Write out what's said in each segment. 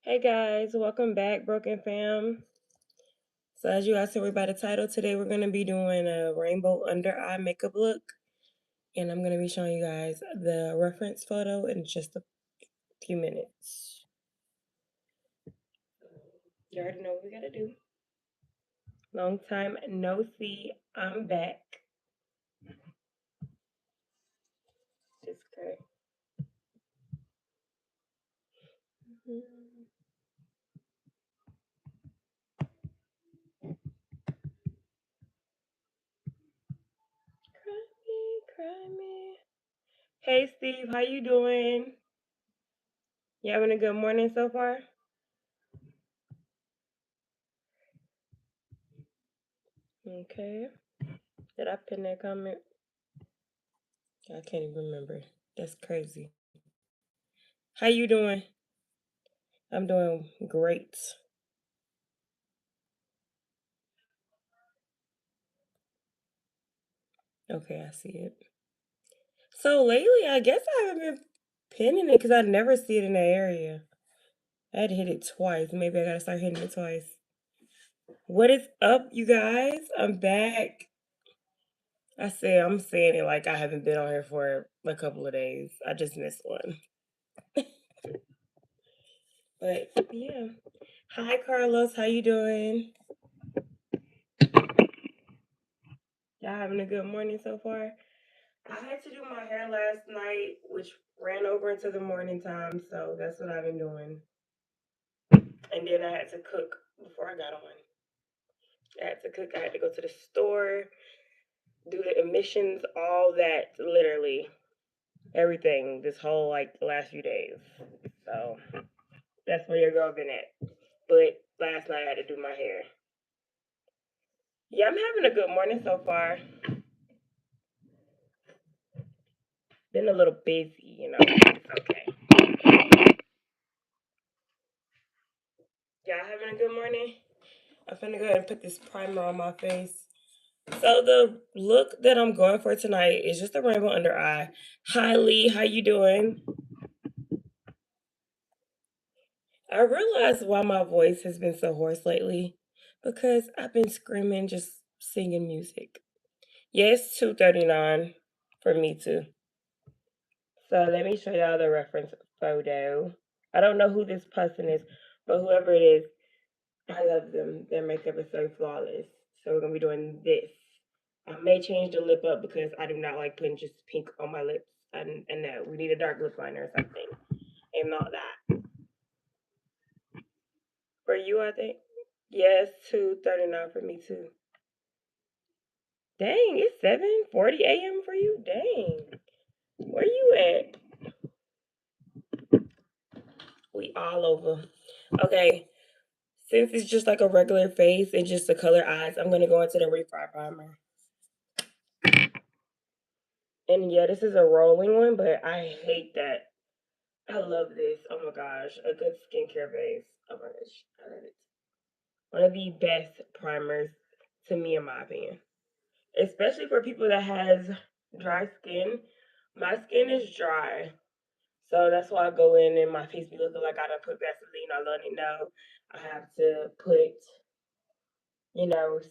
Hey guys, welcome back, Broken Fam. So as you guys see by the title, today we're going to be doing a rainbow under eye makeup look. And I'm going to be showing you guys the reference photo in just a few minutes. You already know what we got to do. Long time no see, I'm back. Just great. Cry me, cry me. Hey Steve, how you doing? You having a good morning so far? Okay. Did I pin that comment? I can't even remember. That's crazy. How you doing? I'm doing great. Okay, I see it. So lately, I guess I haven't been pinning it because I never see it in that area. I had to hit it twice. Maybe I gotta start hitting it twice. What is up, you guys? I'm back. I'm saying it like I haven't been on here for a couple of days. I just missed one. But yeah. Hi Carlos, how you doing? Y'all having a good morning so far? I had to do my hair last night, which ran over into the morning time, so that's what I've been doing. And then I had to cook before I got on. I had to cook, I had to go to the store, do the emissions, all that, literally everything, this whole like the last few days. So that's where your girl been at. But last night I had to do my hair. Yeah, I'm having a good morning so far. Been a little busy, It's okay. Y'all having a good morning? I'm finna go ahead and put this primer on my face. So the look that I'm going for tonight is just a rainbow under eye. Hi Lee, how you doing? I realized why my voice has been so hoarse lately because I've been screaming just singing music. Yes, 2:39 for me too. So let me show y'all the reference photo. I don't know who this person is, but whoever it is, I love them. Their makeup is so flawless. So we're gonna be doing this. I may change the lip up because I do not like putting just pink on my lips. And no, we need a dark lip liner or something. And not that. For you, I think. Yes, 2:39 for me too. Dang, it's 7:40 a.m. for you? Dang. Where you at? We all over. Okay. Since it's just like a regular face and just the color eyes, I'm gonna go into the refri primer. And yeah, this is a rolling one, but I hate that. I love this. Oh my gosh. A good skincare base. Oh my gosh. I love it. One of the best primers to me in my opinion. Especially for people that has dry skin. My skin is dry. So that's why I go in and my face be looking like I done put Vaseline. I let it know. I have to put,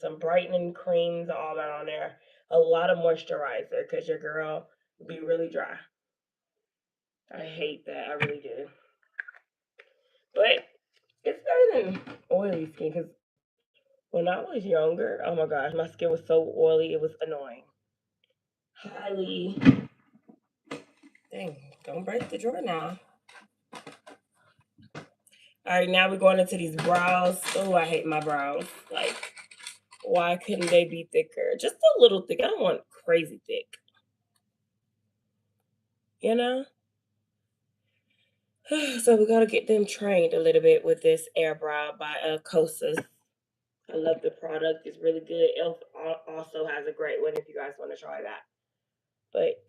some brightening creams, all that on there. A lot of moisturizer because your girl be really dry. I hate that. I really do. But it's better than oily skin because when I was younger, oh my gosh, my skin was so oily, it was annoying. Highly. Dang, don't break the drawer now. All right, now we're going into these brows. Oh, I hate my brows. Like, why couldn't they be thicker? Just a little thick. I don't want crazy thick. You know? So we gotta get them trained a little bit with this air brow by Kosas. I love the product. It's really good. Elf also has a great one if you guys want to try that. But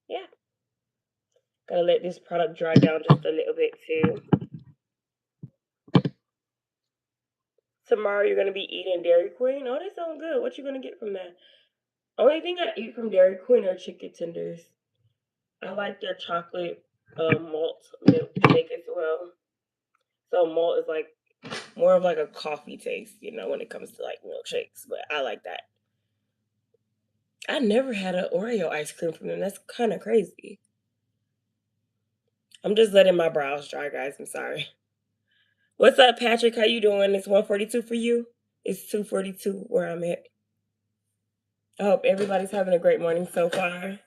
yeah, gotta let this product dry down just a little bit too. Tomorrow you're gonna be eating Dairy Queen. Oh, that sounds good. What you gonna get from that? Only thing I eat from Dairy Queen are chicken tenders. I like their chocolate malt milkshake as well. So malt is like more of like a coffee taste, when it comes to like milkshakes. But I like that. I never had an Oreo ice cream from them. That's kind of crazy. I'm just letting my brows dry, guys. I'm sorry. What's up, Patrick? How you doing? It's 1:42 for you. It's 2:42 where I'm at. I hope everybody's having a great morning so far.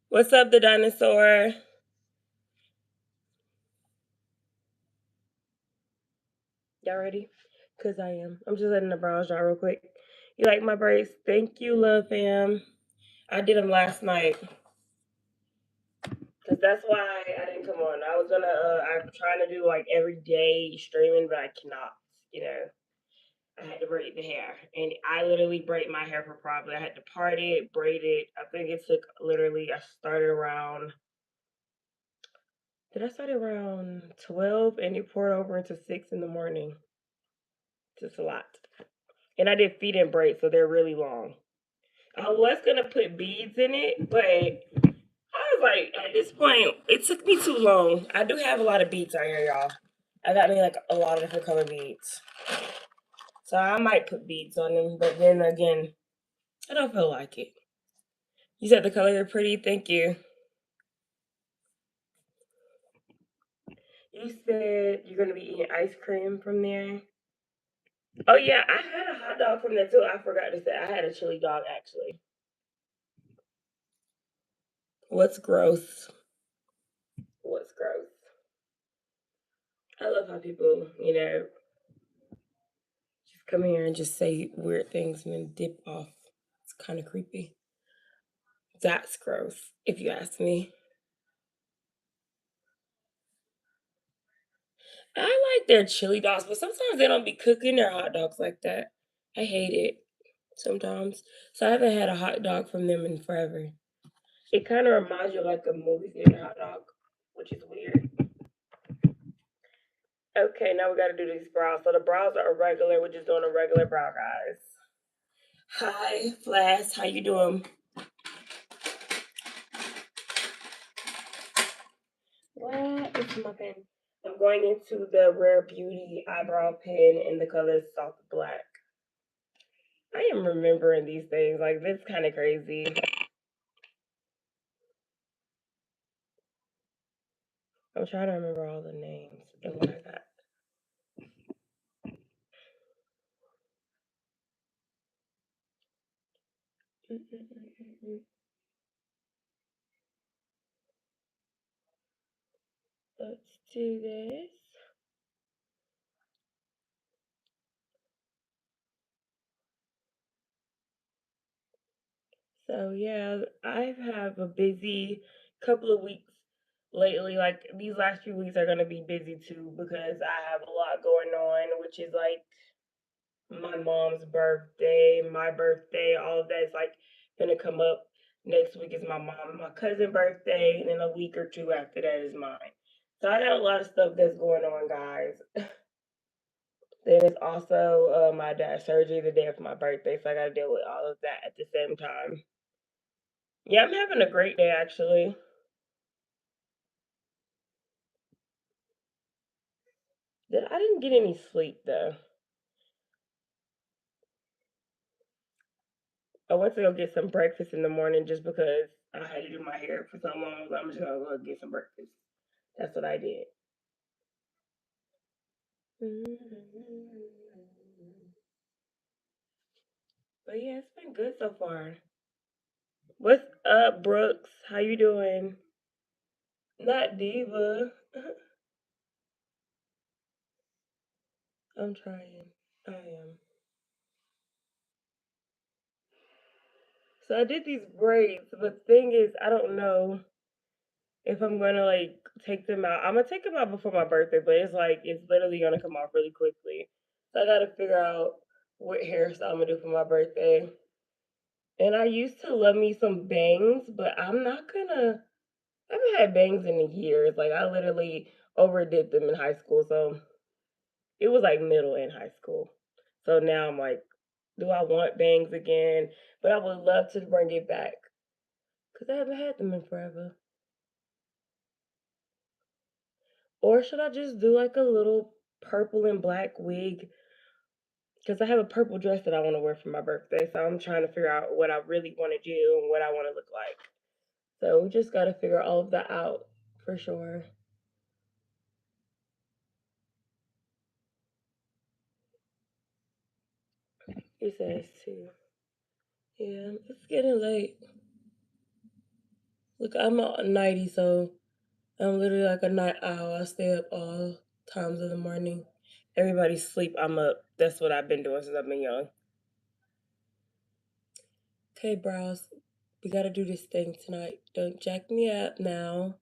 What's up, the dinosaur? Y'all ready? Cause I am. I'm just letting the brows dry real quick. You like my braids? Thank you, love fam. I did them last night. Cause that's why I didn't come on. I was gonna. I'm trying to do like every day streaming, but I cannot. You know, I had to braid the hair, and I literally braid my hair for probably. I had to part it, braid it. I think it took literally. I started around. Did I start around 12 and it poured over into 6 in the morning? Just a lot. And I did feet and braids, so they're really long. I was gonna put beads in it, but I was like, at this point, it took me too long. I do have a lot of beads out here, y'all. I got me like a lot of different color beads. So I might put beads on them, but then again, I don't feel like it. You said the color are pretty, thank you. You said you're gonna be eating ice cream from there. Oh yeah, I had a hot dog from there too. I forgot to say I had a chili dog actually. What's gross? What's gross? I love how people, just come here and just say weird things and then dip off. It's kind of creepy. That's gross, if you ask me. I like their chili dogs, but sometimes they don't be cooking their hot dogs like that. I hate it sometimes. So I haven't had a hot dog from them in forever. It kind of reminds you of like a movie theater hot dog, which is weird. Okay, now we got to do these brows. So the brows are regular. We're just doing a regular brow, guys. Hi, Flash. How you doing? What is my pen? I'm going into the Rare Beauty eyebrow pen in the color soft black. I am remembering these things. Like, this kind of crazy. I'm trying to remember all the names and what I got. Let's do this. So yeah, I have a busy couple of weeks lately. Like these last few weeks are gonna be busy too because I have a lot going on, which is like my mom's birthday, my birthday, all of that is like gonna come up. Next week is my mom, my cousin birthday, and then a week or two after that is mine. So I got a lot of stuff that's going on, guys. Then it's also my dad's surgery the day of my birthday, so I got to deal with all of that at the same time. Yeah, I'm having a great day actually. I didn't get any sleep though. I went to go get some breakfast in the morning just because I had to do my hair for so long. So I'm just gonna go get some breakfast. That's what I did. But yeah, it's been good so far. What's up, Brooks? How you doing? Not diva. I'm trying. I am. So I did these braids, but the thing is, I don't know if I'm gonna like take them out. I'm gonna take them out before my birthday, but it's like it's literally gonna come off really quickly. So I gotta figure out what hairstyle I'm gonna do for my birthday. And I used to love me some bangs, but I'm not gonna. I haven't had bangs in years. Like I literally overdid them in high school, so it was like middle and high school. So now I'm like Do I want bangs again? But I would love to bring it back because I haven't had them in forever. Or should I just do like a little purple and black wig? Because I have a purple dress that I want to wear for my birthday. So I'm trying to figure out what I really want to do and what I want to look like. So we just got to figure all of that out for sure. He says too. Yeah, it's getting late. Look, I'm a nighty, so I'm literally like a night owl. I stay up all times of the morning. Everybody's sleep, I'm up. That's what I've been doing since I've been young. Okay, brows, we gotta do this thing tonight. Don't jack me up now.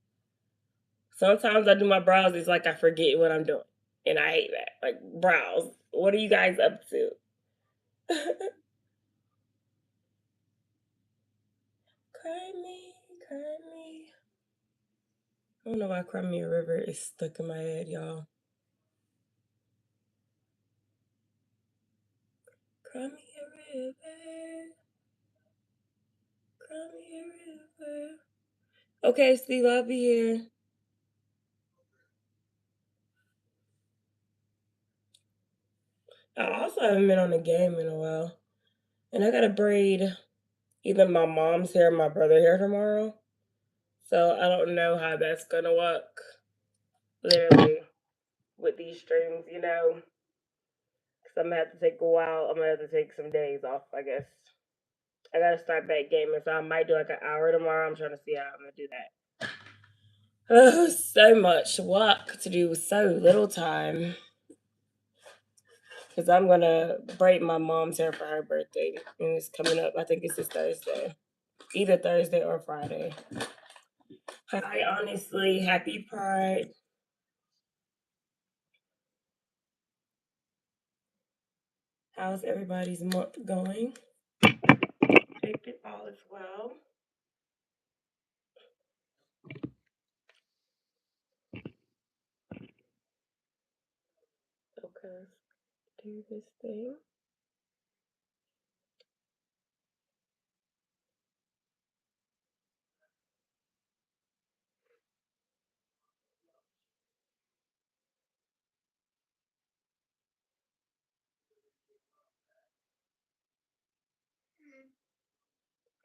Sometimes I do my brows, it's like I forget what I'm doing. And I hate that. Like, brows, what are you guys up to? Cry me, cry me. I don't know why Cry Me a River is stuck in my head, y'all. Cry me a river, cry me a river. Okay, Steve, I'll be here. I also haven't been on a game in a while. And I gotta braid either my mom's hair or my brother's hair tomorrow. So I don't know how that's gonna work. Literally with these streams, you know. Cause I'm gonna have to take a while. I'm gonna have to take some days off, I guess. I gotta start back gaming, so I might do like an hour tomorrow. I'm trying to see how I'm gonna do that. Oh, so much work to do with so little time. Because I'm gonna braid my mom's hair for her birthday, and it's coming up. I think it's this Thursday, either Thursday or Friday. Hi, honestly, happy Pride. How's everybody's month going? Hope it all is well. Okay, do this thing.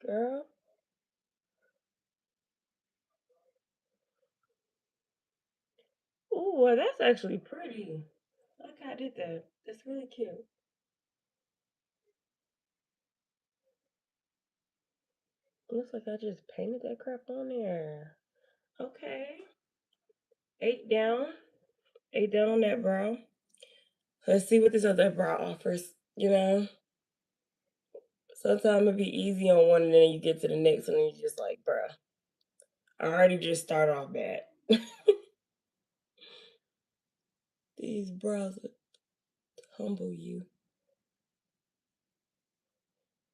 Girl. Ooh, well, that's actually pretty. I like how I did that. That's really cute. Looks like I just painted that crap on there. Okay. 8 down. 8 down on that brow. Let's see what this other brow offers. You know, sometimes it'd be easy on one and then you get to the next one and you're just like, bruh, I already just started off bad. These brows humble you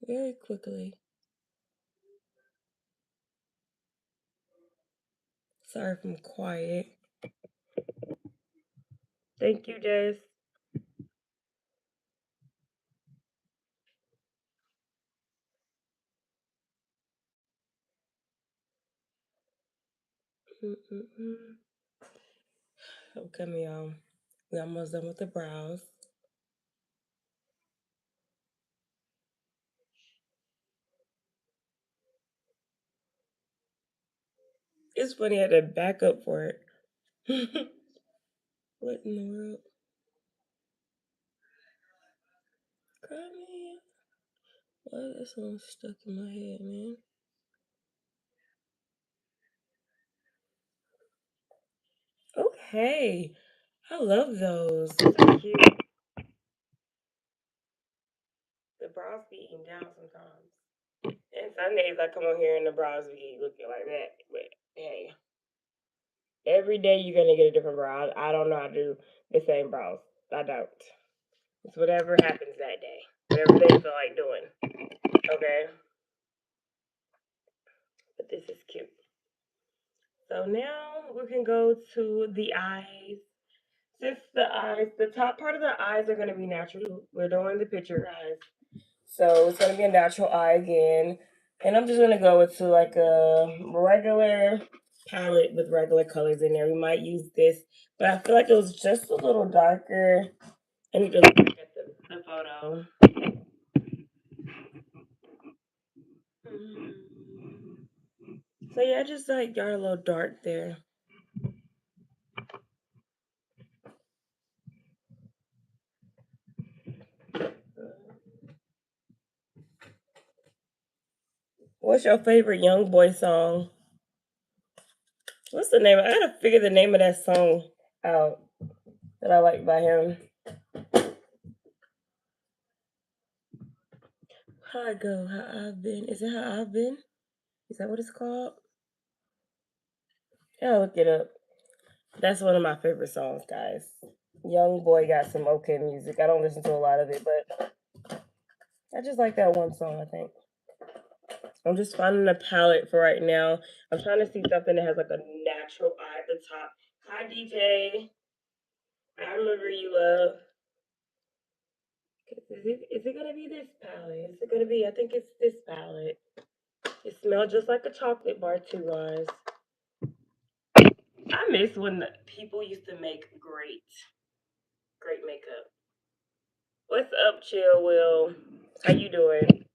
very quickly. Sorry if I'm quiet. Thank you, Jess. Mm-mm-mm. Okay, y'all. We almost done with the brows. It's funny I had to back up for it. What in the world? Cry me. Why is that song stuck in my head, man? Okay. I love those. Those are cute. The brows be eating down sometimes. And some days I come on here and the brows be looking like that. But hey, every day you're gonna get a different brow. I don't know how to do the same brows. I don't. It's whatever happens that day. Whatever they feel like doing. Okay. But this is cute. So now we can go to the eyes. Since the top part of the eyes are gonna be natural, we're doing the picture eyes. So it's gonna be a natural eye again. And I'm just gonna go into like a regular palette with regular colors in there. We might use this, but I feel like it was just a little darker. I need to look back at the photo. So yeah, just like got a little dark there. What's your favorite Young Boy song? What's the name? I gotta figure the name of that song out that I like by him. How I go, how I've been. Is it how I've been? Is that what it's called? Yeah, I'll look it up. That's one of my favorite songs, guys. Young Boy got some okay music. I don't listen to a lot of it, but I just like that one song, I think. I'm just finding a palette for right now. I'm trying to see something that has like a natural eye at the top. Hi, DJ. I remember you, love. Is it gonna be this palette? Is it gonna be? I think it's this palette. It smells just like a chocolate bar too, guys. I miss when the people used to make great makeup. What's up, Chill Will? How you doing?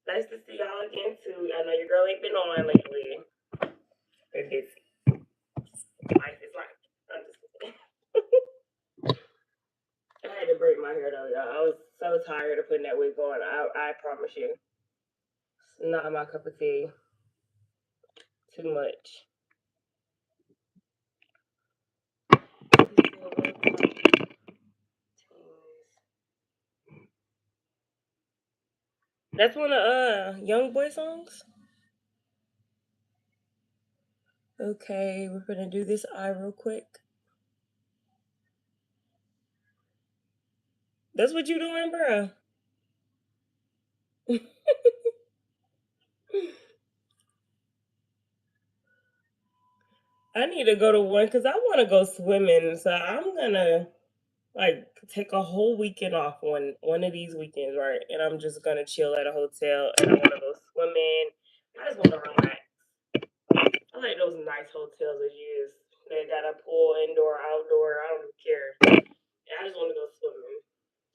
Nice to see y'all again too. I know your girl ain't been on lately. Been busy. Life is life. I'm just kidding. I had to break my hair though, y'all. I was so tired of putting that wig on. I promise you, it's not my cup of tea. Too much. That's one of Young Boy songs. Okay, we're gonna do this eye real quick. That's what you doing, bro. I need to go to one because I want to go swimming. So I'm gonna like take a whole weekend off one of these weekends, right? And I'm just gonna chill at a hotel and I want to go swimming. I just want to relax. I like those nice hotels that you just they got a pool, indoor, outdoor. I don't care. I just want to go swimming.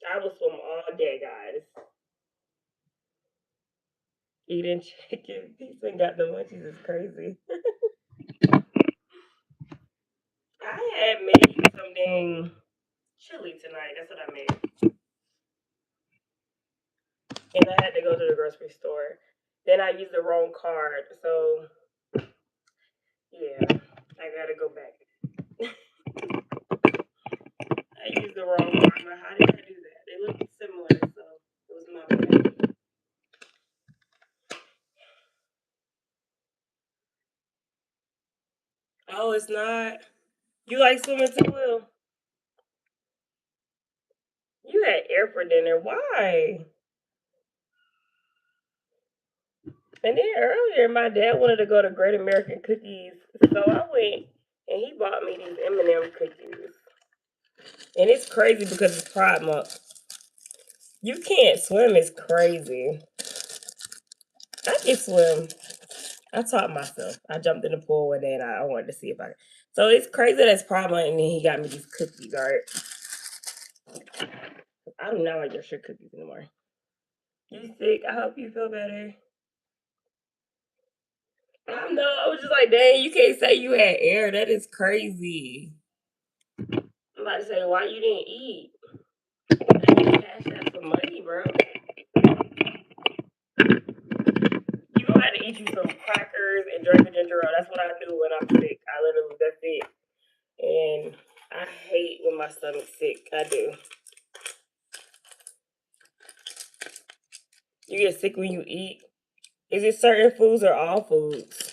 I will swim all day, guys. Eating chicken. He's been got the munchies is crazy. I had made something chili tonight. That's what I made. And I had to go to the grocery store. Then I used the wrong card. So yeah, I gotta go back. I used the wrong card. I'm like, how did I do that? They look similar, so it was my bad. Oh, it's not. You like swimming too, Will? You had air for dinner. Why? And then earlier, my dad wanted to go to Great American Cookies, so I went and he bought me these M&M cookies. And it's crazy because it's Pride Month. You can't swim. It's crazy. I can swim. I taught myself. I jumped in the pool one day and I wanted to see if I could. So it's crazy that it's Pride Month and then he got me these cookies, right? I do not like your sugar cookies anymore. You sick? I hope you feel better. I know. I was just like, dang, you can't say you had air. That is crazy. I'm about to say, why you didn't eat? I need cash out for money, bro. You gonna have to eat you some crackers and drink a ginger ale. That's what I do when I'm sick. I literally, that's it. And I hate when my stomach's sick. I do. You get sick when you eat. Is it certain foods or all foods?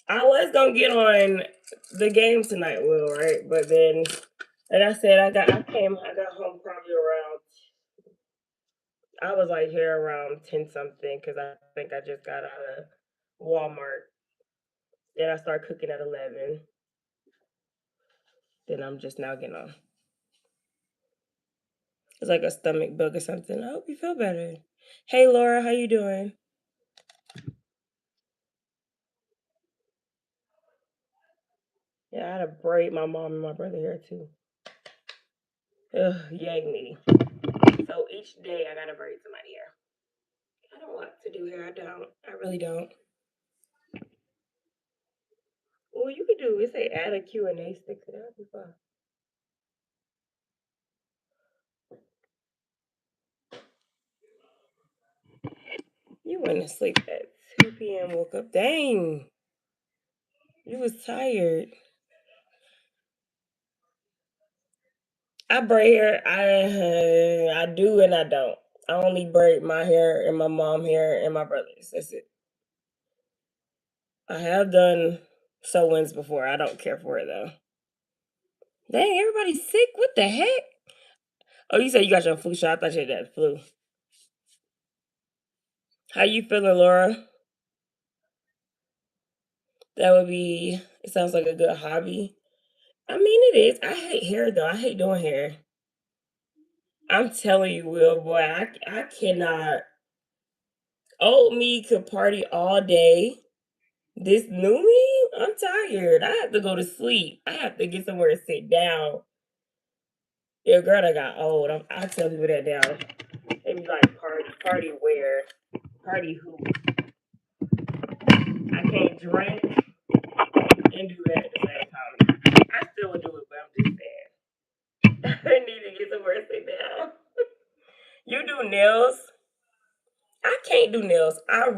I was gonna get on the game tonight, Will, right? But then, like I said, I got home probably around. I was like here around 10 something because I think I just got out of Walmart. Then I started cooking at 11. Then I'm just now getting on. It's like a stomach bug or something. I hope you feel better. Hey Laura, how you doing? Yeah, I had to braid my mom and my brother hair too. Ugh, yang me. So each day I gotta braid somebody hair. I don't want to do hair. I don't. I really don't. Well, you could do is say add a Q&A sticker. That'd be fun. You went to sleep at 2 p.m. Woke up. Dang, you was tired. I braid hair. I do and I don't. I only braid my hair and my mom hair and my brother's. That's it. I have done sew-ins before. I don't care for it though. Dang, everybody's sick. What the heck? Oh, you said you got your flu shot. I thought you had that flu. How you feeling, Laura? That would be. It sounds like a good hobby. I mean, it is. I hate hair though. I hate doing hair. I'm telling you, Will, boy, I cannot. Old me could party all day. This new me, I'm tired. I have to go to sleep. I have to get somewhere to sit down. Yeah, girl, I got old. I tell people that now. They be like party wear, party who. I can't drink and do that at the same time. I still would do it, but I'm just saying. I need to get somewhere to sit down. You do nails? I can't do nails. I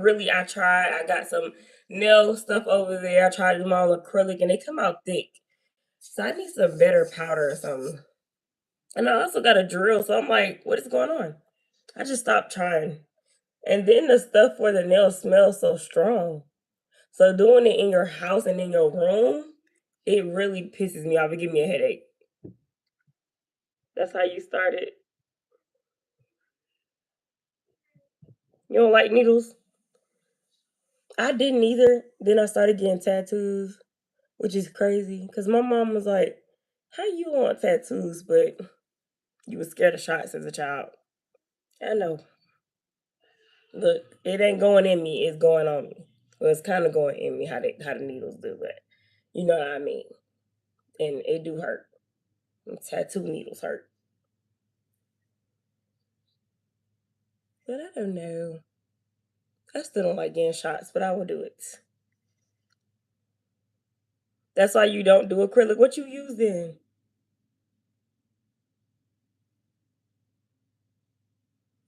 tried. I got some nail stuff over there. I tried to do my own acrylic and they come out thick. So I need some better powder or something. And I also got a drill. So I'm like, what is going on? I just stopped trying. And then the stuff for the nails smells so strong. So doing it in your house and in your room, it really pisses me off. It gives me a headache. That's how you started. You don't like needles? I didn't either. Then I started getting tattoos, which is crazy. Cause my mom was like, "How you want tattoos, but you was scared of shots as a child?" I know. Look, it ain't going in me. It's going on me. Well, it's kind of going in me how the needles do, but you know what I mean. And it do hurt. And tattoo needles hurt. But I don't know. I still don't like getting shots, but I will do it. That's why you don't do acrylic. What you use then?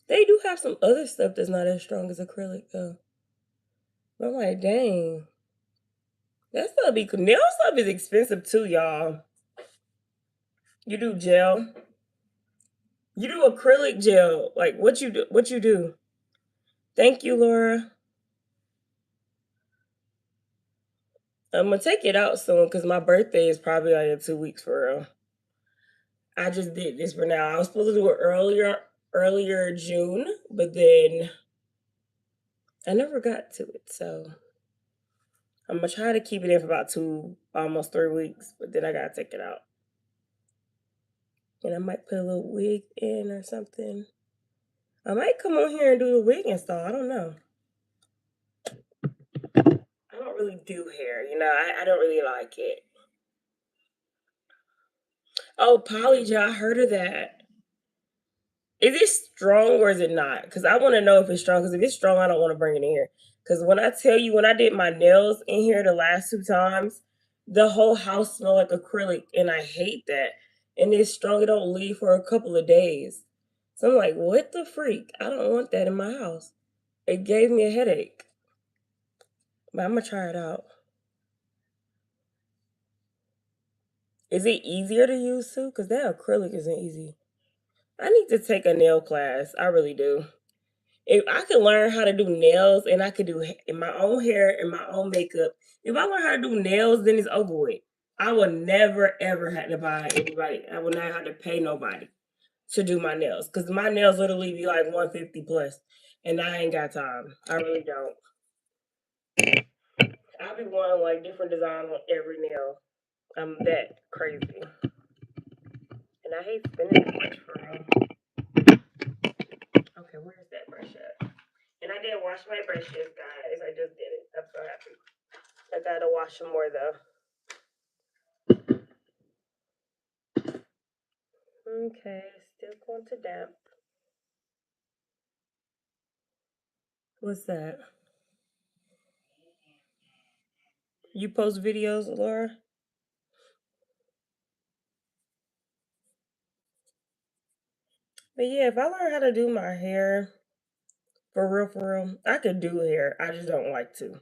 They do have some other stuff that's not as strong as acrylic though. But I'm like, dang, that stuff be nail stuff is expensive too, y'all. You do gel. You do acrylic gel. Like what you do? What you do? Thank you, Laura. I'm gonna take it out soon because my birthday is probably like in 2 weeks for real. I just did this for now. I was supposed to do it earlier June, but then I never got to it. So I'm gonna try to keep it in for about almost 3 weeks, but then I gotta take it out. And I might put a little wig in or something. I might come on here and do the wig install. I don't know. I don't really do hair, I don't really like it. Oh, polygel, I heard of that. Is it strong or is it not? Because I want to know if it's strong. Because if it's strong, I don't want to bring it in here. Because when I tell you, when I did my nails in here the last 2 times, the whole house smelled like acrylic, and I hate that. And it's strong; it don't leave for a couple of days. So I'm like, what the freak? I don't want that in my house. It gave me a headache. But I'm gonna try it out. Is it easier to use too? Because that acrylic isn't easy. I need to take a nail class. I really do. If I could learn how to do nails and I could do in my own hair and my own makeup, if I learn how to do nails, then it's over with. I will never ever have to buy anybody. I will not have to pay nobody to do my nails because my nails literally be like 150 plus, and I ain't got time. I really don't. I be wanting like different designs on every nail. I'm that crazy, and I hate spending too much for them. my brushes, guys. I just did it. I'm so happy. I gotta wash them more though. Okay, still going to damp. What's that? You post videos, Laura? But yeah, if I learn how to do my hair for real, I could do hair. I just don't like to.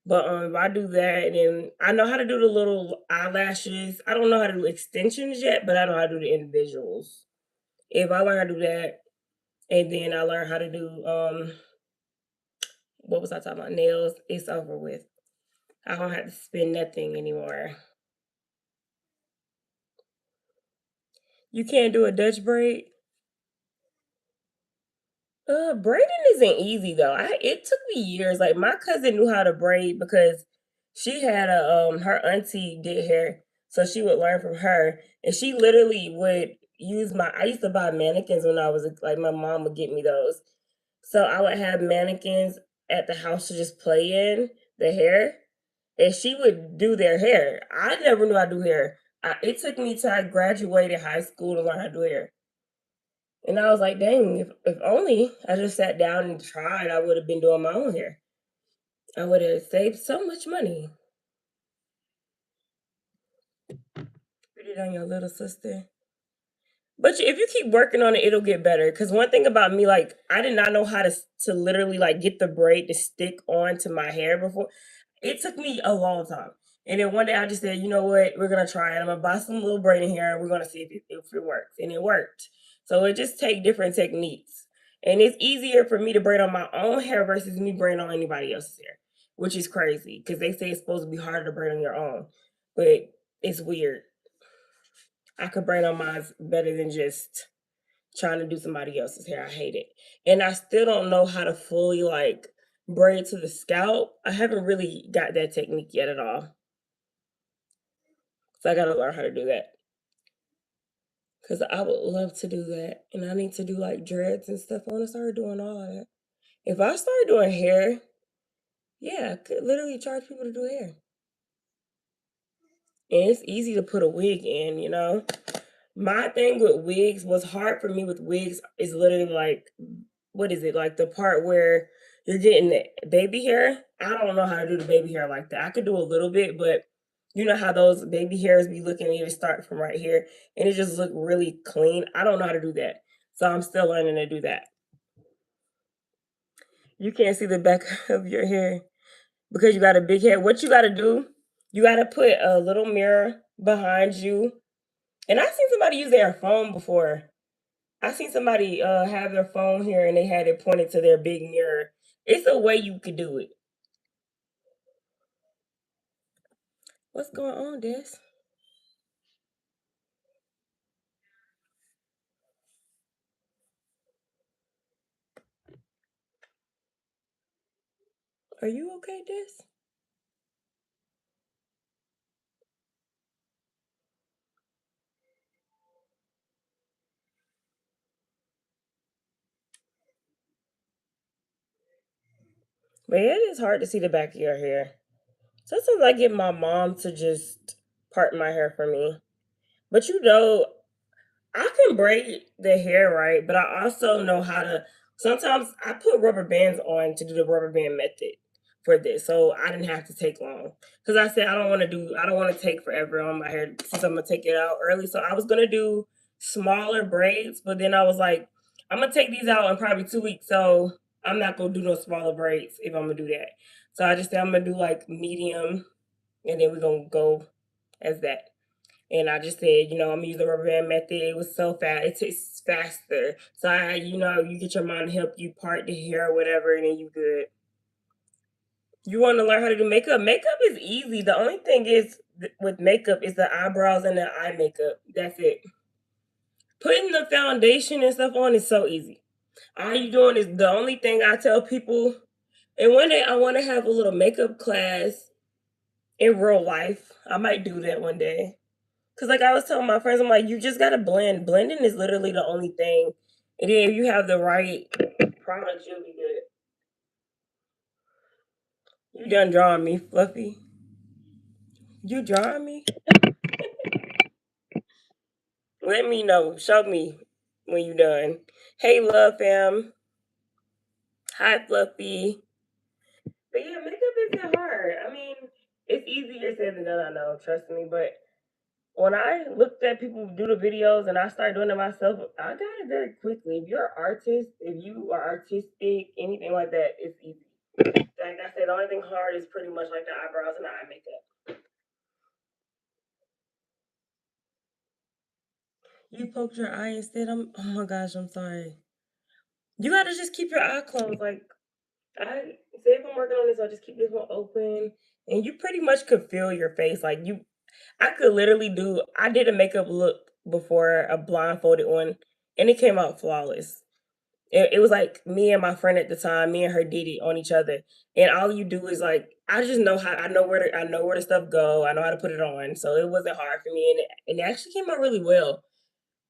But if I do that, and then I know how to do the little eyelashes. I don't know how to do extensions yet, but I know how to do the individuals. If I learn how to do that, and then I learn how to do what was I talking about? Nails, it's over with. I don't have to spend nothing anymore. You can't do a Dutch braid? Braiding isn't easy though. It took me years. Like my cousin knew how to braid because she had a her auntie did hair, so she would learn from her, and she literally would use my. I used to buy mannequins when I was like my mom would get me those, so I would have mannequins at the house to just play in the hair, and she would do their hair. I never knew how to do hair. It took me till I graduated high school to learn how to do hair. And I was like, dang, if only I just sat down and tried, I would have been doing my own hair. I would have saved so much money. Put it on your little sister. But if you keep working on it, it'll get better. Cause one thing about me, like I did not know how to literally like get the braid to stick onto my hair before. It took me a long time. And then one day I just said, you know what, we're gonna try it. I'm gonna buy some little braiding hair and we're gonna see if it works. And it worked. So it just take different techniques. And it's easier for me to braid on my own hair versus me braiding on anybody else's hair, which is crazy because they say it's supposed to be harder to braid on your own. But it's weird. I could braid on mine better than just trying to do somebody else's hair. I hate it. And I still don't know how to fully like braid to the scalp. I haven't really got that technique yet at all. So I gotta learn how to do that. Cause I would love to do that. And I need to do like dreads and stuff. I wanna start doing all of that. If I start doing hair, yeah, I could literally charge people to do hair. And it's easy to put a wig in, you know? My thing with wigs, what's hard for me with wigs is literally like, what is it? Like the part where you're getting the baby hair. I don't know how to do the baby hair like that. I could do a little bit, but you know how those baby hairs be looking, you just start from right here and it just look really clean. I don't know how to do that. So I'm still learning to do that. You can't see the back of your hair because you got a big head. What you got to do, you got to put a little mirror behind you. And I've seen somebody use their phone before. I seen somebody have their phone here and they had it pointed to their big mirror. It's a way you could do it. What's going on, Des? Are you okay, Des? Man, it is hard to see the back of your hair. Sometimes I get my mom to just part my hair for me. But you know, I can braid the hair right, but I also know how to. Sometimes I put rubber bands on to do the rubber band method for this, so I didn't have to take long. Because I said I don't want to take forever on my hair since I'm gonna take it out early. So I was gonna do smaller braids, but then I was like, I'm gonna take these out in probably 2 weeks, so I'm not gonna do no smaller braids if I'm gonna do that. So I just said I'm gonna do like medium, and then we're gonna go as that. And I just said, I'm gonna use the rubber band method. It was so fast. It takes faster. So you get your mom to help you part the hair or whatever, and then you good. You want to learn how to do makeup? Makeup is easy. The only thing is with makeup is the eyebrows and the eye makeup. That's it. Putting the foundation and stuff on is so easy. All you doing is the only thing I tell people. And one day I want to have a little makeup class in real life. I might do that one day. Cause like I was telling my friends, I'm like, you just gotta blend. Blending is literally the only thing. And then if you have the right products, you'll be good. You done drawing me, Fluffy? You drawing me? Let me know. Show me when you done. Hey, love fam. Hi, Fluffy. But yeah, makeup isn't hard. I mean, it's easier said than done. I know. Trust me. But when I looked at people do the videos and I started doing it myself, I got it very quickly. If you're an artist, if you are artistic, anything like that, it's easy. Like I said, the only thing hard is pretty much like the eyebrows and the eye makeup. You poked your eye instead. Oh my gosh, I'm sorry. You gotta just keep your eye closed. Like I say, if I'm working on this, I'll just keep this one open, and you pretty much could feel your face. Like I could literally do. I did a makeup look before, a blindfolded one, and it came out flawless. It was like me and my friend at the time, me and her did it on each other. And all you do is like I just know how I know where the stuff go. I know how to put it on. So it wasn't hard for me and it actually came out really well.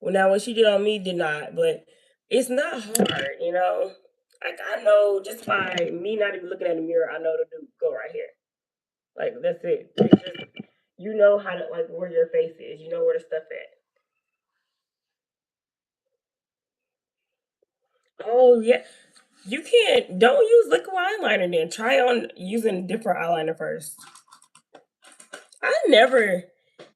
Well now what she did on me did not, but it's not hard, you know. Like I know just by me not even looking at the mirror, I know to do go right here. Like that's it. It's just you know how to like where your face is, you know where the stuff at. Oh yeah. You can't don't use liquid eyeliner then. Try on using different eyeliner first. I never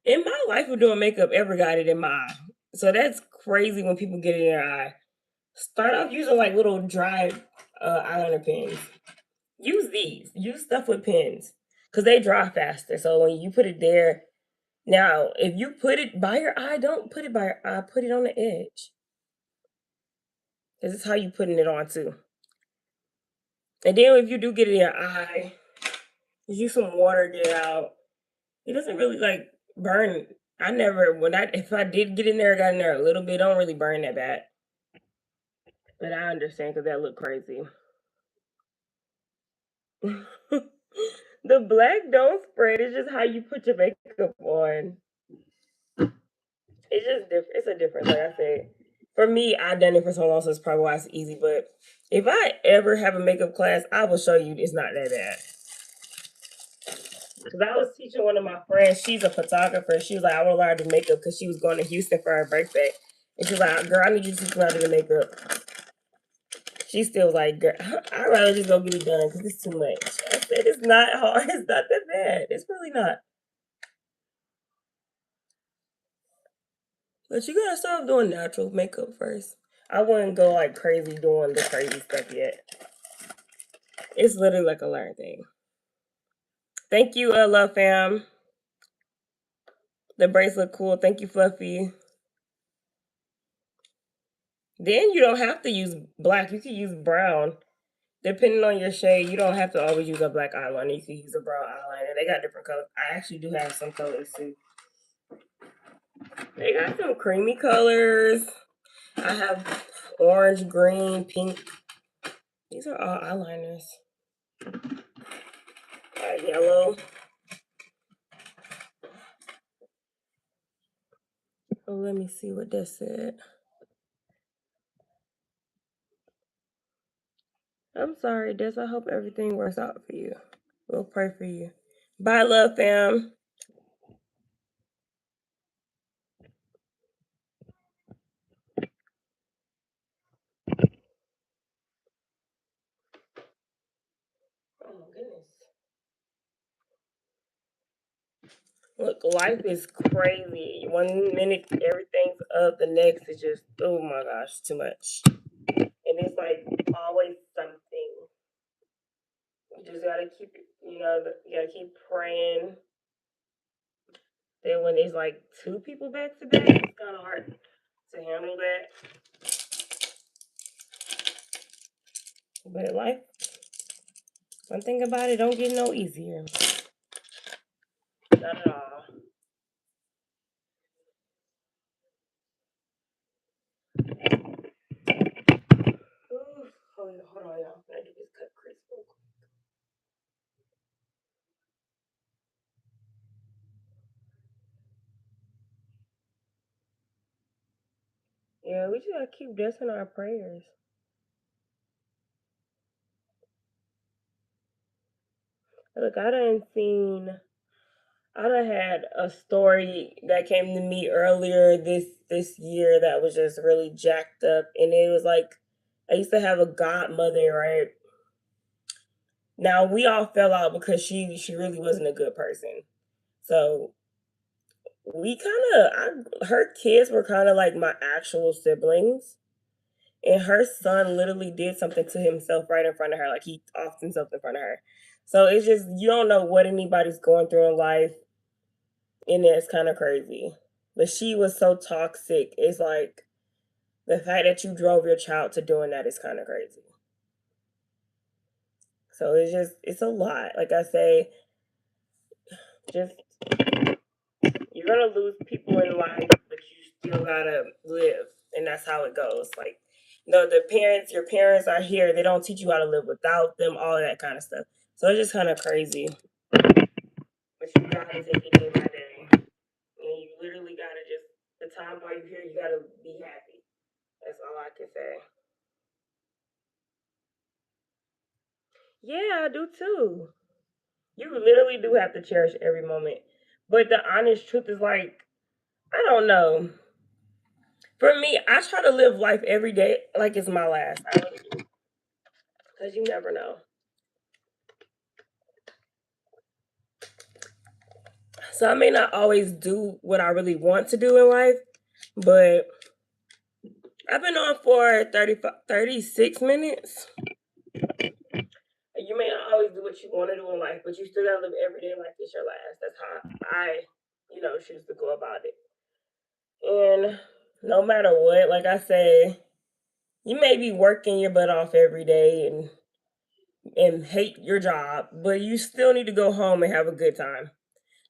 in my life of doing makeup ever got it in my eye. So that's crazy when people get it in their eye. Start off using like little dry eyeliner pens. Use these. Use stuff with pens. Cause they dry faster. So when you put it there, now if you put it by your eye, don't put it by your eye, put it on the edge. This is how you putting it on too. And then if you do get it in your eye, use some water, get it out. It doesn't really like burn. I never when I if I did get in there, got in there a little bit, don't really burn that bad. But I understand because that look crazy. The black don't spread. It's just how you put your makeup on. It's just different. It's a difference. Like I said, for me, I've done it for so long, so it's probably why it's easy. But if I ever have a makeup class, I will show you it's not that bad. Because I was teaching one of my friends, she's a photographer. She was like, I want to learn to do makeup because she was going to Houston for her birthday. And she was like, girl, I need you to teach me how to do makeup. She still was like, girl, I'd rather just go get it done because it's too much. I said, it's not hard. It's not that bad. It's really not. But you gotta start doing natural makeup first. I wouldn't go like crazy doing the crazy stuff yet. It's literally like a learn thing. Thank you, Love Fam. The braids look cool. Thank you, Fluffy. Then you don't have to use black. You can use brown. Depending on your shade, you don't have to always use a black eyeliner. You can use a brown eyeliner. They got different colors. I actually do have some colors too. They got some creamy colors. I have orange, green, pink. These are all eyeliners. Got yellow. Oh, let me see what that said. I'm sorry, Des. I hope everything works out for you. We'll pray for you. Bye, love fam. Oh my goodness. Look, life is crazy. One minute everything's up, the next is just oh my gosh, too much. And it's like always something. You just gotta keep, you gotta keep praying. Then when it's like two people back to back, it's kind of hard to handle that. But life, one thing about it, don't get no easier. Not at all. Ooh, hold on, y'all. I need to just cut Chris real quick. Yeah, we just gotta keep this in our prayers. Look, I done had a story that came to me earlier this year that was just really jacked up, and it was like I used to have a godmother, right? Now we all fell out because she really wasn't a good person. So we her kids were kind of like my actual siblings, and her son literally did something to himself right in front of her, like he offed himself in front of her. So it's just you don't know what anybody's going through in life, and it's kind of crazy. But she was so toxic. It's like the fact that you drove your child to doing that is kind of crazy. So it's a lot. Like I say, just you're gonna lose people in life, but you still gotta live, and that's how it goes. Like, no, your parents are here. They don't teach you how to live without them, all of that kind of stuff. So it's just kind of crazy. But you gotta take it day by day, and you literally gotta just the time while you're here, you gotta be happy. That's all I can say. Yeah, I do too. You literally do have to cherish every moment. But the honest truth is like, I don't know. For me, I try to live life every day like it's my last. I really do. Because you never know. So I may not always do what I really want to do in life, but I've been on for 36 minutes. You may not always do what you want to do in life, but you still gotta live every day like it's your last. That's how I choose to go about it. And no matter what, like I say, you may be working your butt off every day and hate your job, but you still need to go home and have a good time.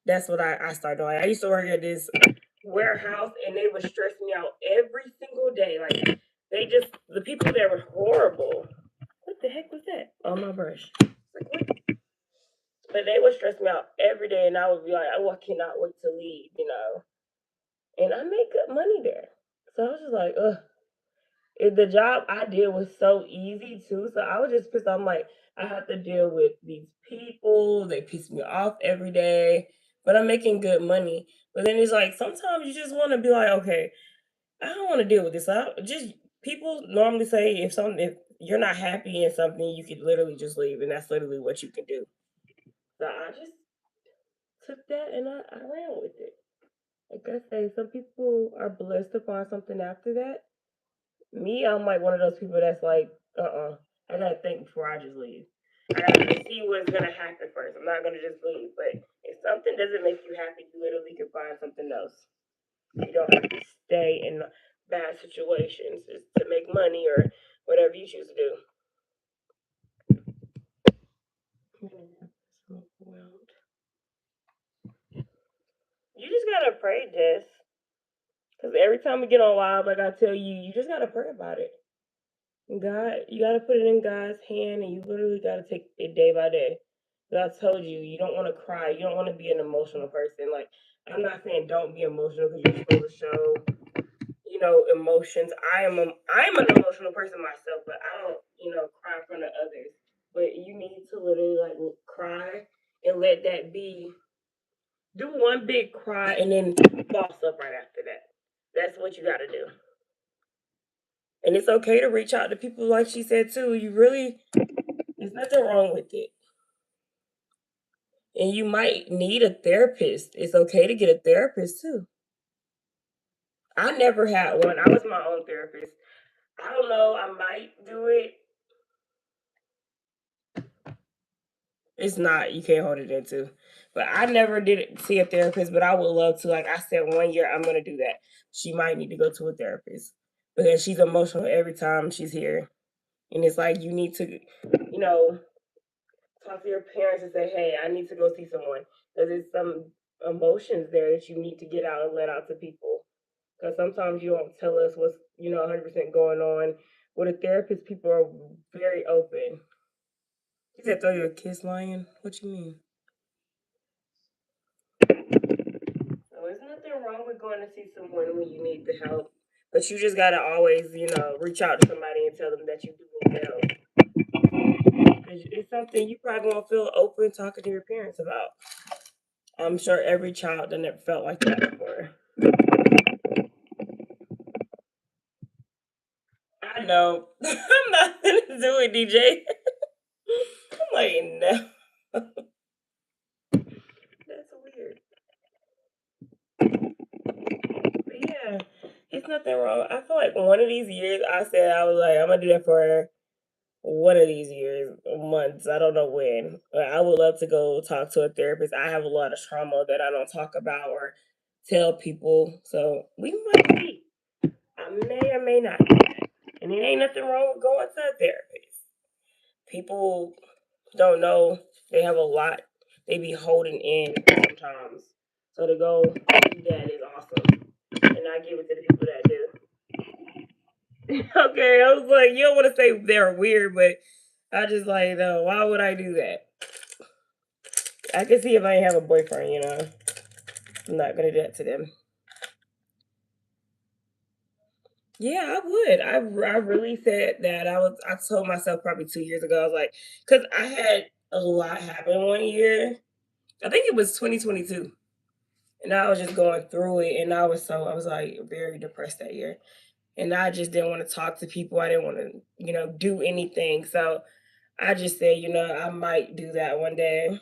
That's what I started doing. I used to work at this warehouse and they would stress me out every single day. Like the people there were horrible. What the heck was that? On my brush. Like, what? But they would stress me out every day and I would be like, oh, I cannot wait to leave. And I make good money there. So I was just like, ugh. The job I did was so easy too. So I was just pissed off. I'm like, I have to deal with these people. They piss me off every day, but I'm making good money. But then it's like sometimes you just want to be like, okay, I don't want to deal with this. Just people normally say if you're not happy in something, you could literally just leave, and that's literally what you can do. So I just took that and I ran with it. Like I say, some people are blessed to find something after that. Me, I'm like one of those people that's like, I gotta think before I just leave. I gotta see what's gonna happen first. I'm not gonna just leave. But if something doesn't make you happy, you literally can find something else. You don't have to stay in bad situations just to make money or whatever you choose to do. You just gotta pray, Jess. Because every time we get on live, like I tell you, you just gotta pray about it. God, you gotta put it in God's hand, and you literally gotta take it day by day. I told you, you don't want to cry. You don't want to be an emotional person. Like I'm not saying don't be emotional because you're supposed to show, emotions. I'm an emotional person myself, but I don't, cry in front of others. But you need to literally like cry and let that be. Do one big cry and then boss up right after that. That's what you got to do. And it's okay to reach out to people like she said too. There's nothing wrong with it. And you might need a therapist. It's okay to get a therapist too. I never had one. I was my own therapist. I don't know. I might do it. It's not. You can't hold it into. But I never did see a therapist. But I would love to. Like I said, one year I'm gonna do that. She might need to go to a therapist because she's emotional every time she's here, and it's like you need to, you know, talk to your parents and say, "Hey, I need to go see someone," because there's some emotions there that you need to get out and let out to people. Because sometimes you don't tell us what's 100% going on. With a therapist, people are very open. You said throw you a kiss, lion. What you mean? So there's nothing wrong with going to see someone when you need the help, but you just gotta always reach out to somebody and tell them that you do need help. It's something you probably won't feel open talking to your parents about. I'm sure every child that never felt like that before. I know. I'm not gonna do it, DJ. I'm like, no. That's weird. But yeah, it's nothing wrong. I feel like one of these years I said I was like, I'm gonna do that for one of these years, months. I don't know when. But I would love to go talk to a therapist. I have a lot of trauma that I don't talk about or tell people. So we might see. I may or may not do that. And it ain't nothing wrong with going to a therapist. People don't know they have a lot they be holding in sometimes. So to go do that is awesome. And I give it to the people that do. Okay, I was like, you don't want to say they're weird, but I just like, no, why would I do that? I can see if I have a boyfriend, I'm not gonna do that to them. Yeah, I would. I really said that. I told myself probably 2 years ago. I was like, because I had a lot happen one year. I think it was 2022, and I was just going through it, and I was like very depressed that year, and I just didn't want to talk to people. I didn't want to do anything. So I just said, I might do that one day.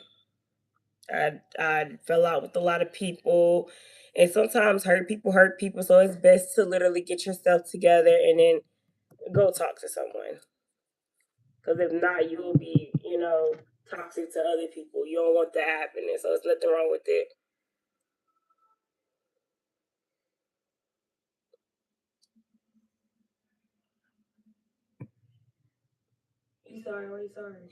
I fell out with a lot of people, and sometimes hurt people. So it's best to literally get yourself together and then go talk to someone. Because if not, you will be, toxic to other people. You don't want that happening. So there's nothing wrong with it. You sorry? Why you sorry?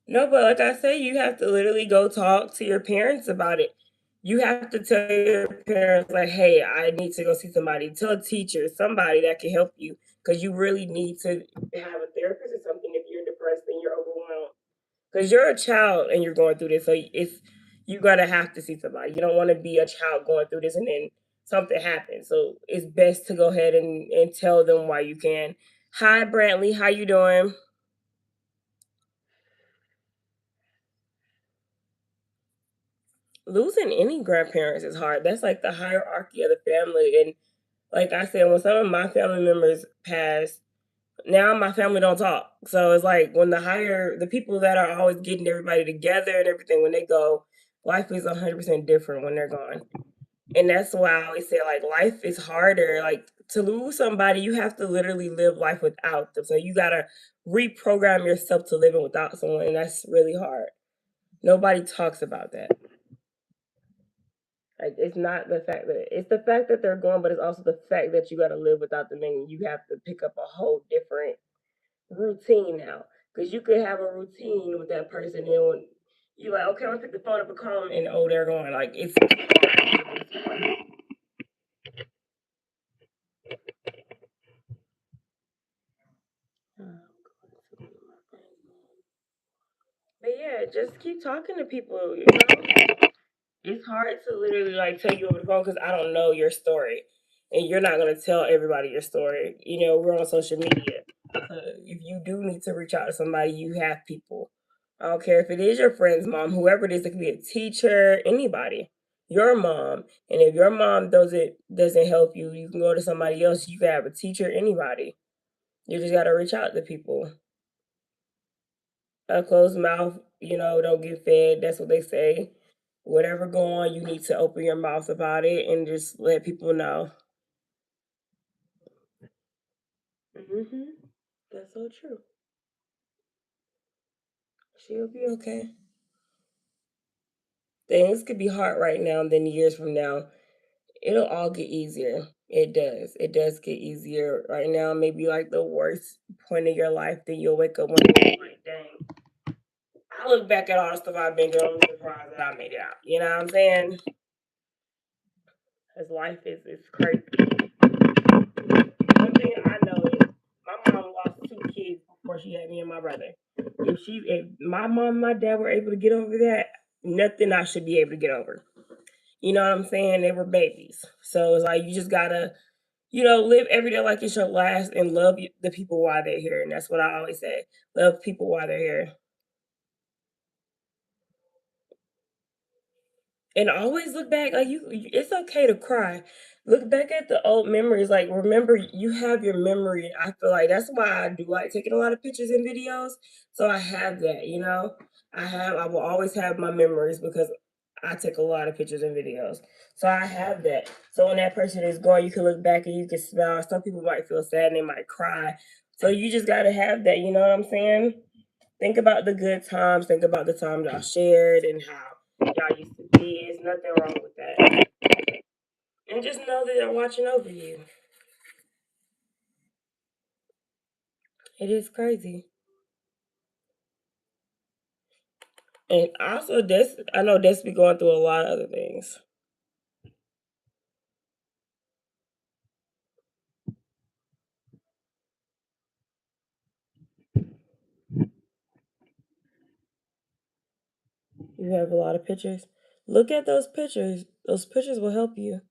No, but like I say, you have to literally go talk to your parents about it. You have to tell your parents, like, hey, I need to go see somebody. Tell a teacher, somebody that can help you, because you really need to have a therapist or something if you're depressed and you're overwhelmed. Because you're a child and you're going through this, so it's you're gonna have to see somebody. You don't want to be a child going through this and then something happens. So it's best to go ahead and tell them why you can. Hi, Brantley, how you doing? Losing any grandparents is hard. That's like the hierarchy of the family. And like I said, when some of my family members pass, now my family don't talk. So it's like when the people that are always getting everybody together and everything, when they go, life is 100% different when they're gone. And that's why I always say like life is harder. Like to lose somebody, you have to literally live life without them. So you gotta reprogram yourself to living without someone, and that's really hard. Nobody talks about that. Like it's not the fact that it's the fact that they're gone, but it's also the fact that you got to live without them, and you have to pick up a whole different routine now. Because you could have a routine with that person, and when you're like, okay, I'm gonna pick the phone up and call them, and oh, they're going. Like it's but yeah, just keep talking to people. It's hard to literally like tell you over the phone because I don't know your story, and you're not gonna tell everybody your story. We're on social media. If you do need to reach out to somebody, you have people. I don't care if it is your friend's mom, whoever it is. It could be a teacher, anybody. Your mom, and if your mom doesn't help you, you can go to somebody else. You can have a teacher, anybody. You just gotta reach out to people. A closed mouth, don't get fed. That's what they say. Whatever go on, you need to open your mouth about it and just let people know. That's so true. She'll be okay. Things could be hard right now, and then years from now, it'll all get easier. It does. It does get easier. Right now, maybe like the worst point of your life, then you'll wake up one day and like, dang. I look back at all the stuff I've been through, I'm surprised that I made it out. You know what I'm saying? Because life is crazy. One thing I know is my mom lost two kids before she had me and my brother. If my mom and my dad were able to get over that, nothing I should be able to get over. You know what I'm saying? They were babies. So it's like live every day like it's your last and love the people while they're here. And that's what I always say. Love people while they're here. And always look back, like it's okay to cry. Look back at the old memories. Like remember, you have your memory. I feel like that's why I do like taking a lot of pictures and videos. So I have that. I will always have my memories because I take a lot of pictures and videos. So I have that. So when that person is gone, you can look back and you can smile. Some people might feel sad and they might cry. So you just gotta have that, you know what I'm saying? Think about the good times. Think about the times y'all shared and how y'all used to be. There's nothing wrong with that. And just know that they're watching over you. It is crazy. And also, I know Des be going through a lot of other things. You have a lot of pictures. Look at those pictures. Those pictures will help you.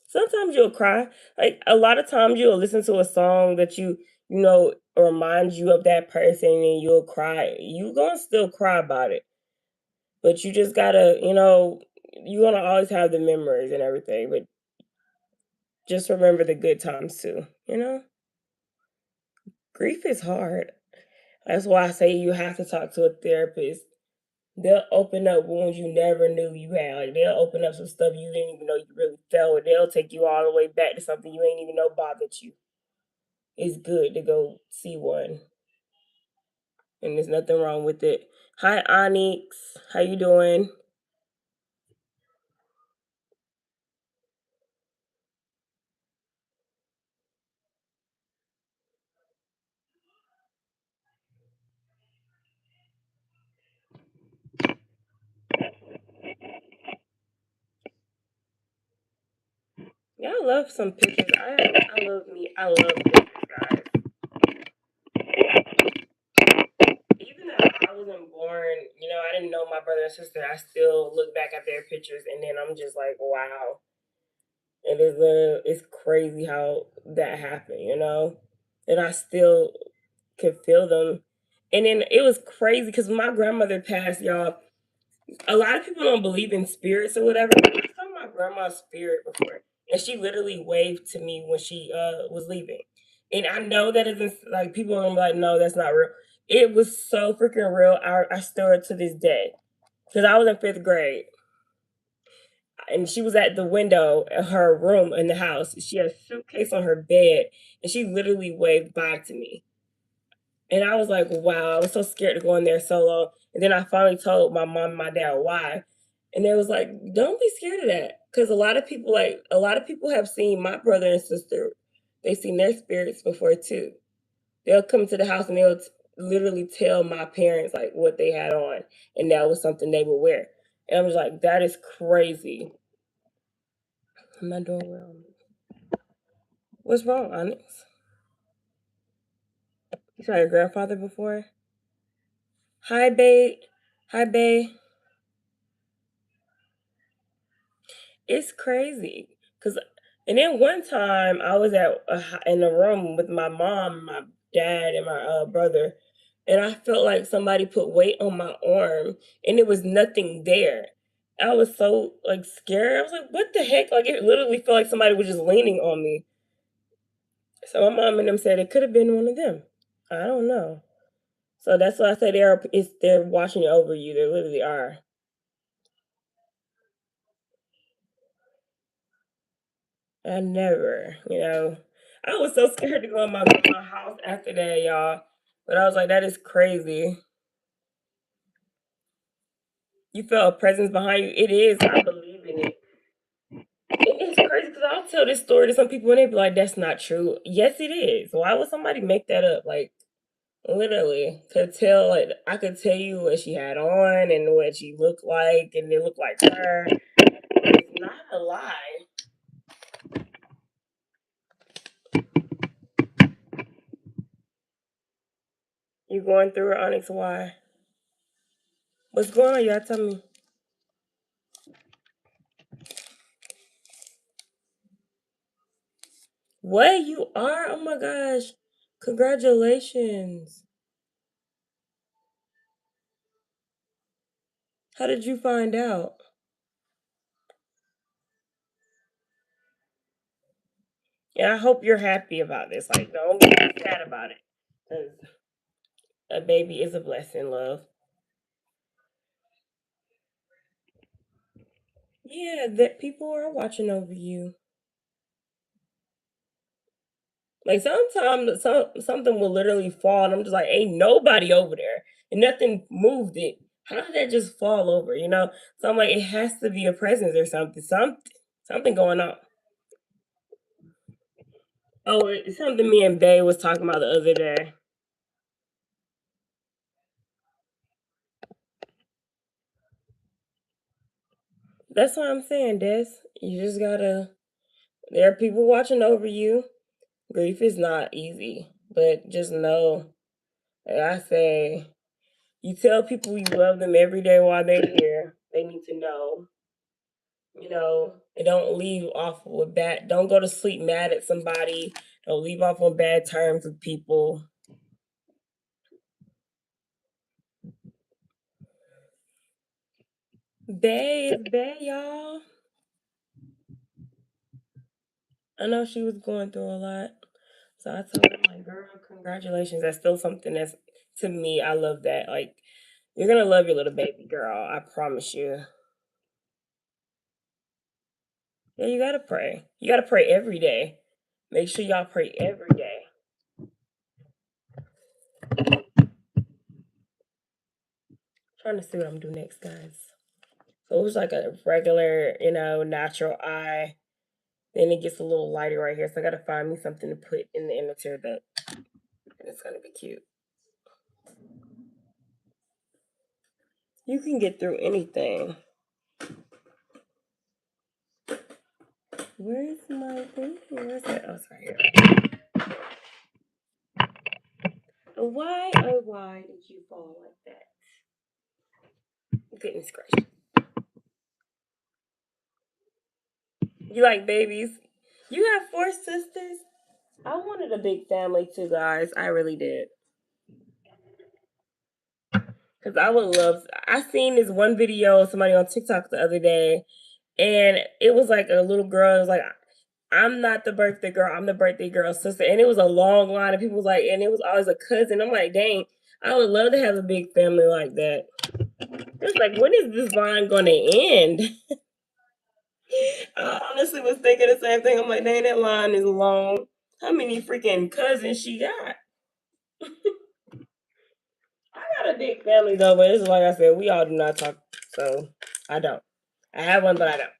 Sometimes you'll cry. Like a lot of times you'll listen to a song that you know reminds you of that person and you'll cry. You gonna still cry about it. But you just gotta, you're gonna always have the memories and everything, but just remember the good times too. Grief is hard. That's why I say you have to talk to a therapist. They'll open up wounds you never knew you had. Like they'll open up some stuff you didn't even know you really felt. They'll take you all the way back to something you ain't even know bothered you. It's good to go see one, and there's nothing wrong with it. Hi, Onyx. How you doing? Yeah, I love some pictures. I love me. I love pictures, guys. Even though I wasn't born, I didn't know my brother and sister. I still look back at their pictures, and then I'm just like, wow. And it's crazy how that happened. And I still could feel them. And then it was crazy because my grandmother passed, y'all. A lot of people don't believe in spirits or whatever. But I saw my grandma's spirit before, and she literally waved to me when she was leaving. And I know that isn't like people are gonna be like, no, that's not real. It was so freaking real. I still to this day because I was in fifth grade, and she was at the window of her room in the house. She had a suitcase on her bed, and she literally waved bye to me. And I was like, wow, I was so scared to go in there solo. And then I finally told my mom and my dad why. And they was like, don't be scared of that. Because a lot of people have seen my brother and sister, they've seen their spirits before too. They'll come to the house and literally tell my parents like what they had on. And that was something they would wear. And I was like, that is crazy. My doorbell. What's wrong, Onyx? You saw your grandfather before? Hi, babe. Hi, babe. It's crazy. Cause, and then one time I was in a room with my mom, my dad, and my brother, and I felt like somebody put weight on my arm, and it was nothing there. I was so like scared. I was like, "What the heck?" Like it literally felt like somebody was just leaning on me. So my mom and them said it could have been one of them. I don't know. So that's why I say they're watching over you. They literally are. I never. I was so scared to go in my house after that, y'all. But I was like, that is crazy. You felt a presence behind you. It is. I believe in it. It's crazy because I'll tell this story to some people and they be like, that's not true. Yes, it is. Why would somebody make that up? Like, literally, I could tell you what she had on and what she looked like, and it looked like her. It's not a lie. You going through it, Onyx? Why? What's going on? Y'all tell me. What you are? Oh my gosh. Congratulations. How did you find out? Yeah, I hope you're happy about this. Like, don't be sad about it. 'Cause a baby is a blessing, love. Yeah, that people are watching over you. Like sometimes something will literally fall, and I'm just like, ain't nobody over there, and nothing moved it. How did that just fall over? So I'm like, it has to be a presence or something going on. Oh, it's something me and Bay was talking about the other day. That's what I'm saying, Des. You just gotta. There are people watching over you. Grief is not easy, but just know, like I say, you tell people you love them every day while they're here. They need to know, and don't leave off with bad. Don't go to sleep mad at somebody. Don't leave off on bad terms with people. Bay is bad, y'all. I know she was going through a lot. So I told her, like, girl, congratulations. That's still something that's, to me, I love that. Like, you're going to love your little baby girl. I promise you. Yeah, you got to pray. You got to pray every day. Make sure y'all pray every day. Trying to see what I'm doing next, guys. So it was like a regular, natural eye. Then it gets a little lighter right here. So I got to find me something to put in the immature that it's going to be cute. You can get through anything. Where's my thing? Where's it? Oh, it's right here. Why, oh, why did you fall like that? Goodness gracious. You like babies? You have four sisters? I wanted a big family too, guys. I really did. Because I would love, I seen this one video of somebody on TikTok the other day, and it was like a little girl. It was like, I'm not the birthday girl. I'm the birthday girl's sister. And it was a long line of people was like, and it was always a cousin. I'm like, dang, I would love to have a big family like that. It's like, when is this line going to end? I honestly was thinking the same thing. I'm like, dang, that line is long. How many freaking cousins she got? I got a big family though, but it's like I said, we all do not talk. So I don't. I have one, but I don't.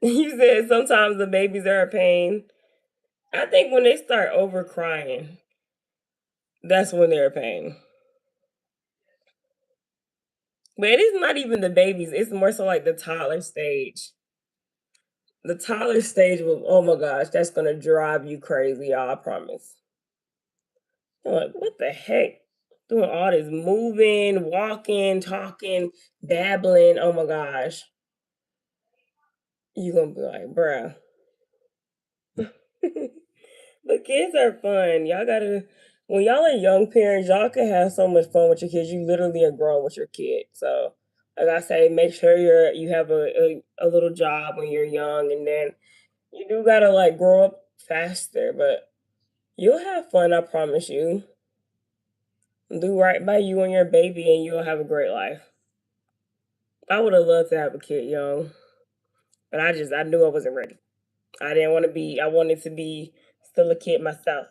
You said sometimes the babies are a pain. I think when they start over crying, that's when they're a pain. But it is not even the babies. It's more so like the toddler stage. The toddler stage will, oh my gosh, that's gonna drive you crazy, y'all, I promise. I'm like, what the heck? Doing all this moving, walking, talking, babbling. Oh my gosh. You gonna be like, bruh. But kids are fun. Y'all gotta, when y'all are young parents, y'all can have so much fun with your kids. You literally are growing with your kid. So, like I say, make sure you have a little job when you're young, and then you do gotta like grow up faster. But you'll have fun. I promise you. Do right by you and your baby, and you'll have a great life. I would have loved to have a kid young, but I knew I wasn't ready. I didn't want to be. I wanted to be still a kid myself.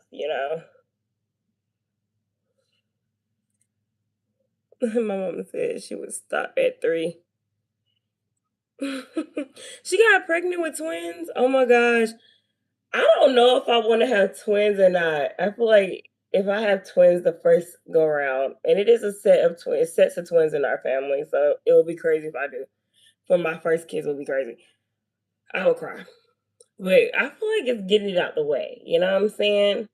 My mom said she would stop at 3. She got pregnant with twins. Oh my gosh. I don't know if I want to have twins or not. I feel like if I have twins the first go around, and it is a sets of twins in our family, so it would be crazy if I do. For my first kids would be crazy. I would cry. But I feel like it's getting it out the way. You know what I'm saying?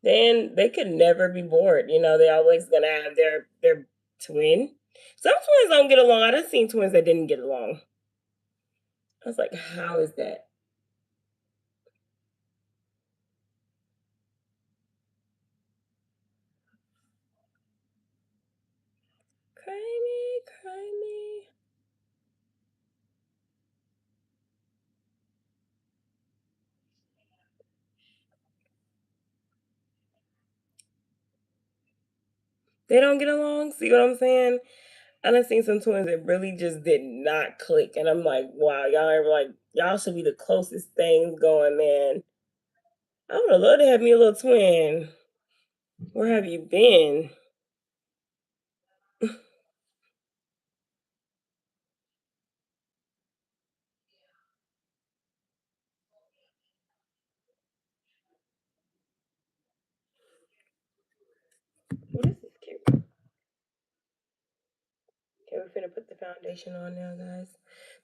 Then they could never be bored. They always gonna have their twin. Some twins don't get along. I done seen twins that didn't get along. I was like, how is that? Cry me, cry me. They don't get along. See what I'm saying? I done seen some twins that really just did not click, and I'm like, wow, y'all are like, y'all should be the closest things going, man. I would have loved to have me a little twin. Where have you been? Well, this is cute. Okay, we're finna put the foundation on now, guys.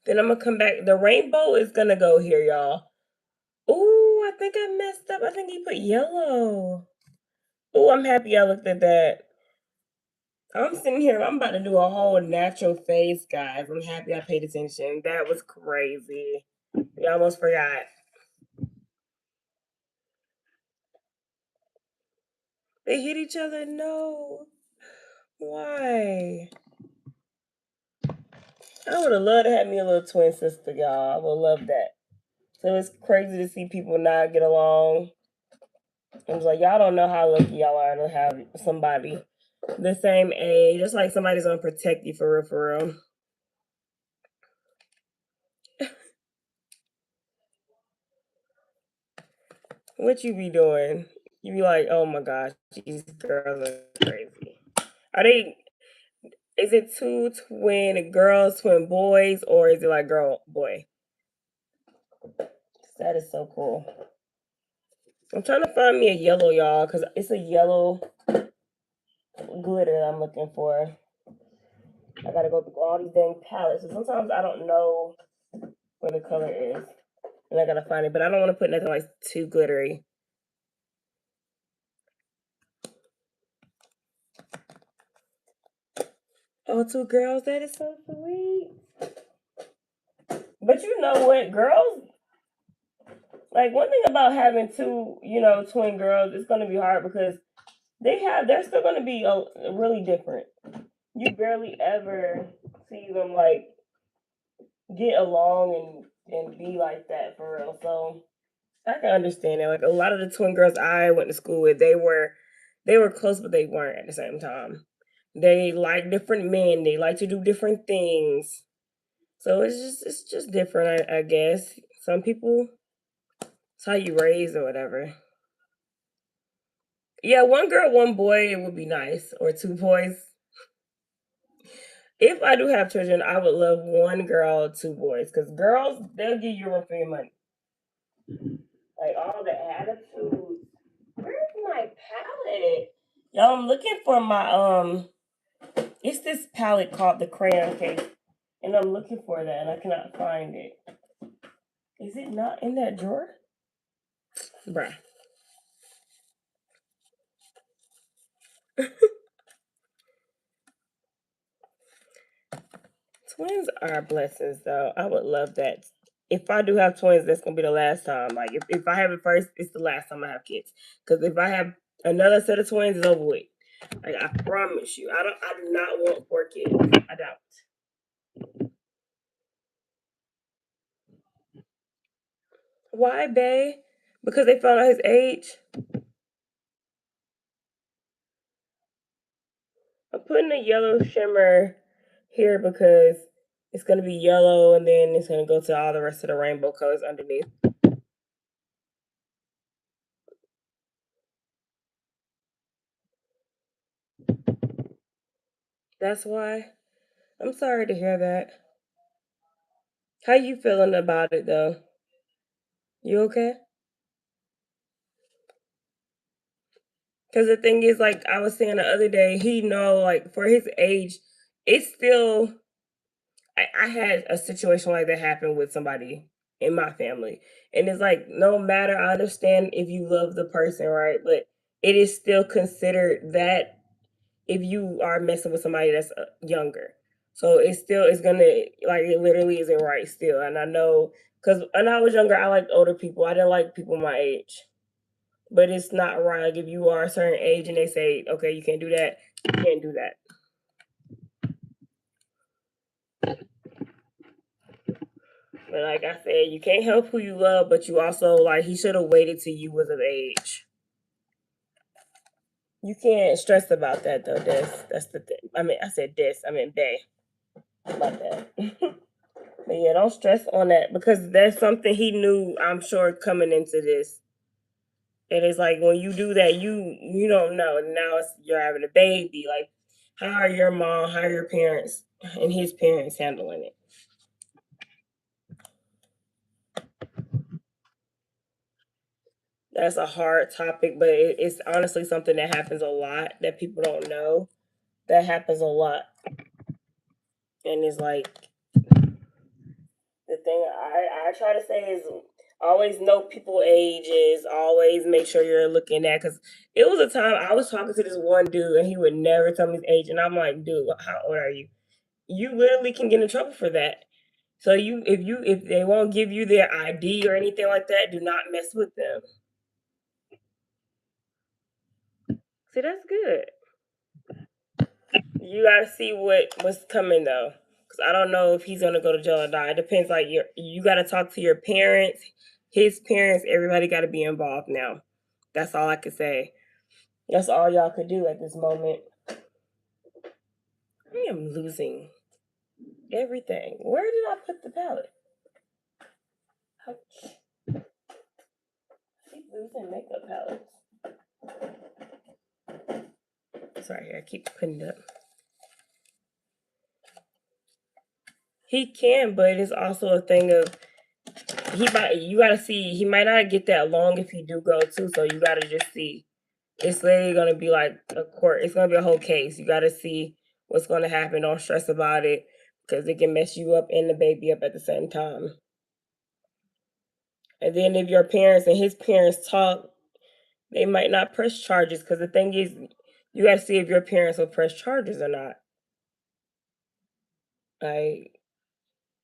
Then I'm gonna come back. The rainbow is gonna go here, y'all. Ooh, I think I messed up. I think he put yellow. Ooh, I'm happy I looked at that. I'm sitting here. I'm about to do a whole natural face, guys. I'm happy I paid attention. That was crazy. We almost forgot. They hit each other. No. Why? I would have loved to have me a little twin sister, y'all. I would love that. So it's crazy to see people not get along. I was like, y'all don't know how lucky y'all are to have somebody the same age. Just like somebody's gonna protect you for real, for real. What you be doing? You be like, oh my gosh, these girls are crazy. Are they? Is it two twin girls, twin boys, or is it like girl boy? That is so cool. I'm trying to find me a yellow, y'all, because it's a yellow glitter I'm looking for. I gotta go through all these dang palettes. So sometimes I don't know where the color is, and I gotta find it. But I don't want to put nothing like too glittery. Oh, two girls. That is so sweet. But you know what, girls? Like one thing about having two, twin girls, it's gonna be hard because they're still gonna be really different. You barely ever see them like get along and be like that for real. So I can understand it. Like a lot of the twin girls I went to school with, they were close, but they weren't at the same time. They like different men. They like to do different things. So it's just different, I guess. Some people, it's how you raise or whatever. Yeah, one girl, one boy, it would be nice, or two boys. If I do have children, I would love one girl, two boys, because girls they'll give you room for your money. Like all the attitude. Where's my palette? Y'all, I'm looking for my it's this palette called the crayon case. And I'm looking for that and I cannot find it. Is it not in that drawer? Bruh. Twins are blessings though. I would love that. If I do have twins, that's gonna be the last time. Like if I have it first, it's the last time I have kids. Because if I have another set of twins, it's over with. Like I promise you. I do not want four kids. I don't. Why, bae? Because they found out his age. I'm putting a yellow shimmer here because it's gonna be yellow and then it's gonna go to all the rest of the rainbow colors underneath. That's why. I'm sorry to hear that. How you feeling about it though? You okay? Because the thing is, like I was saying the other day, he know like for his age, it's still. I had a situation like that happen with somebody in my family, and it's like no matter. I understand if you love the person, right? But it is still considered that if you are messing with somebody that's younger. So it's gonna, like, it literally isn't right still. And I know, because when I was younger, I liked older people. I didn't like people my age. But it's not right. Like, if you are a certain age and they say, okay, you can't do that, you can't do that. But like I said, you can't help who you love, but you also, like, he should have waited till you was of age. You can't stress about that though. That's the thing. I mean, I said this. I mean, Bay, about that. But yeah, don't stress on that, because that's something he knew, I'm sure, coming into this. And it's like, when you do that, you don't know. Now you're having a baby. Like, how are your mom, how are your parents and his parents handling it? That's a hard topic, but it's honestly something that happens a lot that people don't know. That happens a lot, and it's like, the thing I try to say is, always know people ages. Always make sure you're looking at, because it was a time I was talking to this one dude and he would never tell me his age, and I'm like, dude, how old are you? You literally can get in trouble for that. So if they won't give you their ID or anything like that, do not mess with them. See, that's good. You gotta see what's coming though, because I don't know if he's gonna go to jail or not. It depends. Like, you gotta talk to your parents, his parents. Everybody got to be involved now. That's all I could say. That's all y'all could do at this moment. I am losing everything. Where did I put the palette? Ouch. I keep losing makeup palettes. Sorry, I keep putting it up. He can, but it's also a thing of, you gotta see, he might not get that long if he do go too, so you gotta just see. It's literally gonna be like a court. It's gonna be a whole case. You gotta see what's gonna happen. Don't stress about it, because it can mess you up and the baby up at the same time. And then if your parents and his parents talk, they might not press charges, because the thing is, you gotta see if your parents will press charges or not. Like,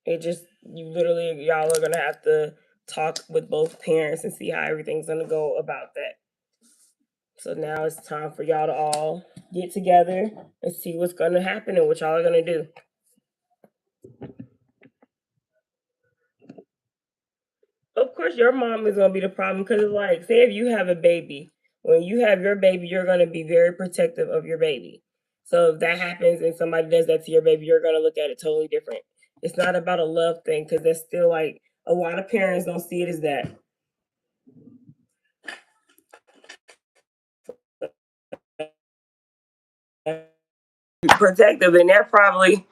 it just, you literally, y'all are gonna have to talk with both parents and see how everything's gonna go about that. So now it's time for y'all to all get together and see what's gonna happen and what y'all are gonna do. Of course, your mom is gonna be the problem, because it's like, say if you have a baby, when you have your baby, you're gonna be very protective of your baby. So if that happens and somebody does that to your baby, you're gonna look at it totally different. It's not about a love thing, because that's still, like, a lot of parents don't see it as that. Protective, and they're probably,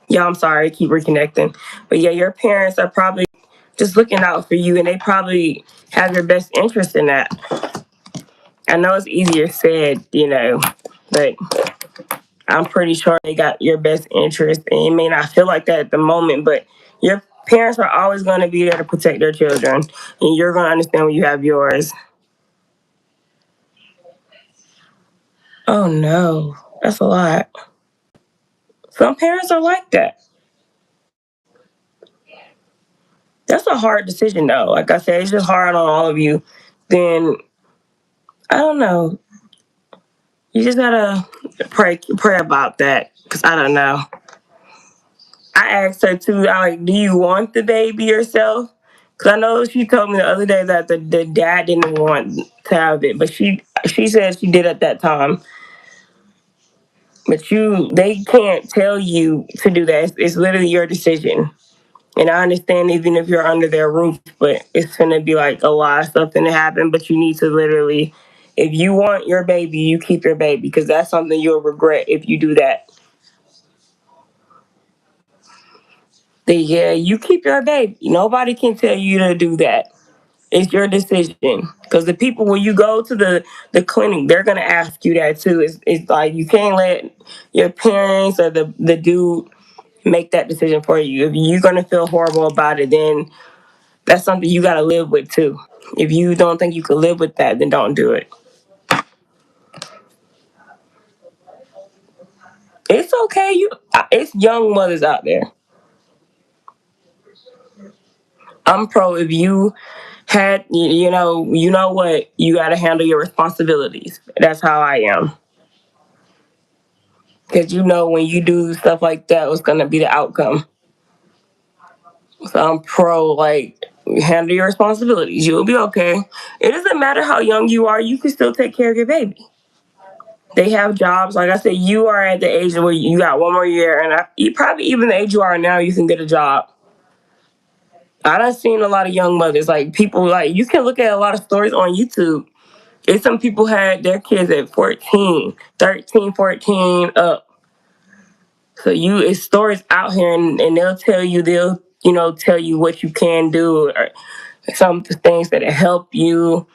yeah, I'm sorry, I keep reconnecting. But yeah, your parents are probably just looking out for you, and they probably have your best interest in that. I know it's easier said, but I'm pretty sure they got your best interest, and it may not feel like that at the moment, but your parents are always going to be there to protect their children, and you're going to understand when you have yours. Oh no, that's a lot. Some parents are like that. That's a hard decision, though. Like I said, it's just hard on all of you. Then, I don't know. You just gotta pray about that, because I don't know. I asked her too, I like, do you want the baby yourself? Because I know she told me the other day that the dad didn't want to have it, but she said she did at that time. But they can't tell you to do that. It's literally your decision. And I understand, even if you're under their roof, but it's gonna be like a lot of stuff gonna happen. But you need to literally, if you want your baby, you keep your baby, because that's something you'll regret if you do that. Yeah, you keep your baby. Nobody can tell you to do that. It's your decision. Because the people, when you go to the clinic, they're gonna ask you that too. It's like, you can't let your parents or the dude make that decision for you. If you're gonna feel horrible about it, then that's something you gotta live with too. If you don't think you can live with that, then don't do it. It's okay. It's young mothers out there. I'm pro if you had, you know what, you got to handle your responsibilities. That's how I am. Because you know when you do stuff like that, what's going to be the outcome. So I'm pro, like, handle your responsibilities. You'll be okay. It doesn't matter how young you are, you can still take care of your baby. They have jobs. Like I said, you are at the age where you got one more year, and you probably even the age you are now, you can get a job. I done seen a lot of young mothers, like people, like you can look at a lot of stories on YouTube. It's some people had their kids at 14, 13, 14 up. So it's stories out here, and they'll tell you what you can do, or some things that help you.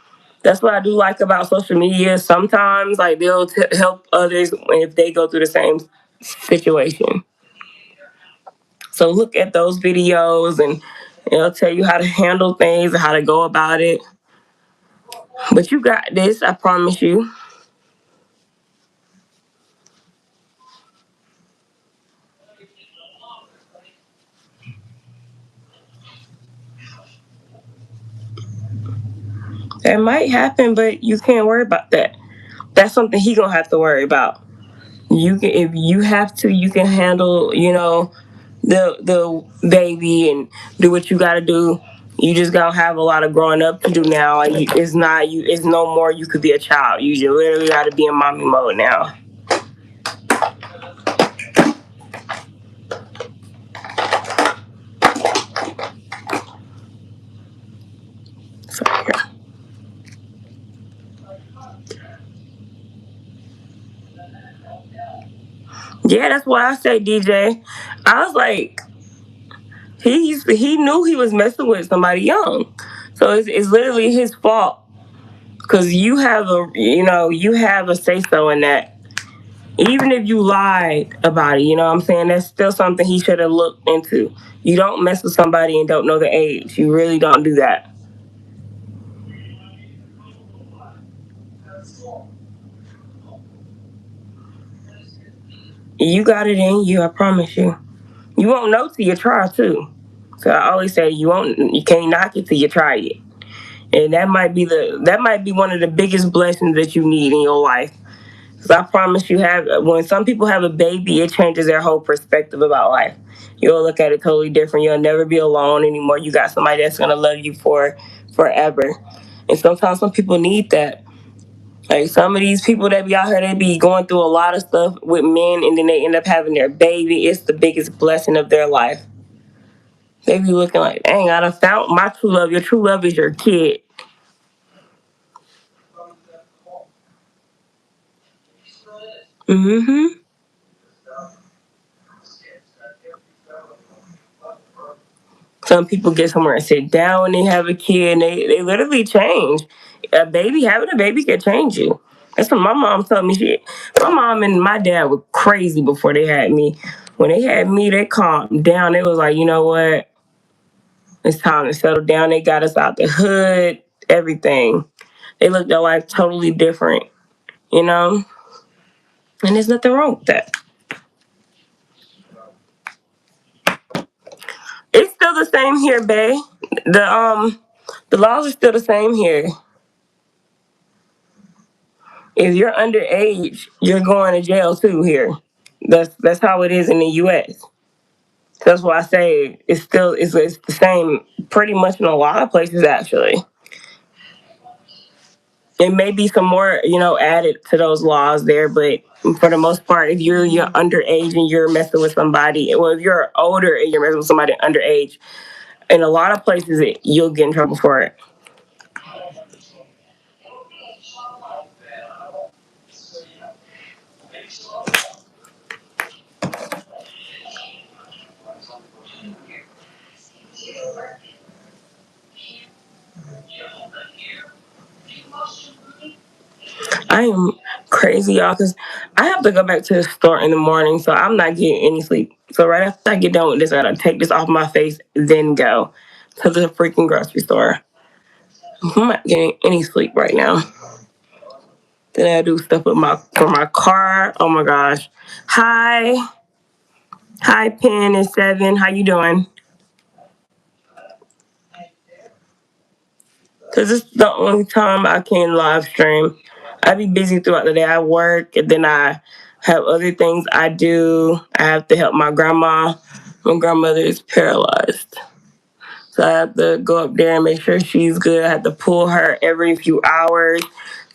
That's what I do like about social media. Sometimes, like, they'll help others if they go through the same situation. So look at those videos, and it'll tell you how to handle things and how to go about it. But you got this, I promise you. That might happen, but you can't worry about that. That's something he gonna have to worry about. You can, if you have to, you can handle, the baby and do what you gotta do. You just gotta have a lot of growing up to do now, and it's no more. You could be a child. You just literally gotta be in mommy mode now. So, yeah, that's what I say, DJ. I was like, he knew he was messing with somebody young, so it's literally his fault because you have a say so in that. Even if you lied about it, you know what I'm saying? That's still something he should have looked into. You don't mess with somebody and don't know the age. You really don't do that. You got it in you, I promise you. You won't know till you try too. So I always say you can't knock it till you try it. And that might be one of the biggest blessings that you need in your life. Because I promise you, when some people have a baby, it changes their whole perspective about life. You'll look at it totally different. You'll never be alone anymore. You got somebody that's gonna love you for forever. And sometimes some people need that. Like some of these people that be out here, they be going through a lot of stuff with men, and then they end up having their baby. It's the biggest blessing of their life. They be looking like, dang, I done found my true love. Your true love is your kid. Mm-hmm. Some people get somewhere and sit down when they have a kid, and they literally change. Having a baby can change you. That's what my mom told me. My mom and my dad were crazy before they had me. When they had me, they calmed down. They was like, you know what? It's time to settle down. They got us out the hood, everything. They looked at life totally different, you know? And there's nothing wrong with that. It's still the same here, bae. The laws are still the same here. If you're underage, you're going to jail too here. That's how it is in the U.S. That's why I say it's the same pretty much in a lot of places actually. It may be some more added to those laws there, but for the most part, if you're underage and you're messing with somebody, well, if you're older and you're messing with somebody underage, in a lot of places you'll get in trouble for it. I am crazy, y'all, because I have to go back to the store in the morning, so I'm not getting any sleep. So right after I get done with this, I gotta take this off my face, then go to the freaking grocery store. I'm not getting any sleep right now. Then I do stuff with my car. Oh my gosh. Hi, Pen and Seven. How you doing? Cause it's the only time I can live stream. I be busy throughout the day. I work and then I have other things I do. I have to help my grandma. My grandmother is paralyzed. So I have to go up there and make sure she's good. I have to pull her every few hours.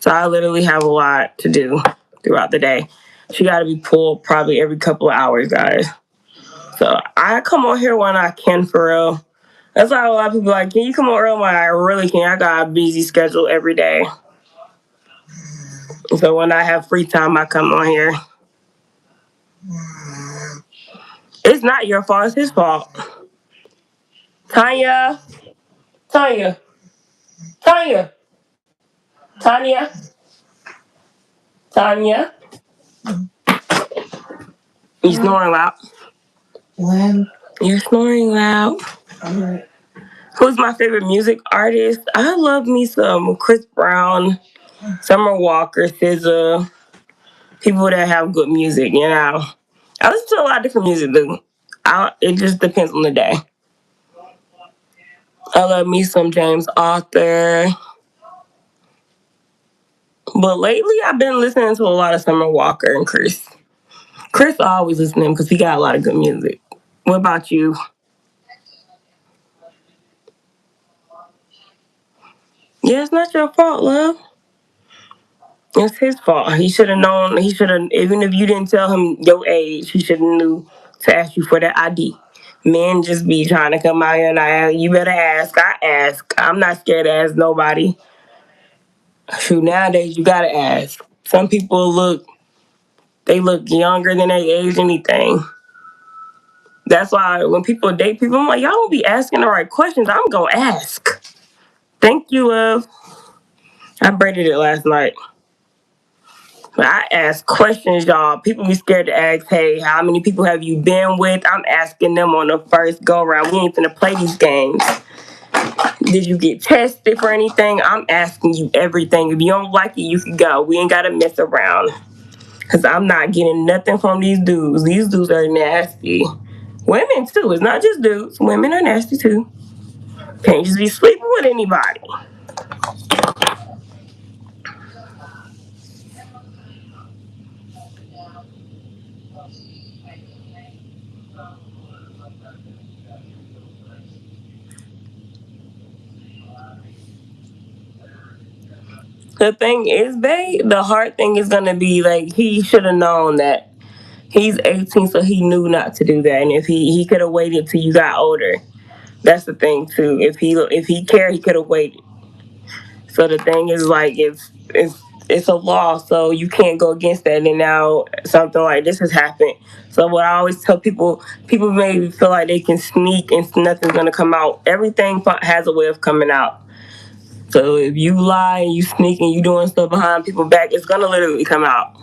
So I literally have a lot to do throughout the day. She got to be pulled probably every couple of hours, guys. So I come on here when I can for real. That's why a lot of people are like, can you come on early? I really can't. I got a busy schedule every day. So when I have free time, I come on here. It's not your fault. It's his fault. Tanya, Tanya, Tanya, Tanya, Tanya. You snoring loud. When? You're snoring loud. Alright. Who's my favorite music artist? I love me some Chris Brown, Summer Walker, SZA. People that have good music, you know. I listen to a lot of different music, dude. It just depends on the day. I love me some James Arthur. But lately, I've been listening to a lot of Summer Walker and Chris. Chris, I always listen to him because he got a lot of good music. What about you? Yeah, it's not your fault, love. It's his fault. He should have known. He should have, even if you didn't tell him your age, he should have knew to ask you for that ID. Men just be trying to come out here and you better ask. I ask. I'm not scared to ask nobody. Shoot, nowadays you gotta ask. Some people they look younger than they age anything. That's why when people date people, I'm like, y'all don't be asking the right questions. I'm gonna ask. Thank you, love. I braided it last night. I ask questions, y'all. People be scared to ask, hey, how many people have you been with? I'm asking them on the first go round. We ain't finna play these games. Did you get tested for anything? I'm asking you everything. If you don't like it, you can go. We ain't gotta mess around. Cause I'm not getting nothing from these dudes. These dudes are nasty. Women too. It's not just dudes. Women are nasty too. Can't just be sleeping with anybody. The thing is, babe, the hard thing is gonna be like he should have known that he's 18, so he knew not to do that. And if he could have waited till you got older. That's the thing too. If he cared, he could have waited. So the thing is like it's a law, so you can't go against that. And now something like this has happened. So what I always tell people maybe feel like they can sneak and nothing's gonna come out. Everything has a way of coming out. So if you lie and you sneak and you doing stuff behind people's back, it's gonna literally come out.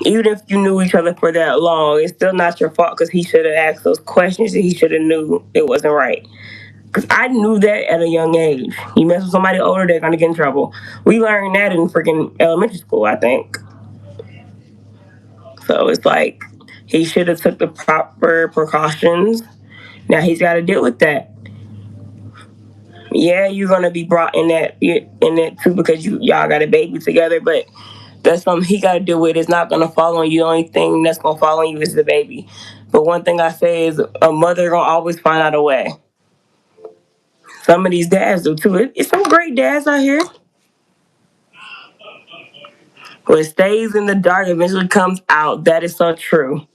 Even if you knew each other for that long, it's still not your fault because he should have asked those questions and he should have knew it wasn't right. Because I knew that at a young age. You mess with somebody older, they're gonna get in trouble. We learned that in freaking elementary school, I think. So it's like he should have took the proper precautions. Now he's got to deal with that. Yeah, you're gonna be brought in that too because y'all got a baby together, but that's something he got to deal with. It's not gonna fall on you. The only thing that's gonna fall on you is the baby. But one thing I say is a mother gonna always find out a way. Some of these dads do too. It's some great dads out here. What stays in the dark eventually comes out. That is so true.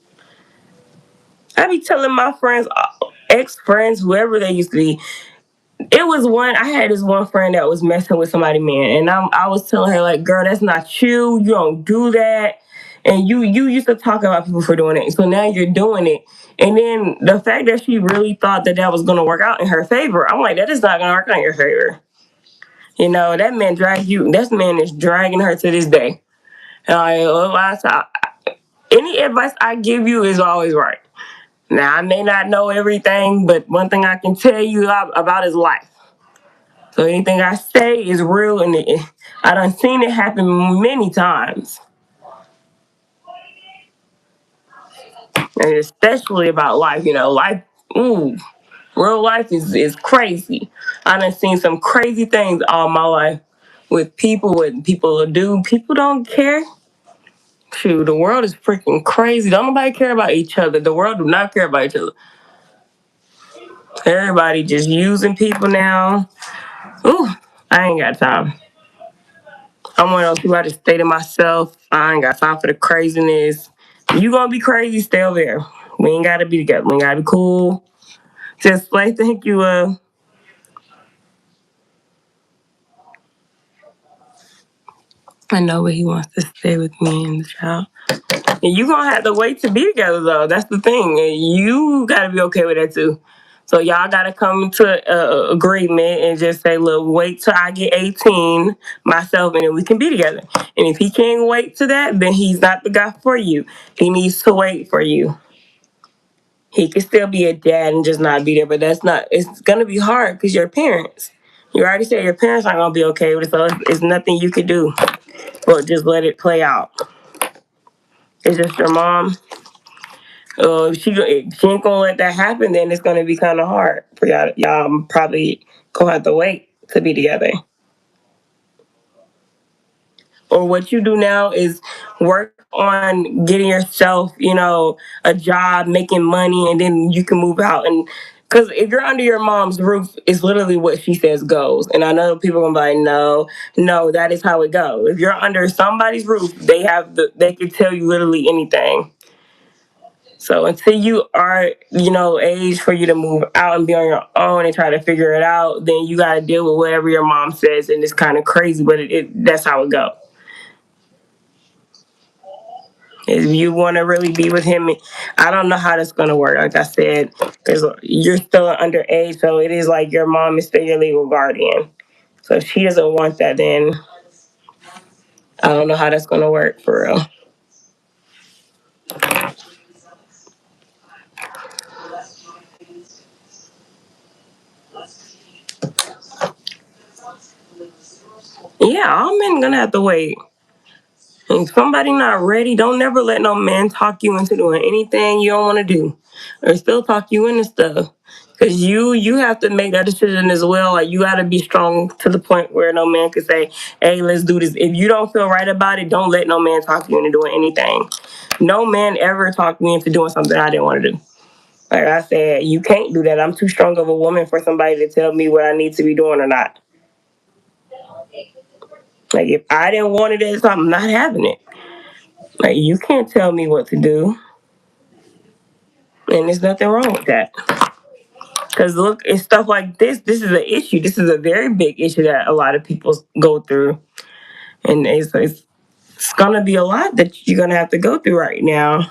I be telling my friends, ex friends, whoever they used to be, it was one. I had this one friend that was messing with somebody, man, and I was telling her like, "Girl, that's not you. You don't do that." And you used to talk about people for doing it, so now you're doing it. And then the fact that she really thought that was going to work out in her favor, I'm like, that is not going to work out in your favor. You know, that man dragged you. That man is dragging her to this day. And any advice I give you is always right. Now I may not know everything, but one thing I can tell you about is life. So anything I say is real, and I done seen it happen many times. And especially about life, life, ooh, real life is crazy. I done seen some crazy things all my life with people, what people do. People don't care. Shoot, the world is freaking crazy. Don't nobody care about each other. The world do not care about each other. Everybody just using people now. Ooh, I ain't got time. I'm one of those people, I just stay to myself. I ain't got time for the craziness. You gonna be crazy, stay over there. We ain't gotta be together. We ain't gotta be cool. Just like, thank you. I know, but he wants to stay with me and the child. And you gonna have to wait to be together though. That's the thing. And you gotta be okay with that too. So y'all gotta come to agreement and just say, look, wait till I get 18 myself, and then we can be together. And if he can't wait to that, then he's not the guy for you. He needs to wait for you. He can still be a dad and just not be there, but that's not. It's gonna be hard because your parents. You already said your parents aren't gonna be okay with it, so it's nothing you can do. But just let it play out. It's just your mom. If she ain't gonna let that happen, then it's gonna be kind of hard for y'all. Y'all probably gonna have to wait to be together. Or what you do now is work on getting yourself, a job, making money, and then you can move out. And because if you're under your mom's roof, it's literally what she says goes. And I know people are gonna be like, no, that is how it goes. If you're under somebody's roof, they can tell you literally anything. So until you are, age for you to move out and be on your own and try to figure it out, then you got to deal with whatever your mom says, and it's kind of crazy, but that's how it goes. If you want to really be with him, I don't know how that's going to work. Like I said, because you're still underage, so it is like your mom is still your legal guardian. So if she doesn't want that, then I don't know how that's going to work for real. Yeah, all men gonna have to wait. And if somebody not ready, don't never let no man talk you into doing anything you don't want to do, or still talk you into stuff. Cause you have to make that decision as well. Like you got to be strong to the point where no man can say, "Hey, let's do this." If you don't feel right about it, don't let no man talk you into doing anything. No man ever talked me into doing something I didn't want to do. Like I said, you can't do that. I'm too strong of a woman for somebody to tell me what I need to be doing or not. Like if I didn't want it at the time, I'm not having it. Like you can't tell me what to do, and there's nothing wrong with that. Because look, it's stuff like this. This is an issue. This is a very big issue that a lot of people go through, and it's gonna be a lot that you're gonna have to go through right now.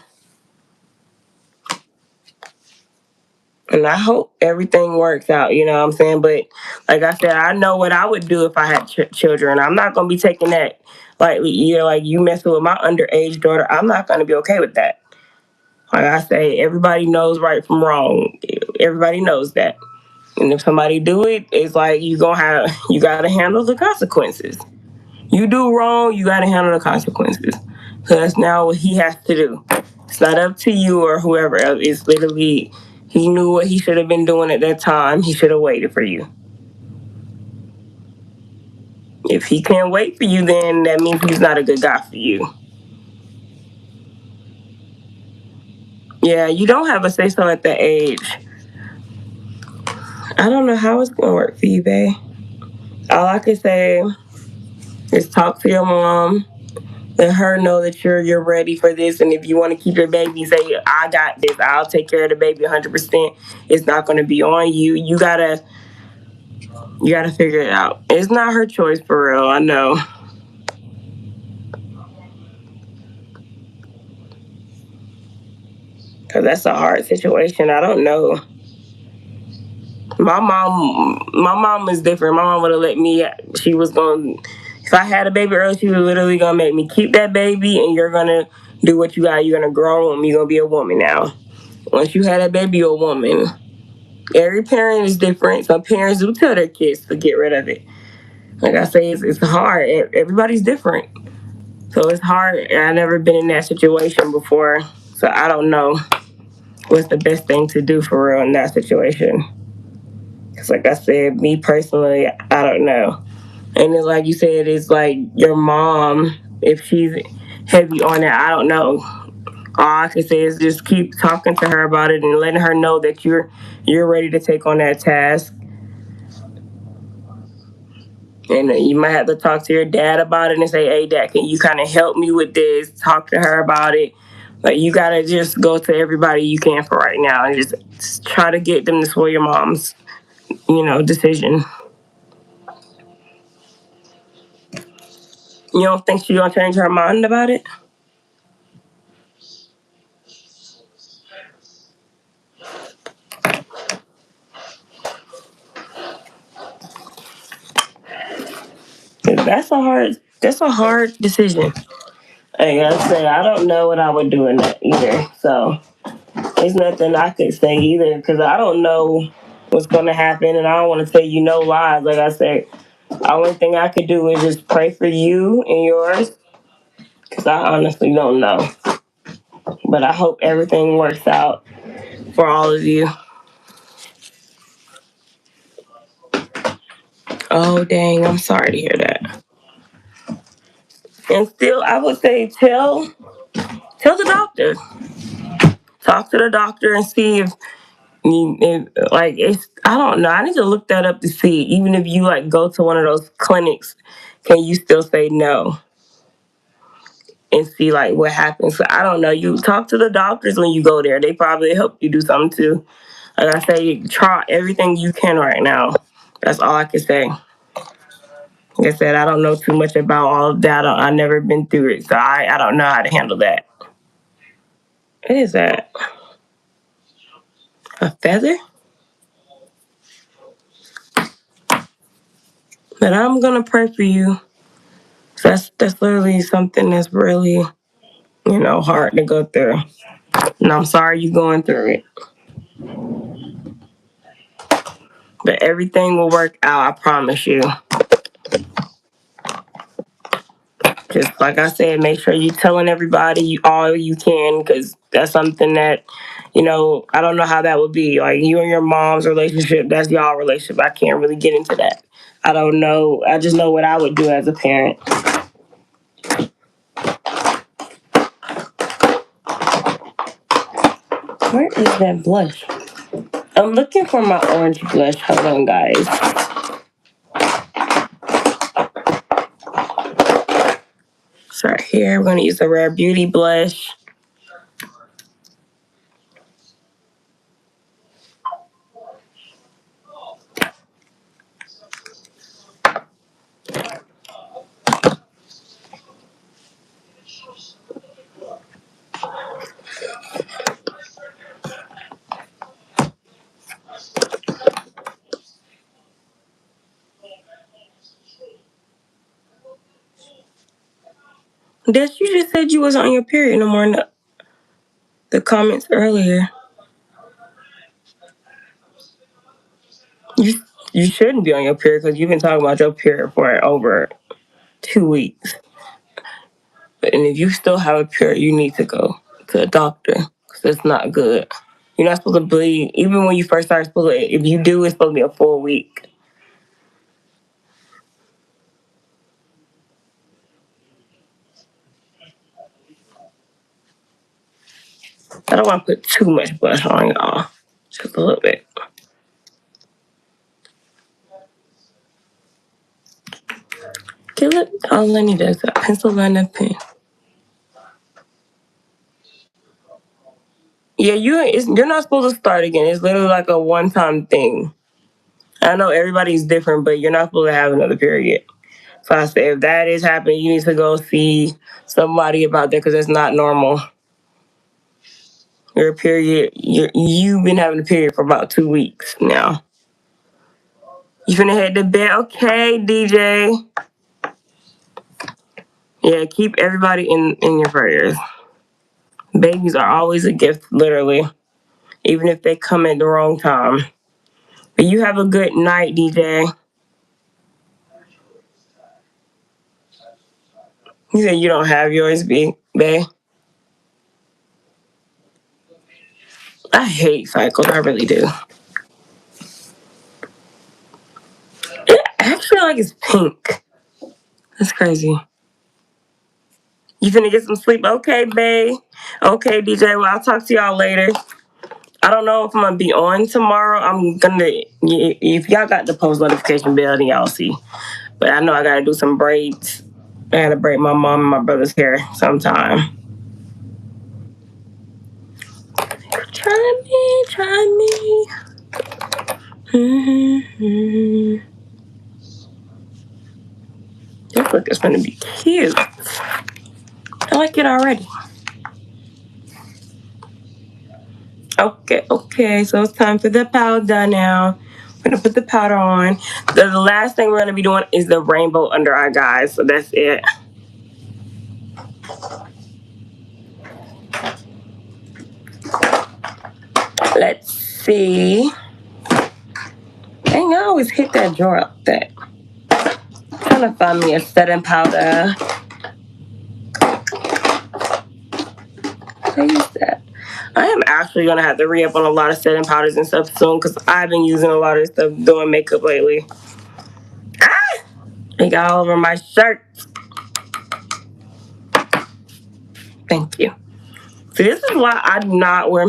And I hope everything works out. You know what I'm saying? But like I said, I know what I would do if I had children. I'm not gonna be taking that lightly. Like you messing with my underage daughter. I'm not gonna be okay with that. Like I say, everybody knows right from wrong. Everybody knows that. And if somebody do it, it's like you gotta handle the consequences. You do wrong, you gotta handle the consequences. So that's now what he has to do. It's not up to you or whoever else. It's literally he knew what he should have been doing at that time. He should have waited for you. If he can't wait for you, then that means he's not a good guy for you. Yeah, you don't have a say so at that age. I don't know how it's gonna work for you, babe. All I can say is talk to your mom. Let her know that you're ready for this, and if you want to keep your baby, say I got this. I'll take care of the baby 100%. It's not going to be on you. You gotta figure it out. It's not her choice for real. I know, because that's a hard situation. I don't know. My mom is different. My mom would have let me. She was going. If I had a baby early, she was literally gonna make me keep that baby, and you're gonna do what you got. You're gonna grow. You're gonna be a woman now. Once you had that baby, you're a woman. Every parent is different. Some parents do tell their kids to get rid of it. Like I say, it's hard. Everybody's different. So it's hard. I've never been in that situation before. So I don't know what's the best thing to do for real in that situation. Because like I said, me personally, I don't know. And it's like you said, it's like your mom, if she's heavy on it, I don't know. All I can say is just keep talking to her about it and letting her know that you're ready to take on that task. And you might have to talk to your dad about it and say, hey, dad, can you kind of help me with this? Talk to her about it. Like, you got to just go to everybody you can for right now and just try to get them to sway your mom's, decision. You don't think she's going to change her mind about it? That's a hard decision. Like I said, I don't know what I would do in that either. So there's nothing I could say either because I don't know what's going to happen, and I don't want to tell you no lies. Like I said, the only thing I could do is just pray for you and yours because I honestly don't know. But I hope everything works out for all of you. Oh dang, I'm sorry to hear that. And still, I would say tell the doctor. Talk to the doctor and see like it's I don't know. I need to look that up to see. Even if you like go to one of those clinics, can you still say no and see like what happens? So I don't know. You talk to the doctors when you go there. They probably help you do something too. Like I say, try everything you can right now. That's all I can say. Like I said, I don't know too much about all of that. I've never been through it, so I don't know how to handle that. What is that? A feather? But I'm gonna pray for you. That's literally something that's really hard to go through. And I'm sorry you're going through it. But everything will work out, I promise you. Just like I said, make sure you're telling everybody all you can because that's something that, I don't know how that would be. Like you and your mom's relationship, that's y'all relationship. I can't really get into that. I don't know. I just know what I would do as a parent. Where is that blush? I'm looking for my orange blush. Hold on, guys. It's right here. We're going to use the Rare Beauty blush. Des, you just said you wasn't on your period no more in the comments earlier. You you shouldn't be on your period because you've been talking about your period for over 2 weeks. And if you still have a period, you need to go to a doctor because it's not good. You're not supposed to bleed. Even when you first start supposed to, if you do, it's supposed to be a full week. I don't want to put too much blush on y'all. Just a little bit. Okay, look, all I need is a pencil and a pen. Yeah, you're not supposed to start again. It's literally like a one-time thing. I know everybody's different, but you're not supposed to have another period. So I said, if that is happening, you need to go see somebody about that because it's not normal. Your period, you've been having a period for about 2 weeks now. You finna head to bed? Okay, DJ. Yeah, keep everybody in your prayers. Babies are always a gift, literally, even if they come at the wrong time. But you have a good night, DJ. You said you don't have yours, bae. I hate cycles. I really do. It actually like it's pink. That's crazy. You finna get some sleep? Okay, bae. Okay, DJ. Well, I'll talk to y'all later. I don't know if I'm gonna be on tomorrow. I'm gonna, if y'all got the post notification bell, then y'all see. But I know I gotta do some braids. I gotta braid my mom and my brother's hair sometime. Try me. Mm-hmm. This look is gonna be cute. I like it already. Okay, so it's time for the powder now. We're gonna put the powder on. The last thing we're gonna be doing is the rainbow under our guys, so that's it. Let's see. Dang, I always hit that drawer up there. I'm gonna find me a setting powder. I use that. I am actually gonna have to re-up on a lot of setting powders and stuff soon because I've been using a lot of stuff doing makeup lately. Ah! It got all over my shirt. Thank you. See, this is why I do not wear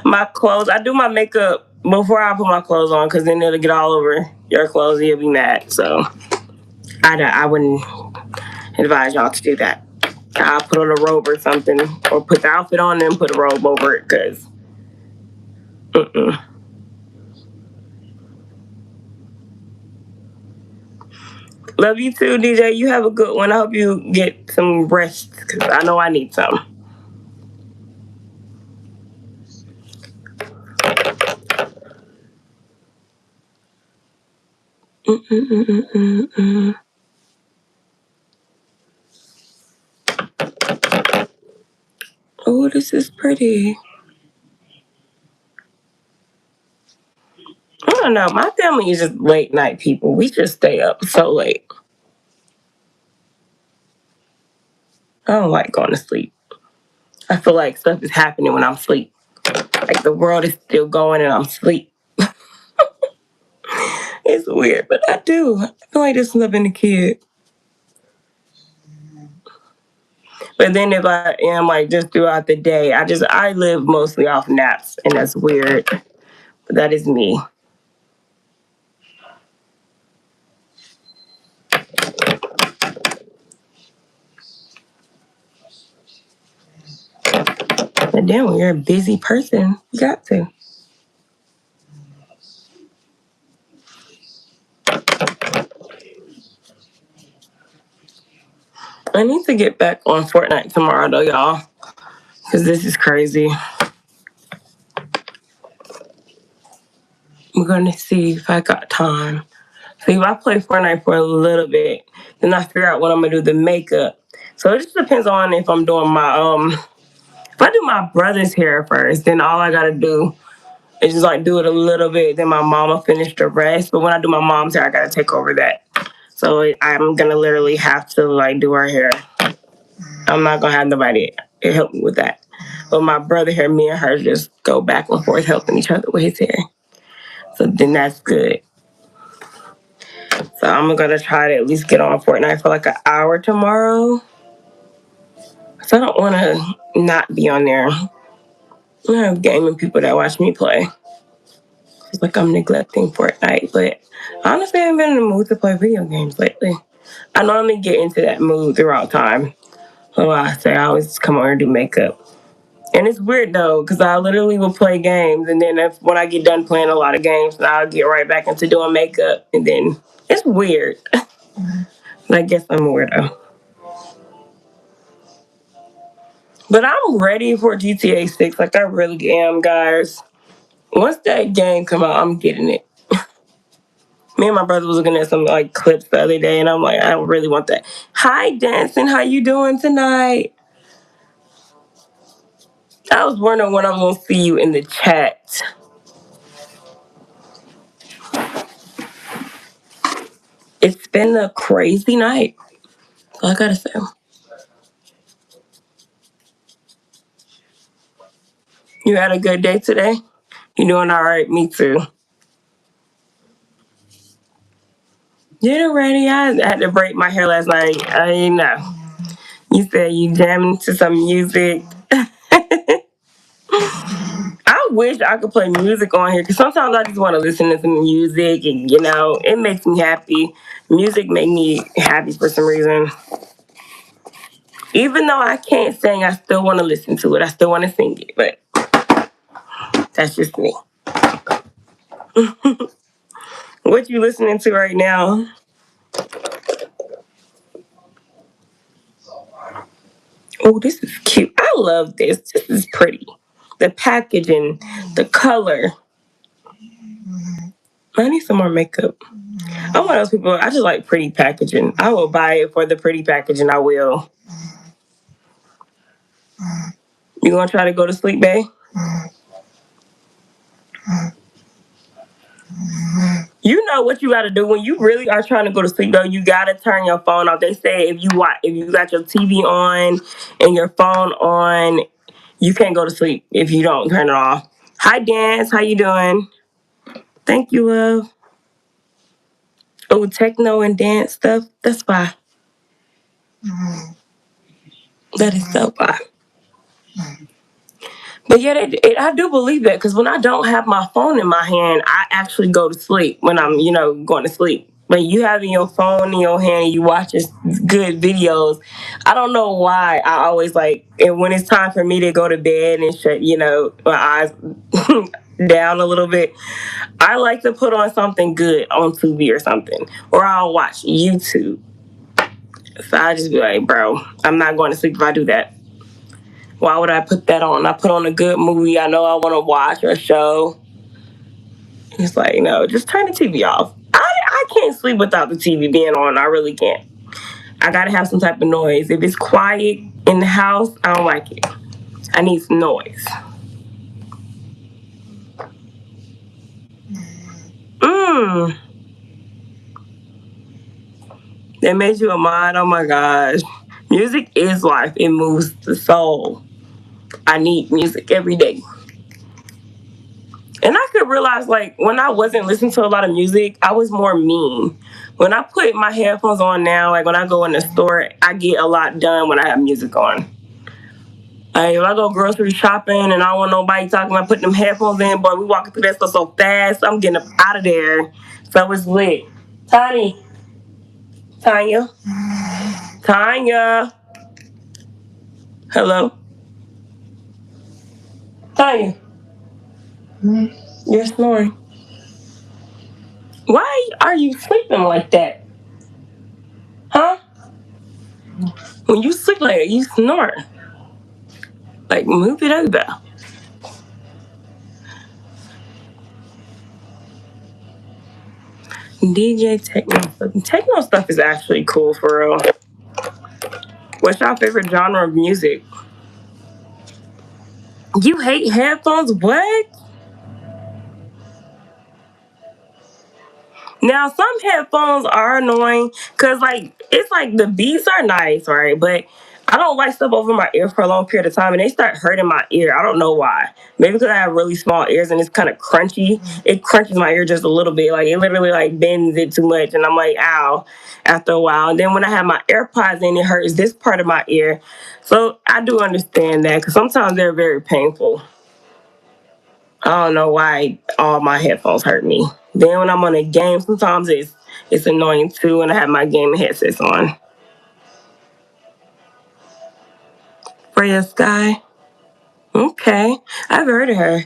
my clothes. I do my makeup before I put my clothes on because then it'll get all over your clothes and you'll be mad. So I wouldn't advise y'all to do that. I'll put on a robe or something or put the outfit on and put a robe over it because Love you too, DJ. You have a good one. I hope you get some rest because I know I need some. Oh, this is pretty. I don't know. My family is just late night people. We just stay up so late. I don't like going to sleep. I feel like stuff is happening when I'm asleep. Like the world is still going and I'm asleep. It's weird, but I do. I feel like there's nothing a kid. But then if I am like just throughout the day, I live mostly off naps and that's weird. But that is me. But then when you're a busy person, you got to. I need to get back on Fortnite tomorrow though, y'all. Because this is crazy. I'm going to see if I got time. See, if I play Fortnite for a little bit, then I figure out what I'm going to do the makeup. So it just depends on if I'm doing if I do my brother's hair first, then all I got to do is just like do it a little bit. Then my mom will finish the rest. But when I do my mom's hair, I got to take over that. So I'm going to literally have to like do her hair. I'm not going to have nobody help me with that. But my brother hair, me and her just go back and forth helping each other with his hair. So then that's good. So I'm going to try to at least get on Fortnite for like an hour tomorrow. So I don't want to not be on there. I have gaming people that watch me play. It's like I'm neglecting Fortnite. But honestly, I haven't been in the mood to play video games lately. I normally get into that mood throughout time. So I always come over and do makeup. And it's weird though, because I literally will play games, and then when I get done playing a lot of games, I'll get right back into doing makeup, and then it's weird. I guess I'm a weirdo. But I'm ready for GTA 6. Like I really am, guys. Once that game come out, I'm getting it. Me and my brother was looking at some like clips the other day, and I'm like, I really want that. Hi, Dancing. How you doing tonight? I was wondering when I was gonna see you in the chat. It's been a crazy night. All I gotta say. You had a good day today? You doing all right? Me too. Getting ready. I had to break my hair last night. I know. You said you jamming to some music. I wish I could play music on here because sometimes I just want to listen to some music and it makes me happy. Music make me happy for some reason. Even though I can't sing, I still want to listen to it. I still want to sing it, but that's just me. What you listening to right now? Oh, this is cute. I love this. This is pretty. The packaging, the color. I need some more makeup. I'm one of those people. I just like pretty packaging. I will buy it for the pretty packaging. I will. You gonna try to go to sleep, babe? You know what you got to do when you really are trying to go to sleep. Though you got to turn your phone off. They say if you got your TV on and your phone on, you can't go to sleep if you don't turn it off. Hi, Dance. How you doing? Thank you, love. Oh, techno and dance stuff. That's fine. That is so fine. But yeah, I do believe that because when I don't have my phone in my hand, I actually go to sleep when I'm, going to sleep. When you having your phone in your hand and you watching good videos, I don't know why I always like, and when it's time for me to go to bed and shut, my eyes down a little bit, I like to put on something good on TV or something, or I'll watch YouTube. So I just be like, bro, I'm not going to sleep if I do that. Why would I put that on? I put on a good movie I know I want to watch or a show. It's like, no, just turn the TV off. I can't sleep without the TV being on. I really can't. I gotta have some type of noise. If it's quiet in the house, I don't like it. I need some noise. Mmm. That made you a mod. Oh my gosh. Music is life. It moves the soul. I need music every day. And I could realize, like, when I wasn't listening to a lot of music, I was more mean. When I put my headphones on now, like when I go in the store, I get a lot done when I have music on. Like, if I go grocery shopping and I don't want nobody talking about putting them headphones in, boy, we walking through that stuff so fast, I'm getting up out of there. So it's lit. Tiny. Tanya. Tanya. Hello. Tanya. You're snoring. Why are you sleeping like that? Huh? When you sleep like that, you snore. Like, move it over. DJ techno stuff. Techno stuff is actually cool for real. What's your favorite genre of music? You hate headphones? What? Now, some headphones are annoying because, like, it's like the beats are nice, right? But I don't like stuff over my ear for a long period of time and they start hurting my ear. I don't know why. Maybe because I have really small ears and it's kind of crunchy. It crunches my ear just a little bit. Like, it literally, like, bends it too much. And I'm like, ow, after a while. And then when I have my AirPods in, it hurts this part of my ear. So I do understand that because sometimes they're very painful. I don't know why all my headphones hurt me. Then when I'm on a game, sometimes it's annoying too when I have my gaming headsets on. Freya Sky. Okay. I've heard of her.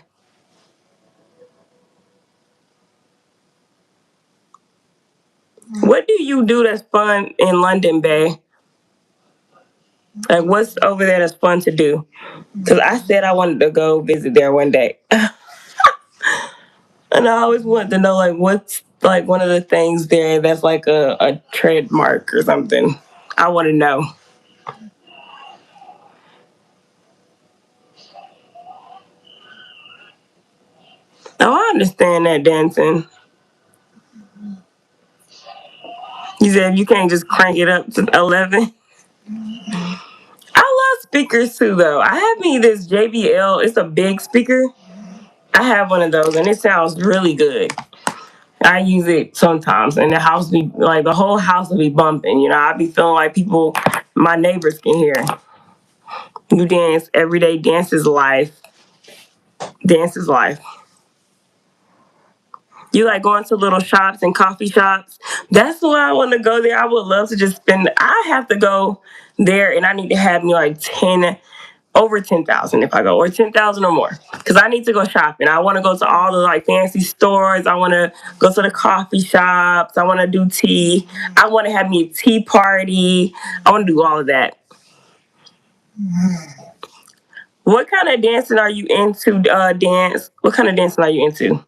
What do you do that's fun in London, Bay? Like what's over there that's fun to do? Because I said I wanted to go visit there one day. And I always wanted to know like what's like one of the things there that's like a trademark or something. I want to know. Oh, I understand that dancing. You said you can't just crank it up to 11. I love speakers too, though. I have me this JBL. It's a big speaker. I have one of those, and it sounds really good. I use it sometimes, and the house be like the whole house will be bumping. You know, I be feeling like people, my neighbors can hear. You dance every day. Dance is life. Dance is life. You like going to little shops and coffee shops. That's why I want to go there. I would love to just spend. I have to go there, and I need to have me like over 10,000 if I go, or 10,000 or more, because I need to go shopping. I want to go to all the like fancy stores. I want to go to the coffee shops. I want to do tea. I want to have me a tea party. I want to do all of that. What kind of dancing are you into? Dance. What kind of dancing are you into?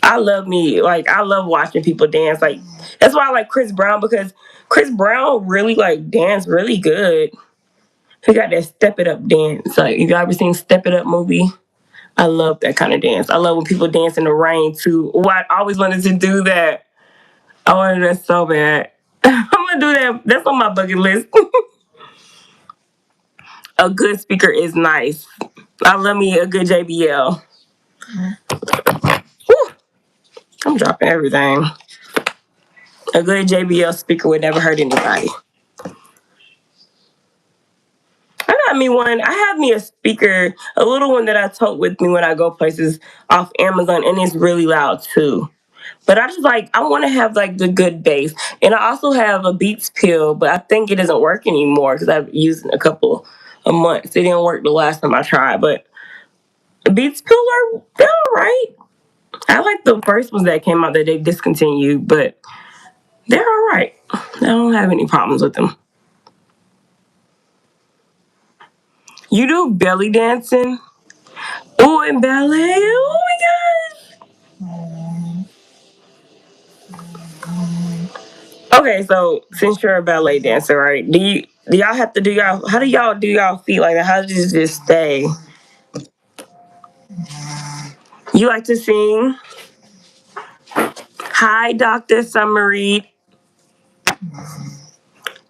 I love me. Like I love watching people dance. Like that's why I like Chris Brown, because Chris Brown really like dance really good. He got that Step It Up dance. Like, if you ever seen Step It Up movie, I love that kind of dance. I love when people dance in the rain too. Oh, I always wanted to do that. I wanted that so bad. I'm gonna do that. That's on my bucket list. A good speaker is nice. I love me a good JBL. Whew, I'm dropping everything. A good JBL speaker would never hurt anybody. I got me one. I have me a speaker, a little one that I tote with me when I go places off Amazon, and it's really loud too. But I just like, I want to have like the good bass. And I also have a Beats pill, but I think it doesn't work anymore because I've used it a couple of months. It didn't work the last time I tried, but Beats pills they're all right. I like the first ones that came out that they discontinued, but they're all right. I don't have any problems with them. You do belly dancing? Oh, and ballet? Oh my god. Okay, so since you're a ballet dancer, right? Do y'all have to do y'all? How do y'all do y'all feet like that? How does you just stay? You like to sing? Hi, Dr. Summery.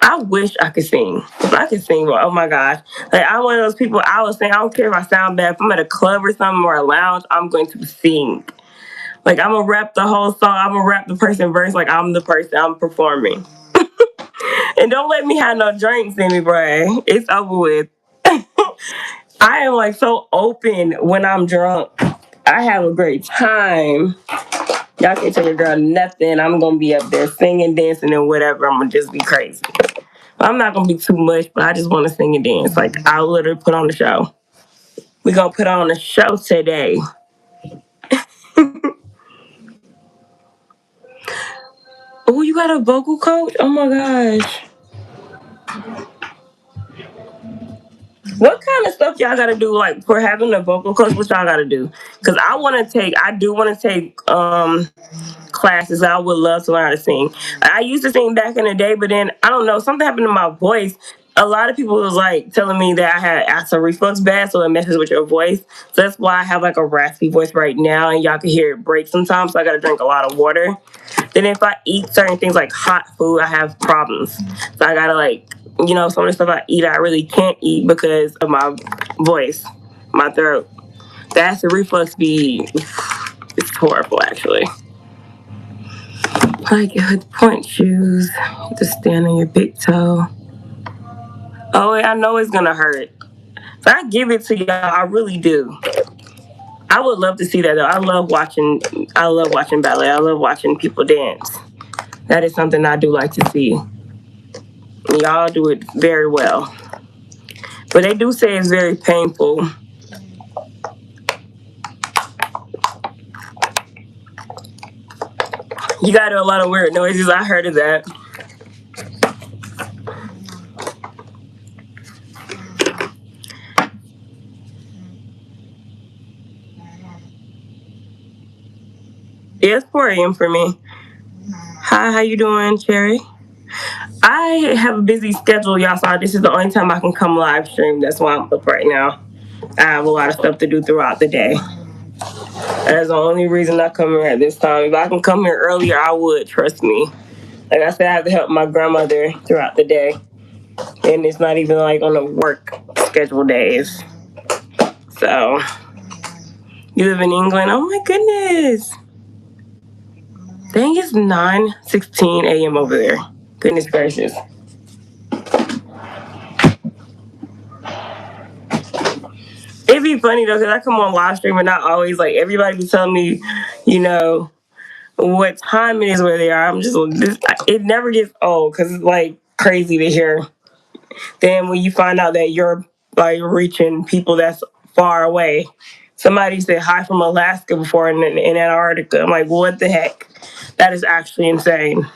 I wish I could sing. If I could sing, oh my gosh. Like, I'm one of those people, I would sing. I don't care if I sound bad. If I'm at a club or something or a lounge, I'm going to sing. Like, I'm going to rap the whole song. I'm going to rap the person verse like I'm the person I'm performing. And don't let me have no drinks in me, bro. It's over with. I am like so open when I'm drunk. I have a great time. Y'all can't tell your girl nothing. I'm gonna be up there singing, dancing, and whatever. I'm gonna just be crazy. I'm not gonna be too much, but I just want to sing and dance. Like I'll literally put on the show. We gonna put on a show today. Oh, you got a vocal coach? Oh my gosh. What kind of stuff y'all gotta do like for having a vocal coach? What y'all gotta do? Because I do want to take classes. I would love to learn how to sing. I used to sing back in the day, but then I don't know, something happened to my voice. A lot of people was like telling me that I had acid reflux bad, so it messes with your voice. So that's why I have like a raspy voice right now, and y'all can hear it break sometimes. So I gotta drink a lot of water. Then if I eat certain things like hot food, I have problems. So I gotta like, some of the stuff I eat, I really can't eat because of my voice, my throat. The acid reflux it's horrible actually. Like hood point shoes, to stand on your big toe. Oh, I know it's gonna hurt. So I give it to y'all. I really do. I would love to see that though. I love watching ballet. I love watching people dance. That is something I do like to see. Y'all do it very well. But they do say it's very painful. You gotta do a lot of weird noises. I heard of that. Yeah, it's 4 a.m. for me. Hi, how you doing, Cherry? I have a busy schedule, y'all, so this is the only time I can come live stream. That's why I'm up right now. I have a lot of stuff to do throughout the day. That's the only reason I come here at this time. If I can come here earlier, I would, trust me. Like I said, I have to help my grandmother throughout the day. And it's not even like on the work schedule days. So, you live in England? Oh my goodness. Dang, it's 9:16 a.m. over there. Goodness gracious. It'd be funny though, because I come on live stream and not always like everybody be telling me, you know, what time it is where they are. I'm just, it never gets old because it's like crazy to hear. Then when you find out that you're like reaching people that's far away. Somebody said hi from Alaska before in Antarctica. I'm like, what the heck? That is actually insane.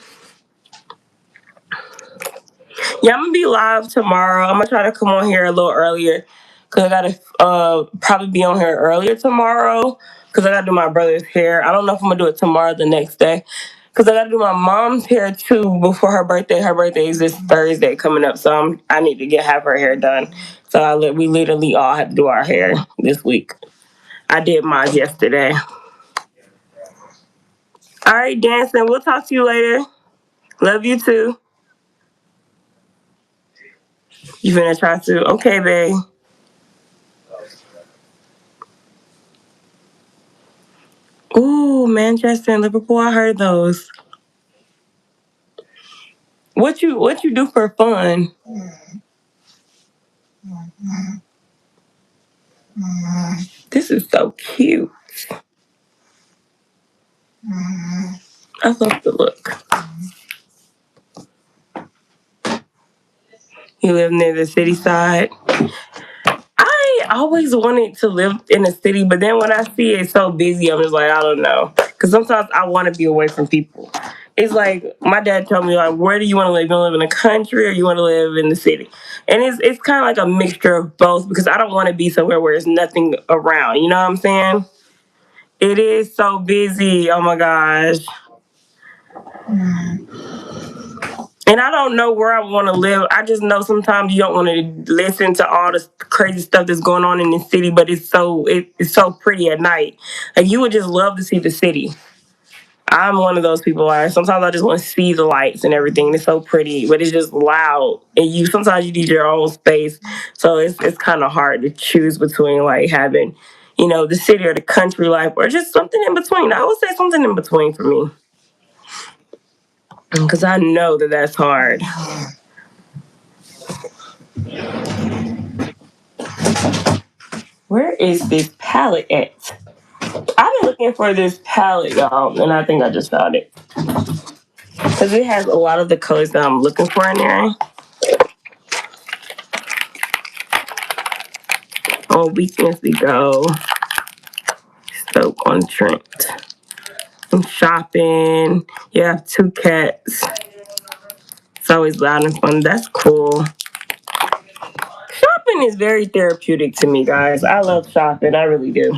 Yeah, I'm gonna be live tomorrow. I'm gonna try to come on here a little earlier because I gotta probably be on here earlier tomorrow because I gotta do my brother's hair. I don't know if I'm gonna do it tomorrow or the next day because I gotta do my mom's hair too before her birthday. Her birthday is this Thursday coming up, so I need to have her hair done. So we literally all have to do our hair this week. I did mine yesterday. All right, dancing. We'll talk to you later. Love you too. You finna try to? Okay, babe. Ooh, Manchester and Liverpool. I heard those. What you do for fun? This is so cute. I love the look. You live near the city side. I always wanted to live in a city, but then when I see it so busy, I'm just like, I don't know. Because sometimes I want to be away from people. It's like my dad told me, like, where do you want to live? You want to live in the country or you want to live in the city? And it's kind of like a mixture of both because I don't want to be somewhere where there's nothing around. You know what I'm saying? It is so busy. Oh my gosh. And I don't know where I want to live. I just know sometimes you don't want to listen to all the crazy stuff that's going on in the city, but it's so pretty at night. Like you would just love to see the city. I'm one of those people where sometimes I just want to see the lights and everything. And it's so pretty, but it's just loud. And you sometimes you need your own space. So it's kind of hard to choose between like having, the city or the country life or just something in between. I would say something in between for me. Because I know that that's hard. Where is this palette at? I've been looking for this palette, y'all, and I think I just found it. Because it has a lot of the colors that I'm looking for in there. On weekends we go. Stoke on Trent. I'm shopping. You have 2 cats. It's always loud and fun. That's cool. Shopping is very therapeutic to me, guys. I love shopping. I really do.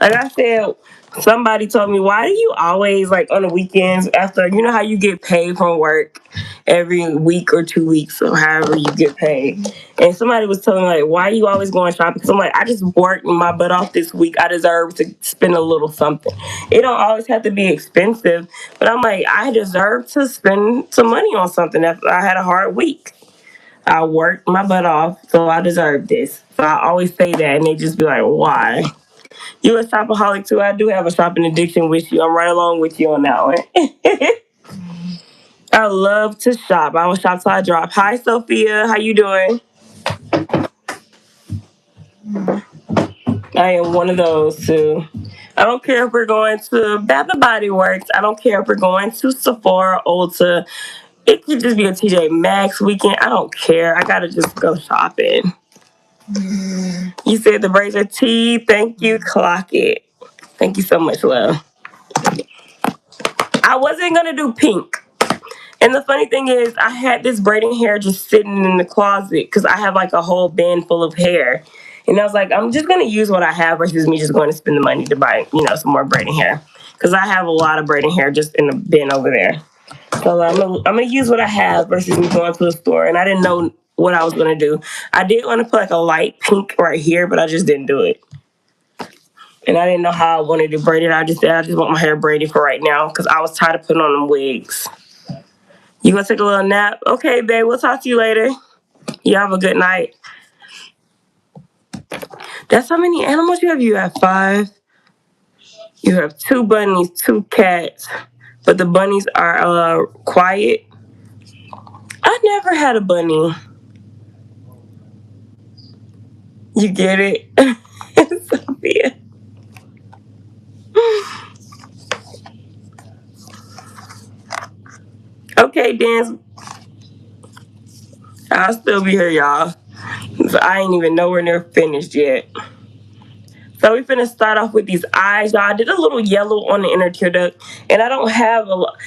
Like I said, somebody told me, why do you always, like, on the weekends, after, you know how you get paid from work every week or 2 weeks or however you get paid? And somebody was telling me, like, why are you always going shopping? Because I'm like, I just worked my butt off this week. I deserve to spend a little something. It don't always have to be expensive, but I'm like, I deserve to spend some money on something after I had a hard week. I worked my butt off, so I deserve this. So I always say that, and they just be like, why? You a shopaholic too? I do have a shopping addiction with you. I'm right along with you on that one. I love to shop. I will shop till I drop. Hi, Sophia. How you doing? I am one of those too. I don't care if we're going to Bath and Body Works. I don't care if we're going to Sephora, Ulta. It could just be a TJ Maxx weekend. I don't care. I gotta just go shopping. You said the braids are tea. Thank you. Clock it. Thank you so much, love. I wasn't gonna do pink. And the funny thing is, I had this braiding hair just sitting in the closet because I have like a whole bin full of hair. And I was like, I'm just going to use what I have versus me just going to spend the money to buy, some more braiding hair. Because I have a lot of braiding hair just in the bin over there. So I'm gonna use what I have versus me going to the store. And I didn't know what I was going to do. I did want to put like a light pink right here, but I just didn't do it. And I didn't know how I wanted it braided. I just said I just want my hair braided for right now because I was tired of putting on them wigs. You gonna take a little nap? Okay, babe. We'll talk to you later. You have a good night. That's how many animals you have. You have 5. You have 2 bunnies, 2 cats, but the bunnies are quiet. I never had a bunny. You get it, Sophia. Okay, Dan. I'll still be here, y'all. So I ain't even nowhere near finished yet. So we finna start off with these eyes, y'all. I did a little yellow on the inner tear duct, and I don't have a lot.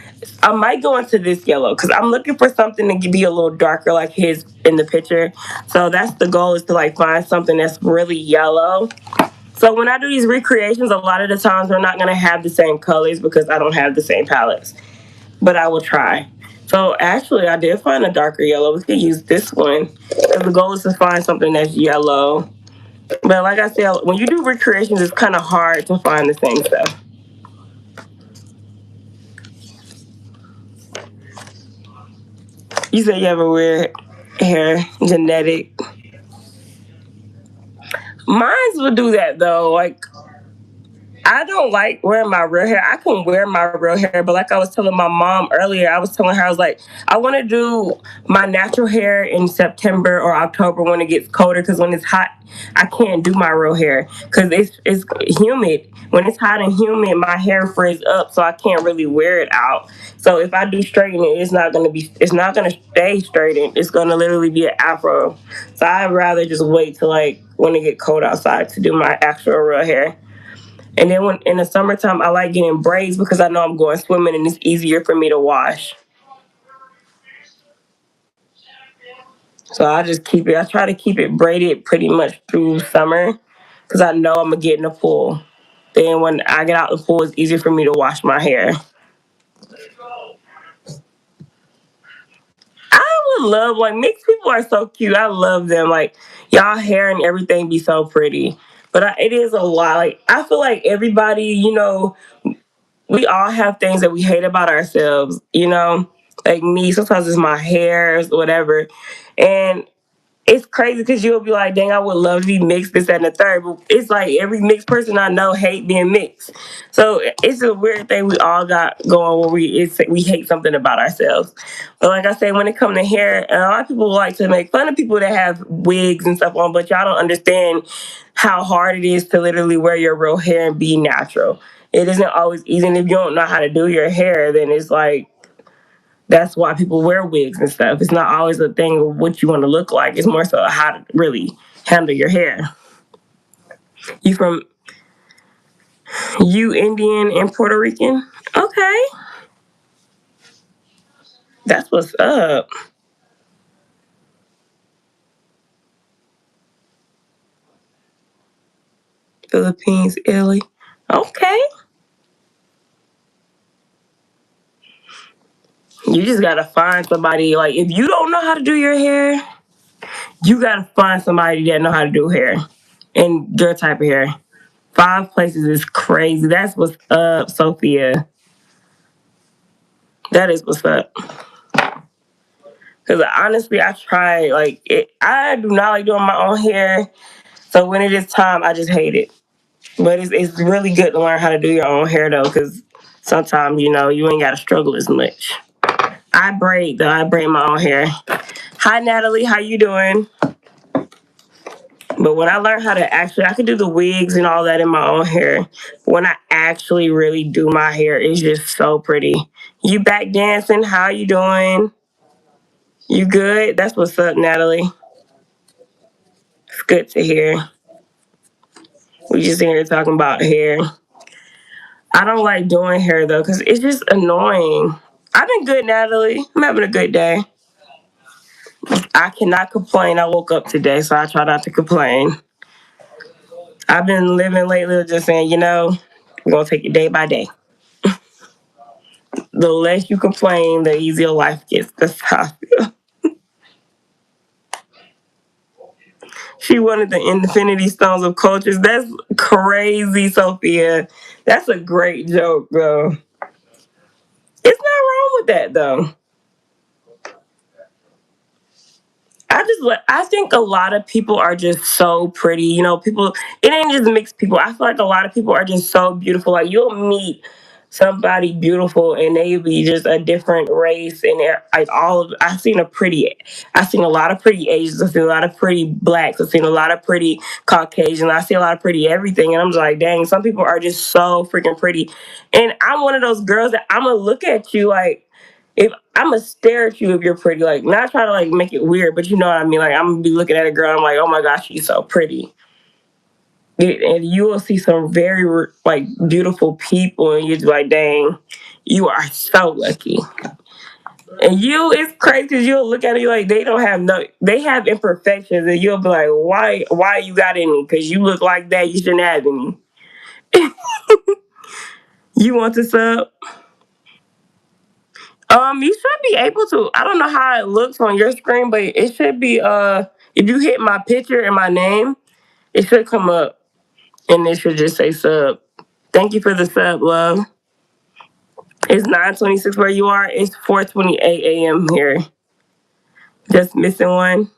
I might go into this yellow because I'm looking for something to be a little darker like his in the picture. So that's the goal, is to like find something that's really yellow. So when I do these recreations, a lot of the times we're not gonna have the same colors because I don't have the same palettes, but I will try. So actually, I did find a darker yellow. We could use this one. The goal is to find something that's yellow. But like I said, when you do recreations, it's kind of hard to find the same stuff. You said you have a weird hair genetic. Mine's would do that though. Like, I don't like wearing my real hair. I can wear my real hair, but like I was telling my mom earlier, I was telling her, I was like, I want to do my natural hair in September or October when it gets colder, because when it's hot, I can't do my real hair because it's humid. When it's hot and humid, my hair frizz up, so I can't really wear it out. So if I do straighten it, it's not gonna stay straightened. It's gonna literally be an afro. So I'd rather just wait till like when it get cold outside to do my actual real hair. And then when in the summertime, I like getting braids because I know I'm going swimming and it's easier for me to wash. So I just keep it. I try to keep it braided pretty much through summer because I know I'm gonna get in the pool. Then when I get out the pool, it's easier for me to wash my hair. I would love, like, mixed people are so cute. I love them. Like, y'all hair and everything be so pretty. But it is a lot. Like, I feel like everybody, we all have things that we hate about ourselves. Like me, sometimes it's my hair, whatever. And it's crazy because you'll be like, dang, I would love to be mixed, this, that, and the third. But it's like every mixed person I know hate being mixed. So it's a weird thing we all got going where we hate something about ourselves. But like I said, when it comes to hair, a lot of people like to make fun of people that have wigs and stuff on, but y'all don't understand how hard it is to literally wear your real hair and be natural. It isn't always easy. And if you don't know how to do your hair, then it's like, that's why people wear wigs and stuff. It's not always a thing of what you want to look like. It's more so how to really handle your hair. You from you Indian and Puerto Rican? Okay. That's what's up. Philippines, Italy. Okay. You just gotta find somebody, like, if you don't know how to do your hair, you gotta find somebody that know how to do hair and your type of hair. 5 places is crazy. That's what's up, Sophia. That is what's up. Because honestly, I try, like, I do not like doing my own hair. So when it is time, I just hate it. But it's really good to learn how to do your own hair, though, because sometimes, you ain't got to struggle as much. I braid, though. I braid my own hair. Hi, Natalie. How you doing? But when I learned how to I could do the wigs and all that in my own hair. When I actually really do my hair, it's just so pretty. You back dancing? How you doing? You good? That's what's up, Natalie. It's good to hear. We just here talking about hair. I don't like doing hair though, because it's just annoying. I've been good, Natalie. I'm having a good day. I cannot complain. I woke up today, so I try not to complain. I've been living lately just saying, we're going to take it day by day. The less you complain, the easier life gets. That's how I feel. She wanted the Infinity Stones of Cultures. That's crazy, Sophia. That's a great joke, though. It's not wrong with that, though. I think a lot of people are just so pretty. You know, people, it ain't just mixed people. I feel like a lot of people are just so beautiful. Like you'll meet somebody beautiful and they be just a different race and they're like I've seen a lot of pretty Asians, I've seen a lot of pretty blacks, I've seen a lot of pretty Caucasian, I see a lot of pretty everything and I'm just like, dang, some people are just so freaking pretty. And I'm one of those girls that I'm gonna look at you like if I'm gonna stare at you if you're pretty, like not try to like make it weird, but you know what I mean. Like I'm gonna be looking at a girl, I'm like, oh my gosh, she's so pretty, and you will see some very like beautiful people, and you're just like, dang, you are so lucky. And it's crazy because you'll look at it like they have imperfections, and you'll be like, why you got any? Because you look like that, you shouldn't have any. You want to sub? You should be able to. I don't know how it looks on your screen, but it should be if you hit my picture and my name, it should come up and it should just say sub. Thank you for the sub, love. It's 9:26 where you are. It's 4:28 a.m. here. Just missing one.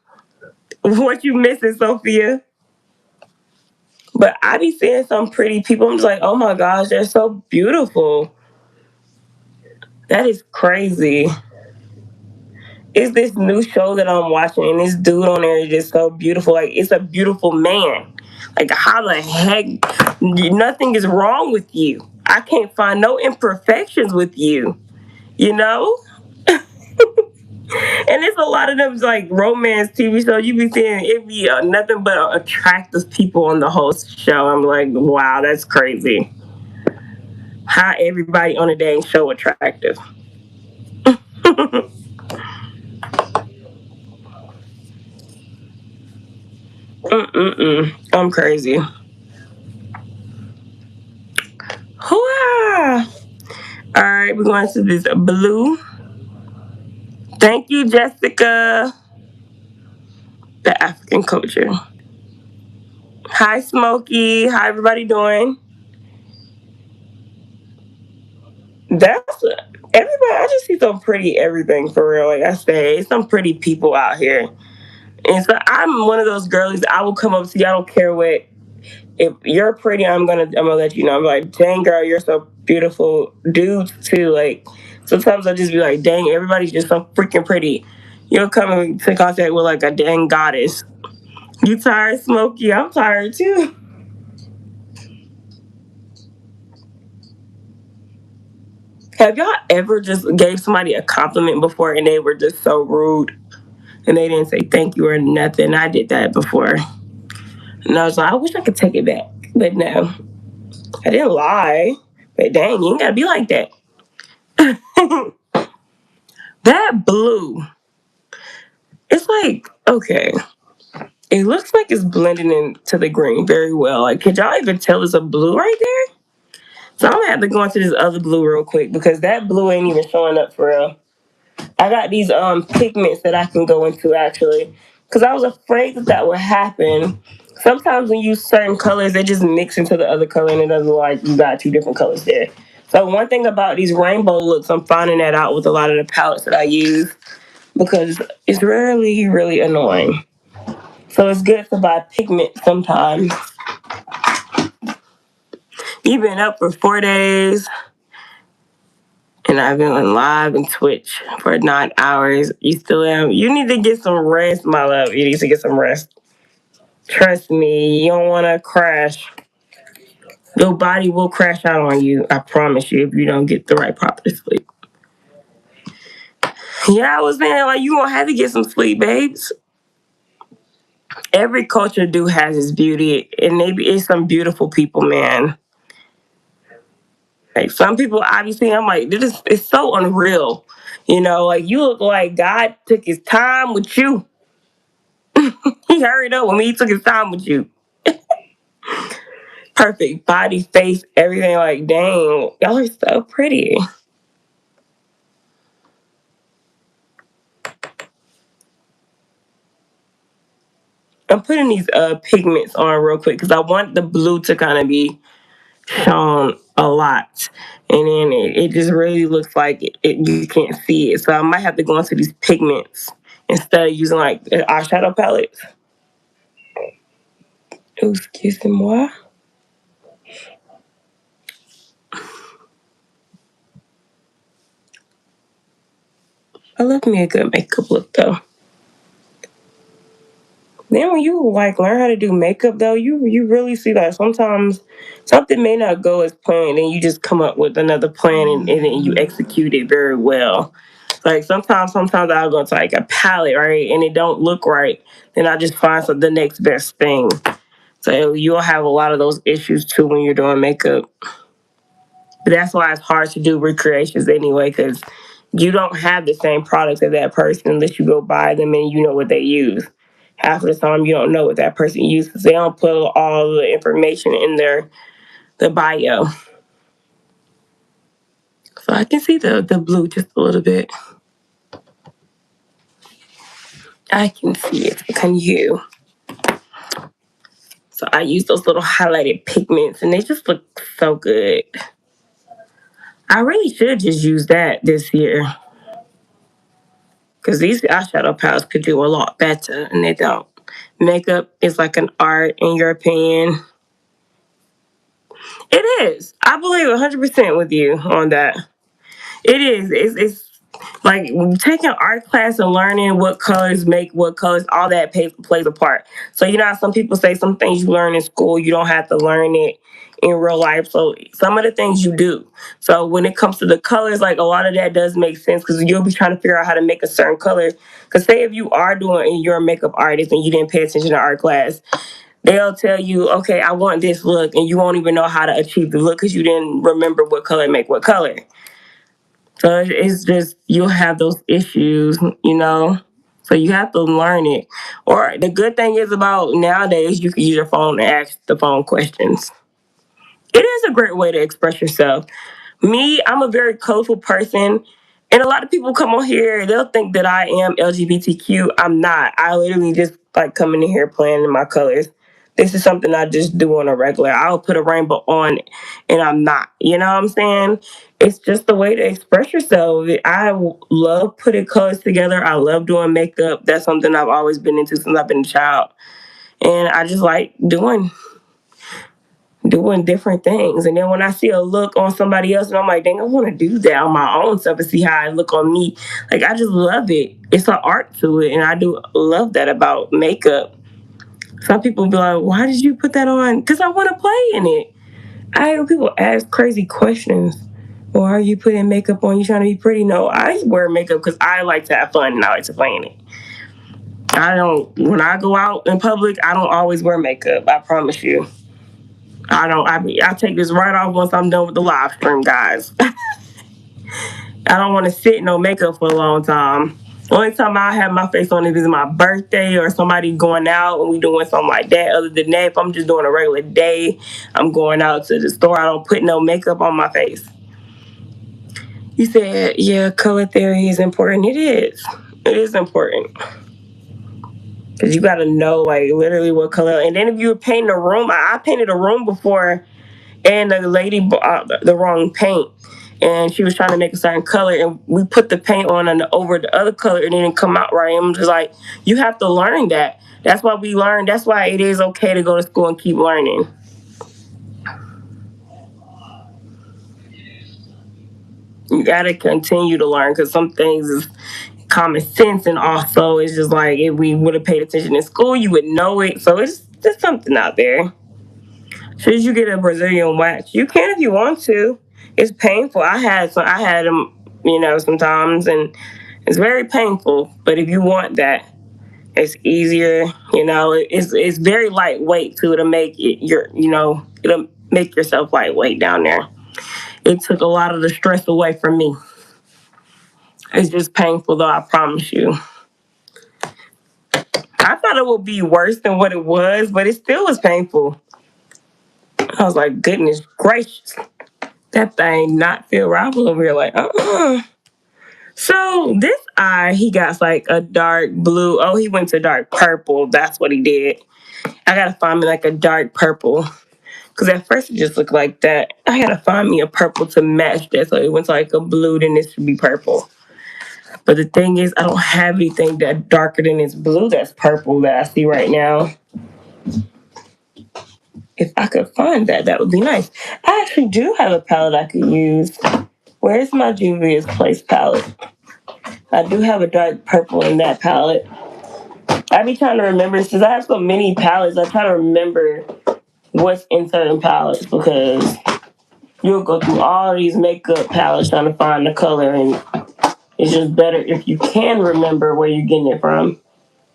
What you missing, Sophia? But I be seeing some pretty people. I'm just like, oh my gosh, they're so beautiful. That is crazy. It's this new show that I'm watching, and this dude on there is just so beautiful. Like, it's a beautiful man. Like, how the heck? Nothing is wrong with you. I can't find no imperfections with you. You know? And it's a lot of them like romance TV shows. You be seeing it be nothing but attractive people on the whole show. I'm like, wow, that's crazy. How everybody on a dang show attractive. I'm crazy. Hooah! All right, we're going to this blue. Thank you, Jessica. The African culture. Hi, Smokey. How everybody doing? That's everybody. I just see some pretty everything for real. Like I say, some pretty people out here. And so I'm one of those girls. I will come up to you. I don't care what. If you're pretty, I'm gonna let you know. I'm like, dang girl, you're so beautiful. Dudes too. Like sometimes I just be like, dang, everybody's just so freaking pretty. You'll come into contact with like a dang goddess. You tired, Smokey? I'm tired too. Have y'all ever just gave somebody a compliment before and they were just so rude and they didn't say thank you or nothing? I did that before. And I was like, I wish I could take it back. But no, I didn't lie. But dang, you ain't gotta be like that. That blue, it's like, okay. It looks like it's blending into the green very well. Like, could y'all even tell it's a blue right there? So I'm gonna have to go into this other blue real quick because that blue ain't even showing up for real. I got these pigments that I can go into actually, because I was afraid that that would happen. Sometimes when you use certain colors, they just mix into the other color and it doesn't look like you got two different colors there. So one thing about these rainbow looks, I'm finding that out with a lot of the palettes that I use because it's really, really annoying. So it's good to buy pigment sometimes. You've been up for 4 days, and I've been on live and Twitch for 9 hours. You still am. You need to get some rest, my love. You need to get some rest. Trust me, you don't want to crash. Your body will crash out on you. I promise you if you don't get the right proper sleep. Yeah, I was saying like you gonna have to get some sleep, babes. Every culture do has its beauty, and maybe it's some beautiful people, man. Like some people, obviously, I'm like, this is it's so unreal. You know, like you look like God took his time with you. He hurried up when he took his time with you. Perfect body, face, everything. Like, dang, y'all are so pretty. I'm putting these pigments on real quick because I want the blue to kind of be shown a lot. And then it just really looks like you can't see it. So I might have to go into these pigments instead of using like eyeshadow palettes. Excusez-moi. I love me a good makeup look though. Then when you like learn how to do makeup though, you really see that sometimes something may not go as planned and you just come up with another plan and you execute it very well. Like sometimes I'll go to like a palette, right, and it don't look right, then I just find the next best thing. So you'll have a lot of those issues too when you're doing makeup. But that's why it's hard to do recreations anyway, because you don't have the same products as that person unless you go buy them and you know what they use. Half of the time, you don't know what that person uses. They don't put all the information in the bio. So I can see the blue just a little bit. I can see it. Can you? So I use those little highlighted pigments, and they just look so good. I really should just use that this year. Because these eyeshadow palettes could do a lot better, and they don't. Makeup is like an art, in your opinion. It is. I believe 100% with you on that. It is. It's like taking art class and learning what colors make what colors, all that plays a part. So you know how some people say some things you learn in school, you don't have to learn it in real life. So some of the things you do. So when it comes to the colors, like a lot of that does make sense because you'll be trying to figure out how to make a certain color. Because say if you are doing and you're a makeup artist and you didn't pay attention to art class, they'll tell you, okay, I want this look, and you won't even know how to achieve the look because you didn't remember what color make what color. So it's just you'll have those issues, you know. So you have to learn it. Or the good thing is about nowadays, you can use your phone and ask the phone questions. It is a great way to express yourself. Me, I'm a very colorful person. And a lot of people come on here, they'll think that I am LGBTQ. I'm not. I literally just like coming in here playing in my colors. This is something I just do on a regular. I'll put a rainbow on and I'm not. You know what I'm saying? It's just a way to express yourself. I love putting colors together. I love doing makeup. That's something I've always been into since I've been a child. And I just like doing different things. And then when I see a look on somebody else, and I'm like, dang, I want to do that on my own self and see how I look on me. Like, I just love it. It's an art to it. And I do love that about makeup. Some people be like, why did you put that on? Because I want to play in it. I hear people ask crazy questions. Or are you putting makeup on? You trying to be pretty? No, I wear makeup because I like to have fun and I like to play in it. When I go out in public, I don't always wear makeup. I promise you. I take this right off once I'm done with the live stream, guys. I don't want to sit in no makeup for a long time. The only time I have my face on is my birthday or somebody going out and we doing something like that. Other than that, if I'm just doing a regular day, I'm going out to the store. I don't put no makeup on my face. You said, yeah, color theory is important. It is. It is important. Because you got to know, like, literally what color. And then if you were painting a room, I painted a room before and the lady bought the wrong paint. And she was trying to make a certain color, and we put the paint on and over the other color, and it didn't come out right. I'm just like, you have to learn that. That's why we learn. That's why it is okay to go to school and keep learning. You got to continue to learn because some things is common sense, and also it's just like if we would have paid attention in school, you would know it. So it's just something out there. Should you get a Brazilian wax? You can if you want to. It's painful. I had them, sometimes, and it's very painful. But if you want that, it's easier. It's very lightweight too to make it it'll make yourself lightweight down there. It took a lot of the stress away from me. It's just painful though, I promise you. I thought it would be worse than what it was, but it still was painful. I was like, goodness gracious. That thing not feel right. I was over here like, So this eye, he got like a dark blue. Oh, he went to dark purple. That's what he did. I gotta find me like a dark purple. Cause at first it just looked like that. I had to find me a purple to match that. So it went to like a blue, then this should be purple. But the thing is, I don't have anything that darker than this blue that's purple that I see right now. If I could find that, that would be nice. I actually do have a palette I could use. Where's my Juvia's Place palette? I do have a dark purple in that palette. I be trying to remember, since I have so many palettes, I try to remember what's in certain palettes because you'll go through all these makeup palettes trying to find the color, and it's just better if you can remember where you're getting it from.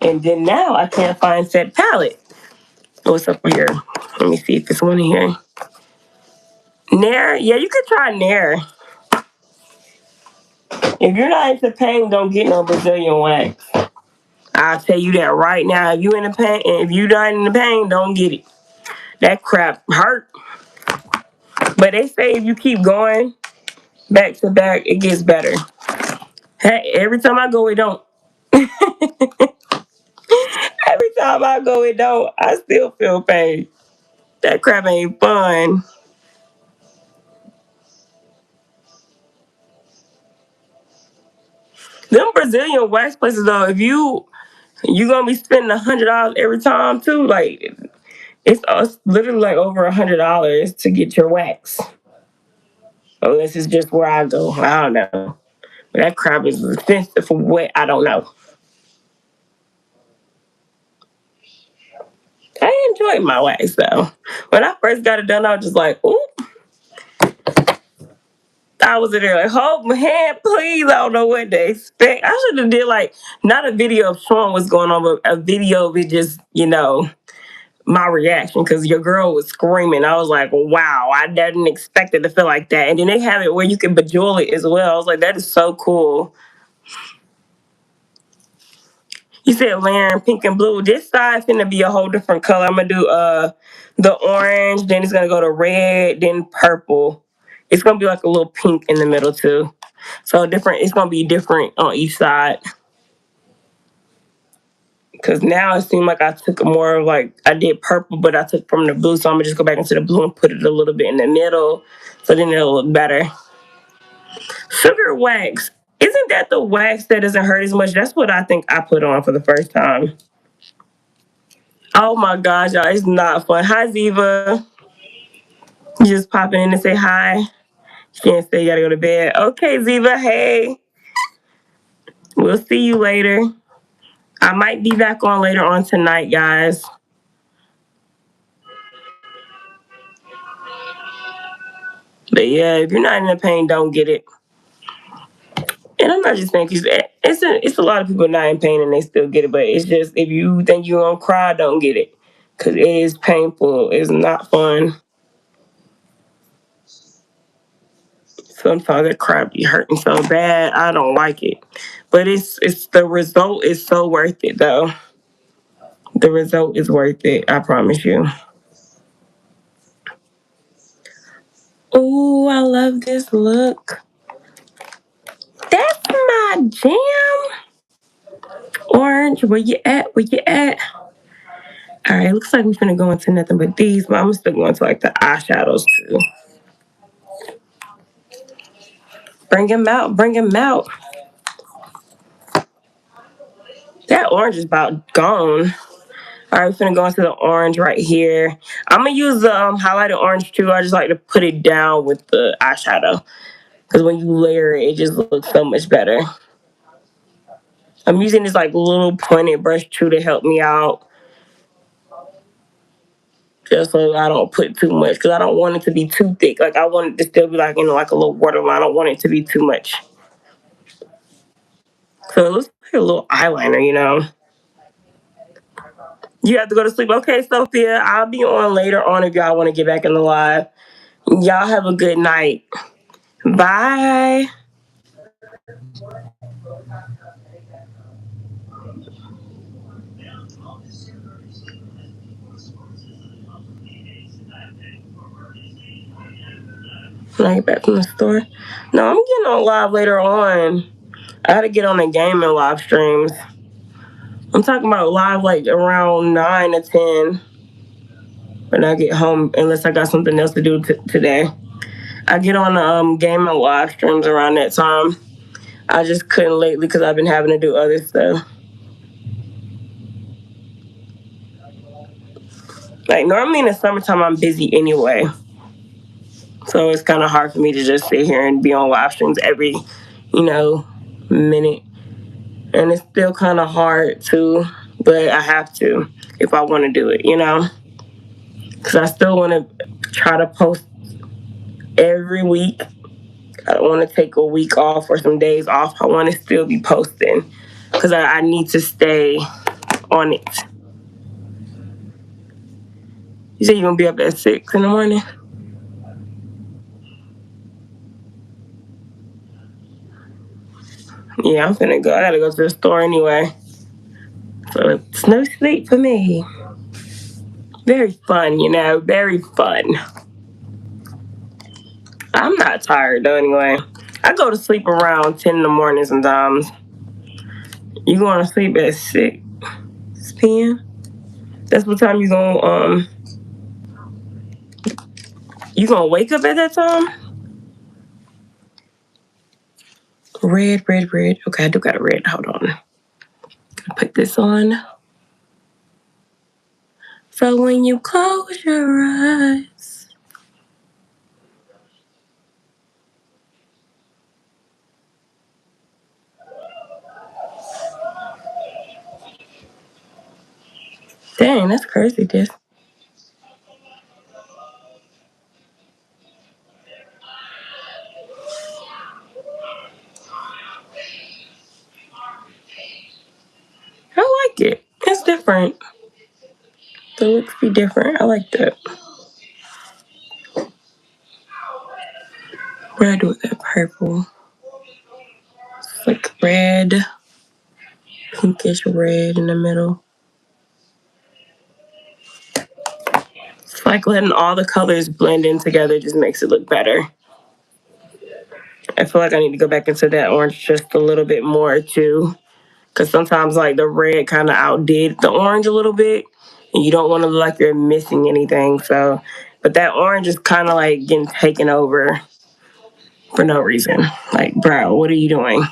And then now I can't find said palette. What's up here? Let me see if there's one in here. Nair? Yeah, you could try Nair. If you're not into pain, don't get no Brazilian wax. I'll tell you that right now. If you in the pain, if you not in the pain, don't get it. That crap hurt. But they say if you keep going back to back, it gets better. Hey, every time I go, it don't. Every time I go, it don't. I still feel pain. That crap ain't fun. Them Brazilian wax places though, if you gonna be spending $100 every time too, like it's literally like over $100 to get your wax. Unless it's just where I go. I don't know. But that crap is expensive for what I don't know. I enjoyed my wax though. When I first got it done, I was just like, ooh. I was in there like, hold my hand, please. I don't know what to expect. I should have did like not a video of showing what's going on, but a video of it just, my reaction because your girl was screaming. I was like, wow, I didn't expect it to feel like that. And then they have it where you can bejewel it as well. I was like, that is so cool. You said layering pink and blue. This side's gonna be a whole different color. I'm gonna do the orange, then it's gonna go to red, then purple. It's gonna be like a little pink in the middle too. So different. It's gonna be different on each side. Cause now it seemed like I took more of like I did purple, but I took from the blue. So I'm gonna just go back into the blue and put it a little bit in the middle, so then it'll look better. Sugar wax. Isn't that the wax that doesn't hurt as much? That's what I think I put on for the first time. Oh my gosh, y'all, it's not fun. Hi, Ziva. You just popping in to say hi. She didn't say you gotta go to bed. Okay, Ziva, hey. We'll see you later. I might be back on later on tonight, guys. But yeah, if you're not in the pain, don't get it. And I'm not just saying, cause it's a lot of people not in pain and they still get it. But it's just if you think you're gonna cry, don't get it, cause it is painful. It's not fun. Sometimes that crap be hurting so bad. I don't like it. But it's the result is so worth it though. The result is worth it, I promise you. Oh, I love this look. That's my jam. Orange, where you at? Where you at? All right, looks like we're gonna go into nothing but these, but I'm still going to like the eyeshadows too. Bring him out, bring him out. That orange is about gone. All right, we're gonna go into the orange right here. I'm gonna use the highlighted orange too. I just like to put it down with the eyeshadow because when you layer it, it just looks so much better. I'm using this like little pointed brush too to help me out, just so I don't put too much because I don't want it to be too thick. Like I want it to still be like like a little waterline. I don't want it to be too much. So it looks like a little eyeliner. You have to go to sleep. Okay, Sophia, I'll be on later on if y'all want to get back in the live. Y'all have a good night. Bye. When I get back from the store. No, I'm getting on live later on. I had to get on the game and live streams. I'm talking about live like around 9 to 10 when I get home, unless I got something else to do today. I get on the game and live streams around that time. I just couldn't lately because I've been having to do other stuff. Like normally in the summertime, I'm busy anyway. So it's kind of hard for me to just sit here and be on live streams every, minute. And it's still kind of hard too, but I have to if I want to do it, Because I still want to try to post every week. I don't want to take a week off or some days off. I want to still be posting because I need to stay on it. You said you're going to be up at 6 in the morning? Yeah, I'm finna go. I gotta go to the store anyway. So it's no sleep for me. Very fun, very fun. I'm not tired though anyway. I go to sleep around 10 in the morning sometimes. You going to sleep at 6 p.m.? That's what time you gonna wake up at that time? Red. Okay, I do got a red. Hold on. Put this on. So when you close your eyes. Dang, that's crazy, this. I like it. It's different. The looks be different. I like that. What do I do with that purple? It's like red, pinkish red in the middle. It's like letting all the colors blend in together just makes it look better. I feel like I need to go back into that orange just a little bit more too. Because sometimes like the red kind of outdid the orange a little bit. And you don't want to look like you're missing anything. So, but that orange is kind of like getting taken over for no reason. Like, bro, what are you doing?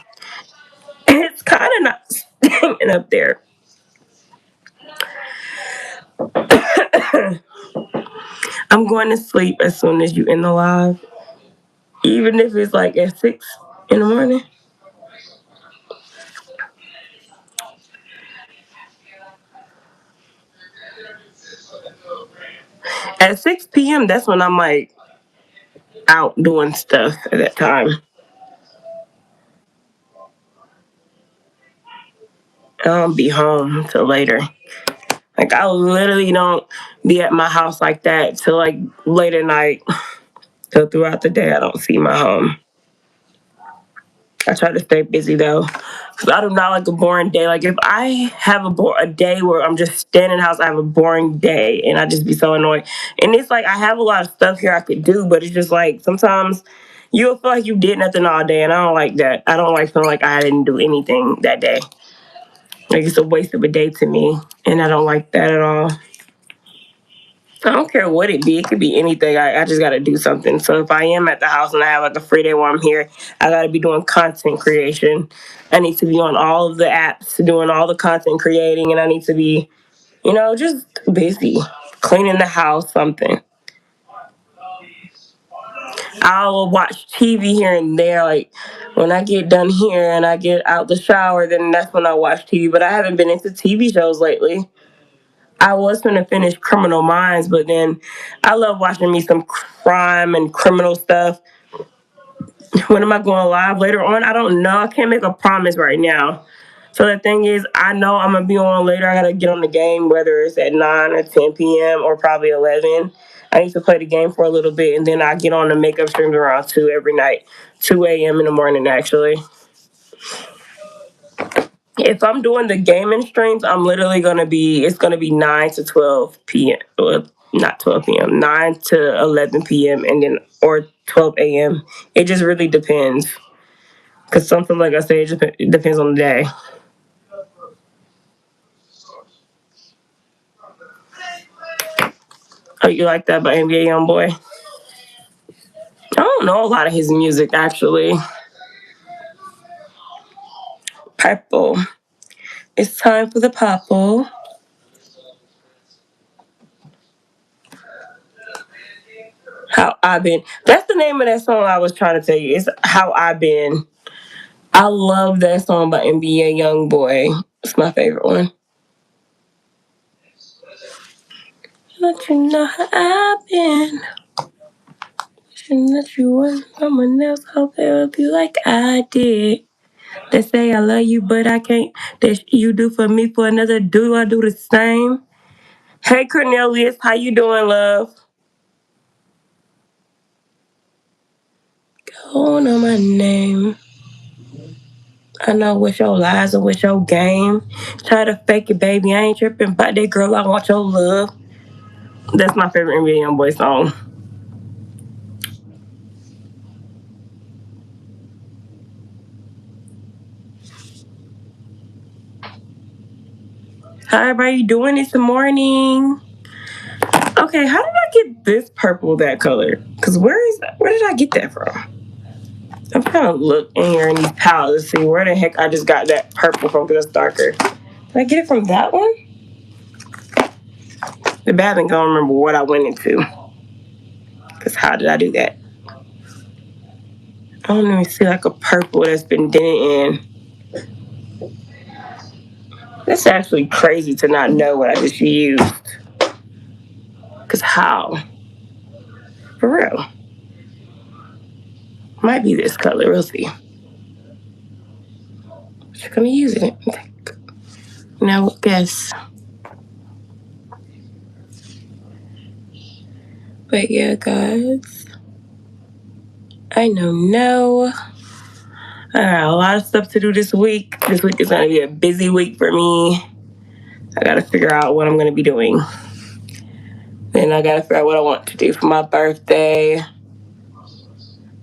It's kind of not staying up there. I'm going to sleep as soon as you end the live. Even if it's like at 6 in the morning. At 6 p.m., that's when I'm like out doing stuff at that time. I don't be home till later. Like I literally don't be at my house like that till like late at night. So throughout the day, I don't see my home. I try to stay busy though, because I do not like a boring day. Like if I have a day where I'm just standing in the house, I have a boring day, and I just be so annoyed. And it's like I have a lot of stuff here I could do, but it's just like sometimes you'll feel like you did nothing all day, and I don't like that. I don't like feeling like I didn't do anything that day. Like it's a waste of a day to me, and I don't like that at all. I don't care what it be. It could be anything. I just got to do something. So if I am at the house and I have like a free day while I'm here, I got to be doing content creation. I need to be on all of the apps doing all the content creating, and I need to be, just busy cleaning the house, something. I'll watch TV here and there. Like when I get done here and I get out the shower, then that's when I watch TV. But I haven't been into TV shows lately. I was going to finish Criminal Minds, but then I love watching me some crime and criminal stuff. When am I going live later on? I don't know. I can't make a promise right now. So the thing is, I know I'm going to be on later. I got to get on the game, whether it's at 9 or 10 p.m. or probably 11. I need to play the game for a little bit, and then I get on the makeup streams around 2 every night, 2 a.m. in the morning, actually. If I'm doing the gaming streams, I'm literally it's gonna be 9 to 12 p.m. Well, not 12 p.m. 9 to 11 p.m. and then or 12 a.m. It just really depends. Because something, like I said, it depends on the day. Oh, you like that by NBA Youngboy? I don't know a lot of his music, actually. Purple. It's time for the purple. How I Been. That's the name of that song I was trying to tell you. It's How I Been. I love that song by NBA Youngboy. It's my favorite one. Let you know how I've been. Wishing that you was someone else. Hope it would be like I did. They say I love you, but I can't. That you do for me for another. Do I do the same? Hey Cornelius, how you doing, love? Go on my name. I know with your lies and with your game. Try to fake it, baby. I ain't tripping about that girl. I want your love. That's my favorite NBA Youngboy song. How everybody doing this morning? Okay, how did I get this purple that color? Cause where did I get that from? I'm trying to look in here in these palettes to see where the heck I just got that purple from because it's darker. Did I get it from that one? The bad thing, I don't remember what I went into. Cause how did I do that? I don't even see like a purple that's been dented in. That's actually crazy to not know what I just used. Cause how? For real. Might be this color, we'll see. But you're gonna use it. Now guess. But yeah, guys. I know. I got a lot of stuff to do this week. This week is gonna be a busy week for me. I gotta figure out what I'm gonna be doing. Then I gotta figure out what I want to do for my birthday.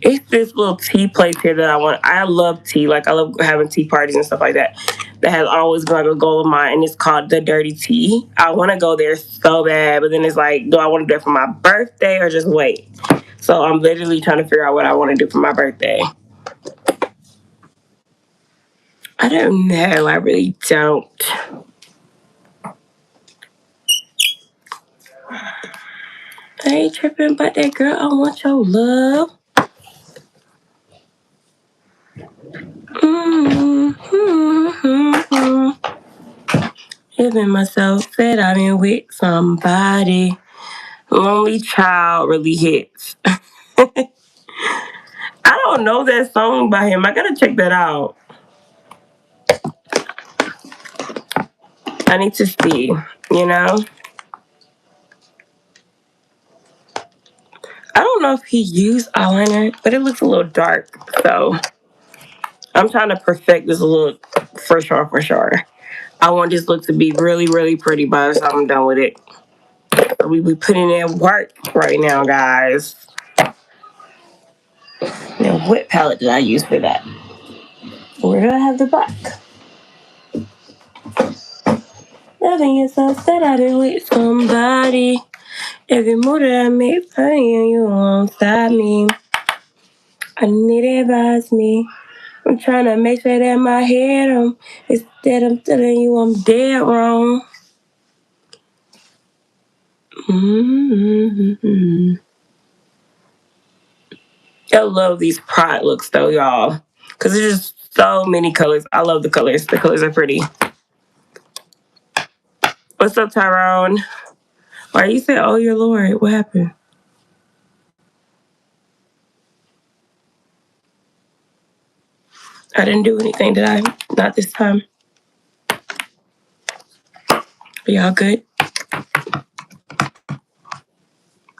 It's this little tea place here that I want. I love tea. Like I love having tea parties and stuff like that. That has always been like a goal of mine, and it's called The Dirty Tea. I want to go there so bad, but then it's like, do I want to do it for my birthday or just wait? So I'm literally trying to figure out what I want to do for my birthday. I don't know. I really don't. I ain't tripping about that, girl. I want your love. Living myself, said I've been with somebody. Lonely Child really hits. I don't know that song by him. I gotta check that out. I need to see, you know? I don't know if he used eyeliner, but it looks a little dark. So I'm trying to perfect this look for sure, for sure. I want this look to be really, really pretty by the time I'm done with it. We be putting in work right now, guys. Now, what palette did I use for that? Where do I have the black? Loving yourself, said I did with somebody. Every move that I make, funny, you won't stop me. I need to advise me. I'm trying to make sure that my head instead I'm telling you I'm dead wrong. Mm-hmm. I love these Pride looks though, y'all. Because there's just so many colors. I love the colors. The colors are pretty. What's up, Tyrone? Why you say, oh, your Lord? What happened? I didn't do anything, did I? Not this time. Are y'all good?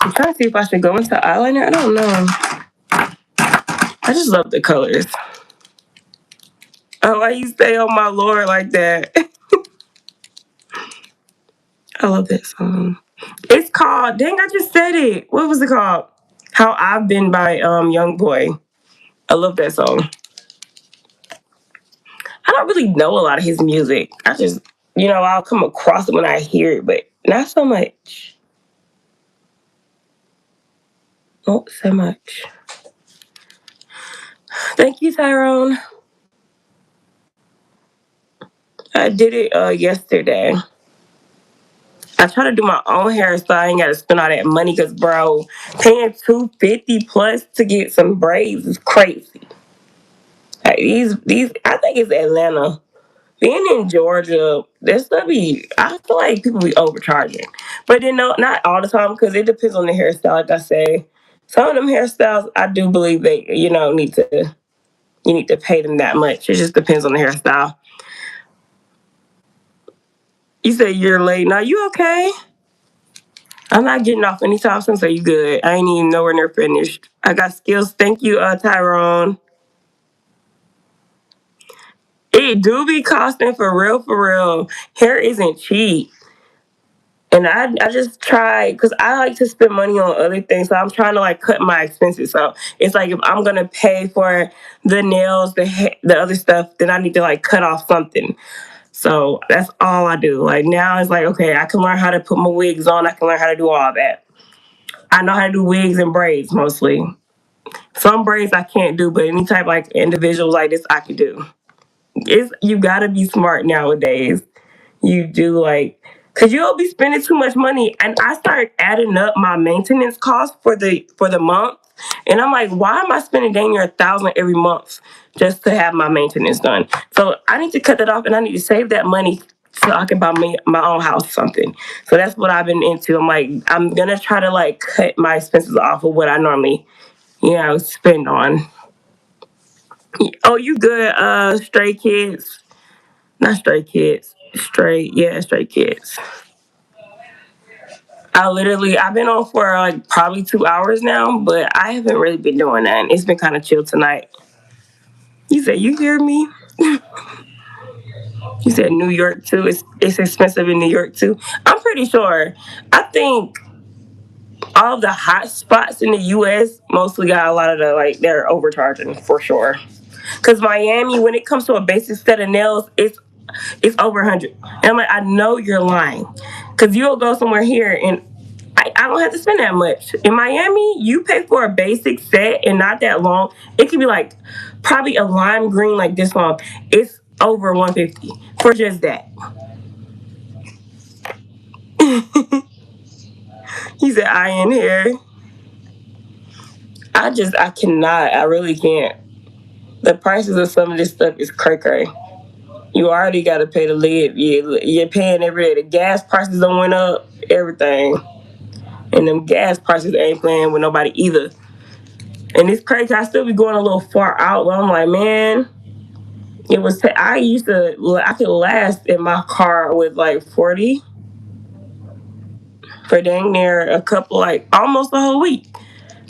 I'm trying to see if I should go into eyeliner. I don't know. I just love the colors. Oh, why you stay on my Lord like that? I love that song. It's called, dang, I just said it. What was it called? How I've Been by Young Boy. I love that song. I don't really know a lot of his music. I just, I'll come across it when I hear it, but not so much. Not so much. Thank you, Tyrone. I did it yesterday. I try to do my own hairstyle. I ain't got to spend all that money because, bro, paying $250 plus to get some braids is crazy. Like these, I think it's Atlanta. Being in Georgia, this stuff be. I feel like people be overcharging, but then no, not all the time because it depends on the hairstyle. Like I say, some of them hairstyles, I do believe they, you need to pay them that much. It just depends on the hairstyle. You say you're late. Now you okay? I'm not getting off anytime soon, so you good. I ain't even nowhere near finished. I got skills. Thank you, Tyrone. It do be costing for real, for real. Hair isn't cheap. And I just try because I like to spend money on other things. So I'm trying to like cut my expenses. So it's like if I'm gonna pay for the nails, the other stuff, then I need to like cut off something. So that's all I do. Like now it's like okay, I can learn how to put my wigs on. I can learn how to do all that. I know how to do wigs and braids mostly. Some braids I can't do, but any type like individuals like this I can do. It's you gotta be smart nowadays. You do like because you'll be spending too much money. And I started adding up my maintenance costs for the month. And I'm like, why am I spending dang near $1,000 every month just to have my maintenance done? So I need to cut that off and I need to save that money so I can buy me my own house or something. So that's what I've been into. I'm like, I'm gonna try to like cut my expenses off of what I normally, spend on. Oh, you good, stray kids. Not stray kids. Stray kids. I've been on for like probably 2 hours now, but I haven't really been doing that. It's been kind of chill tonight. You said you hear me? You said New York too. It's expensive in New York too. I'm pretty sure. I think all of the hot spots in the U.S. mostly got a lot of the like they're overcharging for sure. Cause Miami, when it comes to a basic set of nails, it's over 100. And I'm like, I know you're lying, cause you'll go somewhere here and I don't have to spend that much. In Miami, you pay for a basic set and not that long. It could be like probably a lime green like this long. It's over 150 for just that. He said, I in here. I cannot. I really can't. The prices of some of this stuff is cray cray. You already got to pay to live. You're paying every day. The gas prices don't went up. Everything. And them gas prices ain't playing with nobody either. And it's crazy. I still be going a little far out, but I'm like, man, I used to. I could last in my car with like 40 for dang near a couple, like almost a whole week.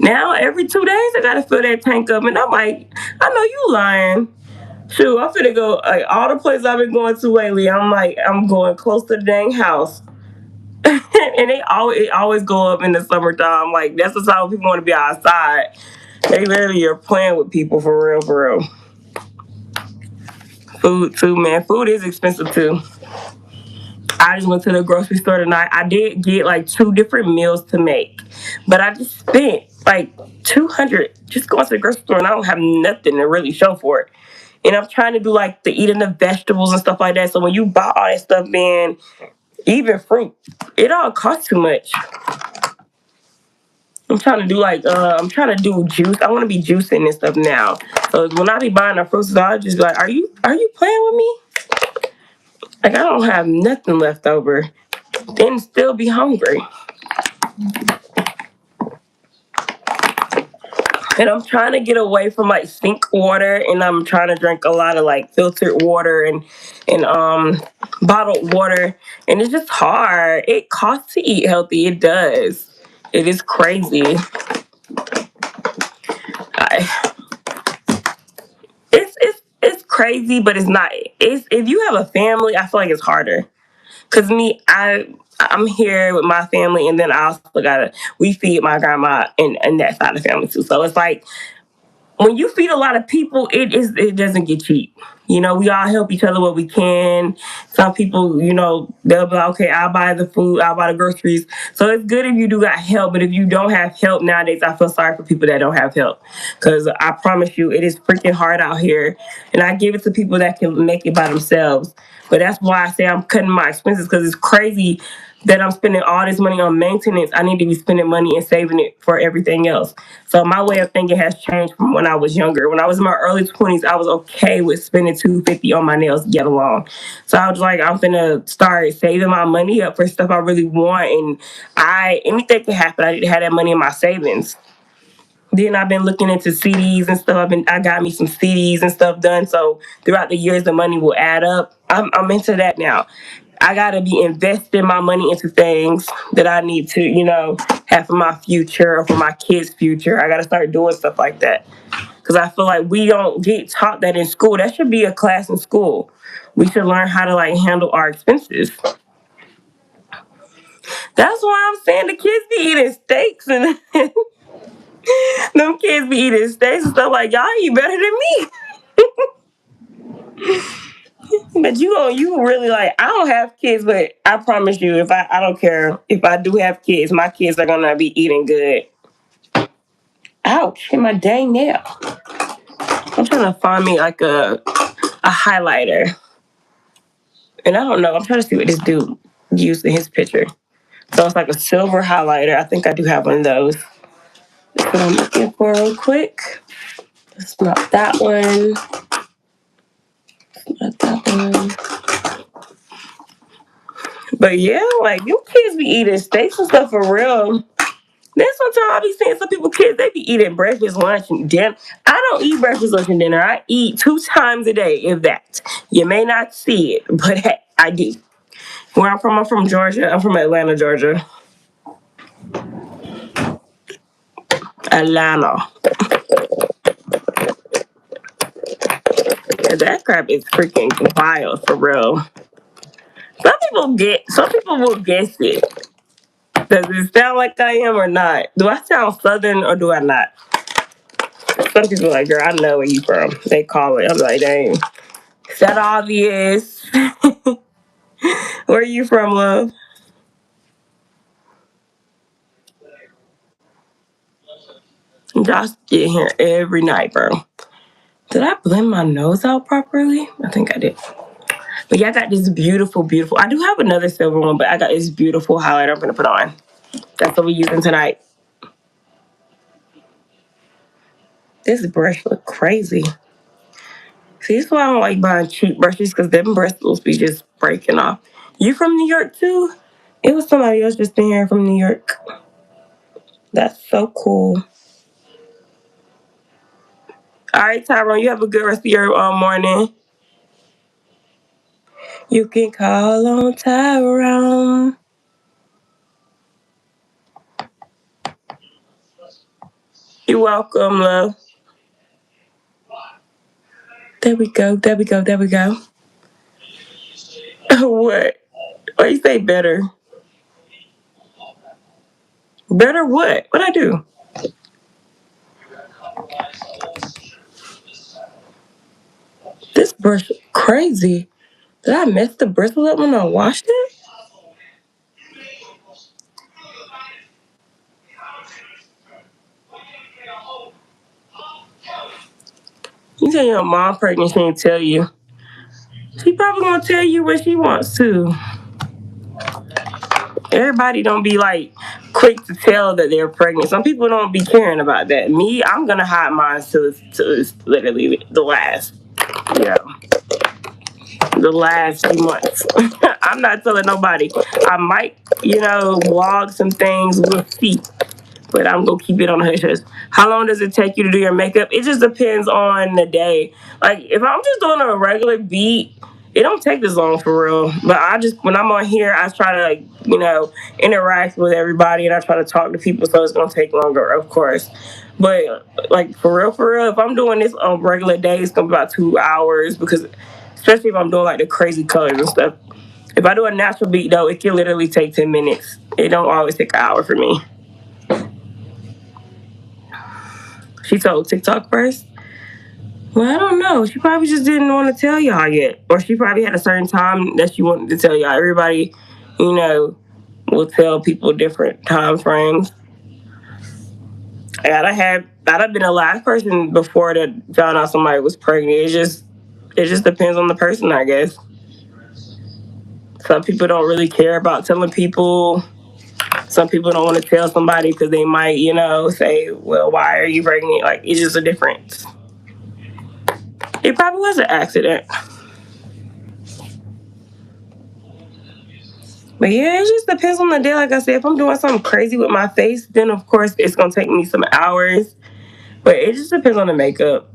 Now every 2 days I gotta fill that tank up, and I'm like, I know you lying. Shoot, I'm finna go like all the places I've been going to lately. I'm like, I'm going close to the dang house. And it always go up in the summertime. Like that's the time people want to be outside. They literally are playing with people for real, for real. Food too, man. Food is expensive too. I just went to the grocery store tonight. I did get like two different meals to make, but I just spent like 200 just going to the grocery store, and I don't have nothing to really show for it. And I'm trying to do like the eating the vegetables and stuff like that. So when you buy all that stuff, man, even fruit, it all costs too much. I'm trying to do juice. I want to be juicing and stuff now. So when I be buying the fruits, I just be like, are you playing with me? Like I don't have nothing left over, then still be hungry. And I'm trying to get away from like sink water, and I'm trying to drink a lot of like filtered water and bottled water. And it's just hard. It costs to eat healthy. It does. It is crazy. I, it's crazy, but it's not. It's if you have a family, I feel like it's harder. Cause me, I'm here with my family, and then I also gotta we feed my grandma and that side of the family too. So it's like when you feed a lot of people, it doesn't get cheap. You know, we all help each other what we can. Some people, you know, they'll be like, okay, I'll buy the food, I'll buy the groceries. So it's good if you do got help, but if you don't have help nowadays, I feel sorry for people that don't have help. Because I promise you, it is freaking hard out here. And I give it to people that can make it by themselves. But that's why I say I'm cutting my expenses, because it's crazy that I'm spending all this money on maintenance. I need to be spending money and saving it for everything else. So my way of thinking has changed from when I was younger. When I was in my early 20s, I was okay with spending $250 on my nails to get along. So I was like, I'm gonna start saving my money up for stuff I really want, and anything can happen. I need to have that money in my savings. Then I've been looking into CDs and stuff. I got me some CDs and stuff done. So throughout the years, the money will add up. I'm into that now. I gotta be investing my money into things that I need to, have for my future or for my kids' future. I gotta start doing stuff like that, because I feel like we don't get taught that in school. That should be a class in school. We should learn how to like handle our expenses. That's why I'm saying the kids be eating steaks and them kids be eating steaks and stuff like y'all eat better than me. But you really like, I don't have kids, but I promise you, if I don't care if I do have kids, my kids are gonna be eating good. Ouch, hit my dang nail. I'm trying to find me like a highlighter. And I don't know, I'm trying to see what this dude used in his picture. So it's like a silver highlighter. I think I do have one of those. That's what I'm looking for real quick. It's not that one. Not that one. But yeah, like you kids be eating steaks and stuff for real. Then sometimes I be seeing some people kids, they be eating breakfast, lunch, and dinner. I don't eat breakfast, lunch, and dinner. I eat 2 times a day, if that. You may not see it, but hey, I do. Where I'm from Georgia. I'm from Atlanta, Georgia. Atlanta. Yeah, that crap is freaking wild for real. Some people will guess it. Does it sound like I am or not? Do I sound southern or do I not? Some people are like, girl, I know where you from. They call it. I'm like, dang. Is that obvious? Where are you from, love? Josh get here every night, bro. Did I blend my nose out properly? I think I did. But yeah, I got this beautiful, beautiful. I do have another silver one, but I got this beautiful highlighter I'm gonna put on. That's what we're using tonight. This brush look crazy. See, that's why I don't like buying cheap brushes, because them bristles be just breaking off. You from New York too? It was somebody else just in here from New York. That's so cool. All right, Tyrone, you have a good rest of your morning. You can call on Tyrone. You're welcome, love. There we go. There we go. There we go. What? Why you say better? Better what? What I do? This brush crazy. Did I mess the bristle up when I washed it? You say your mom pregnant, she ain't tell you. She probably gonna tell you what she wants to. Everybody don't be like quick to tell that they're pregnant. Some people don't be caring about that. Me, I'm gonna hide mine till it's literally the last. Yeah, the last few months. I'm not telling nobody. I might, vlog some things. We'll see. But I'm gonna keep it on the hush hush. How long does it take you to do your makeup? It just depends on the day. Like if I'm just doing a regular beat, it don't take this long for real. But when I'm on here, I try to interact with everybody, and I try to talk to people, so it's gonna take longer, of course. But like for real, if I'm doing this on regular days, it's gonna be about 2 hours, because especially if I'm doing like the crazy colors and stuff. If I do a natural beat though, it can literally take 10 minutes. It don't always take an hour for me. She told TikTok first. Well, I don't know. She probably just didn't want to tell y'all yet, or she probably had a certain time that she wanted to tell y'all. Everybody, you know, will tell people different time frames. And I'd have been the last person before that found out somebody was pregnant. It just depends on the person, I guess. Some people don't really care about telling people. Some people don't want to tell somebody because they might, say, "Well, why are you pregnant?" Like, it's just a difference. It probably was an accident. But yeah, it just depends on the day. Like I said, if I'm doing something crazy with my face, then of course it's gonna take me some hours. But it just depends on the makeup.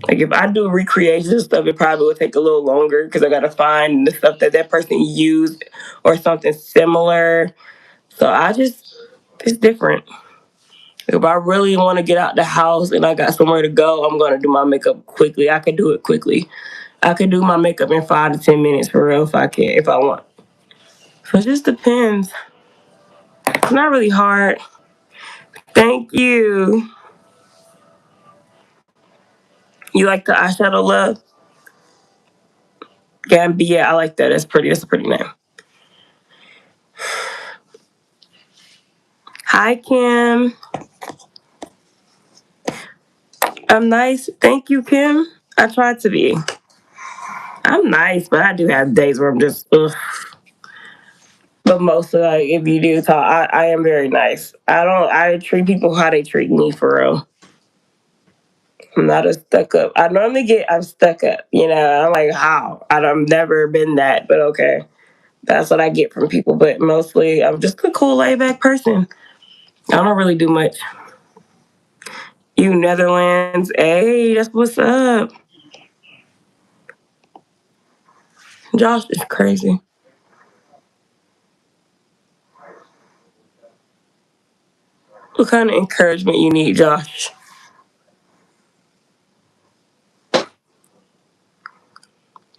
Like if I do recreations and stuff, it probably will take a little longer because I gotta find the stuff that that person used or something similar. So it's different. If I really want to get out the house and I got somewhere to go, I'm gonna do my makeup quickly. I can do it quickly. I can do my makeup in 5 to 10 minutes for real if I want. So it just depends. It's not really hard. Thank you. You like the eyeshadow love? Gambia, I like that. That's pretty. That's a pretty name. Hi, Kim. I'm nice. Thank you, Kim. I try to be. I'm nice, but I do have days where I'm just, ugh. But mostly, like, if you do talk, I am very nice. I treat people how they treat me for real. I'm not a stuck up. I'm stuck up, I'm like, how? I've never been that, but okay. That's what I get from people. But mostly, I'm just a cool, laid back person. I don't really do much. You Netherlands, hey, that's what's up. Josh is crazy. What kind of encouragement you need, Josh?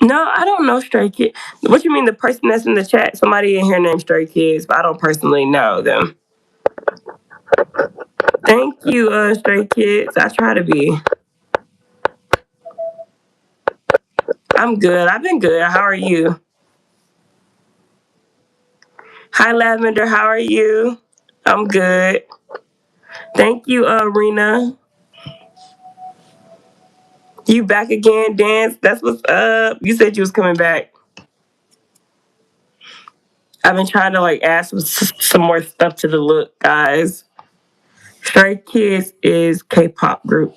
No, I don't know Stray Kids. What you mean, the person that's in the chat? Somebody in here named Stray Kids, but I don't personally know them. Thank you, Stray Kids. I try to be. I'm good. I've been good. How are you? Hi, Lavender. How are you? I'm good. Thank you, Rena. You back again, Dance? That's what's up. You said you was coming back. I've been trying to like add some more stuff to the look, guys. Stray Kids is K-pop group.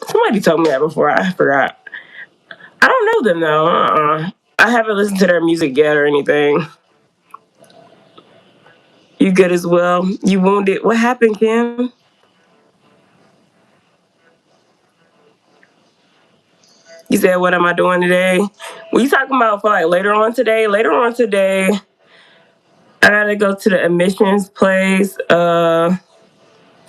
Somebody told me that before. I forgot. I don't know them though. I haven't listened to their music yet or anything. You good as well? You wounded? What happened, Kim? You said, "What am I doing today?" What you talking about for like later on today? Later on today, I gotta go to the admissions place. I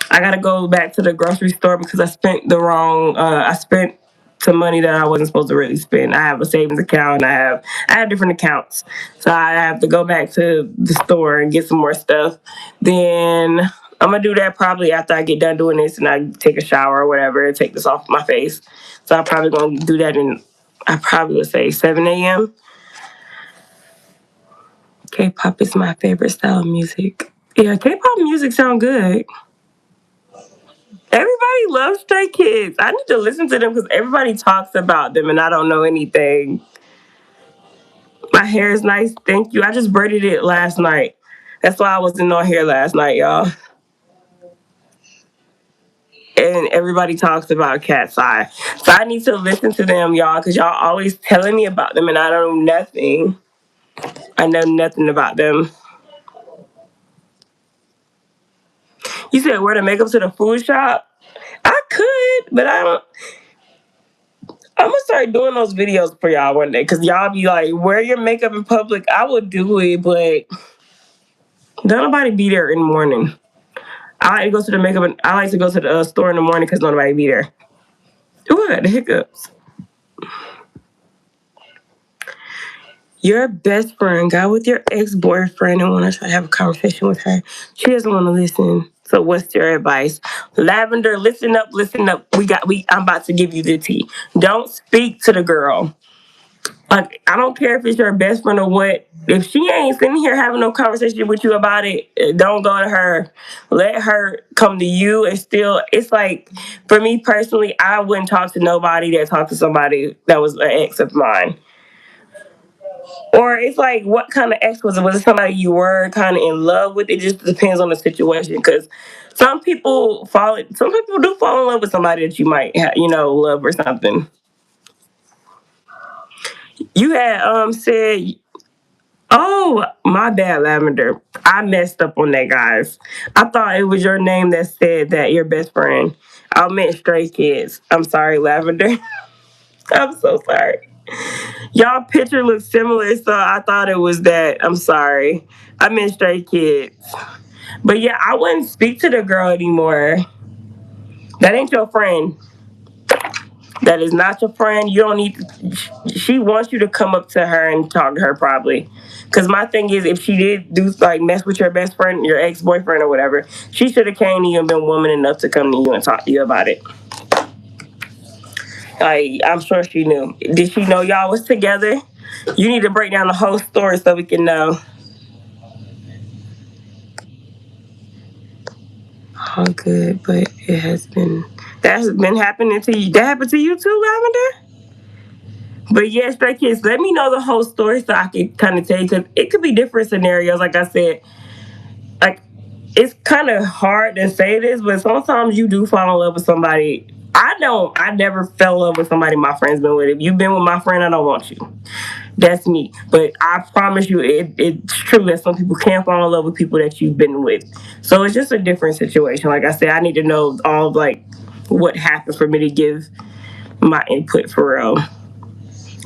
gotta go back to the grocery store because I spent the wrong. I spent some money that I wasn't supposed to really spend. I have a savings account. I have different accounts, so I have to go back to the store and get some more stuff. Then I'm gonna do that probably after I get done doing this and I take a shower or whatever and take this off my face. So I'm probably gonna do that in. I probably would say 7 a.m. K-pop is my favorite style of music. Yeah, K-pop music sound good. Everybody loves Stray Kids. I need to listen to them because everybody talks about them and I don't know anything. My hair is nice. Thank you. I just braided it last night. That's why I wasn't on here last night, y'all. And everybody talks about Cat's Eye. So I need to listen to them, y'all, because y'all always telling me about them and I don't know nothing. I know nothing about them. You said wear the makeup to the food shop? I could, but I don't. I'm gonna start doing those videos for y'all one day because y'all be like, wear your makeup in public. I would do it, but don't nobody be there in the morning. I like to go to the makeup and I like to go to the store in the morning because nobody be there. Ooh, I got the hiccups. Your best friend got with your ex-boyfriend and want to try to have a conversation with her. She doesn't want to listen. So what's your advice? Lavender, listen up, listen up. I'm about to give you the tea. Don't speak to the girl. Like, I don't care if it's your best friend or what. If she ain't sitting here having no conversation with you about it, don't go to her. Let her come to you. And still, it's like, for me personally, I wouldn't talk to nobody that talked to somebody that was an ex of mine. Or it's like, what kind of ex was it? Was it somebody you were kind of in love with? It just depends on the situation. Because some people do fall in love with somebody that you might, love or something. You had said, oh, my bad, Lavender. I messed up on that, guys. I thought it was your name that said that your best friend. I meant Stray Kids. I'm sorry, Lavender. I'm so sorry. Y'all picture looks similar, so I thought it was that. I'm sorry. I meant Stray Kids. But yeah, I wouldn't speak to the girl anymore. That ain't your friend. That is not your friend. You don't need to, she wants you to come up to her and talk to her probably. Cause my thing is, if she did do like mess with your best friend, your ex boyfriend or whatever, she should have came to you and been woman enough to come to you and talk to you about it. Like, I'm sure she knew. Did she know y'all was together? You need to break down the whole story so we can know. Oh, good, but that's been happening to you. That happened to you too, Lavender? But yeah, Stray Kids, let me know the whole story so I can kind of tell you, because it could be different scenarios. Like I said, like, it's kind of hard to say this, but sometimes you do fall in love with somebody. I never fell in love with somebody my friend's been with. If you've been with my friend, I don't want you. That's me. But I promise you, it's true that some people can fall in love with people that you've been with. So it's just a different situation. Like I said, I need to know all of, like, what happened for me to give my input for real.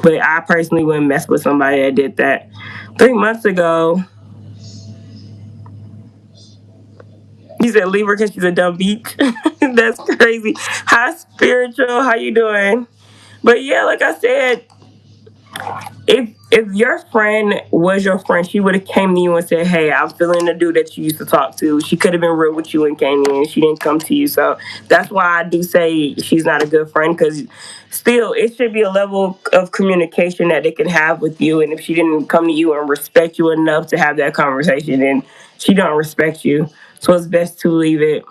But I personally wouldn't mess with somebody that did that. 3 months ago, you said leave her because she's a dumb beach. That's crazy. Hi, spiritual. How you doing? But yeah, like I said, if your friend was your friend, she would have came to you and said, "Hey, I'm feeling the dude that you used to talk to." She could have been real with you and came in. She didn't come to you, so that's why I do say she's not a good friend. Because still, it should be a level of communication that they can have with you. And if she didn't come to you and respect you enough to have that conversation, then she don't respect you. So it's best to leave it.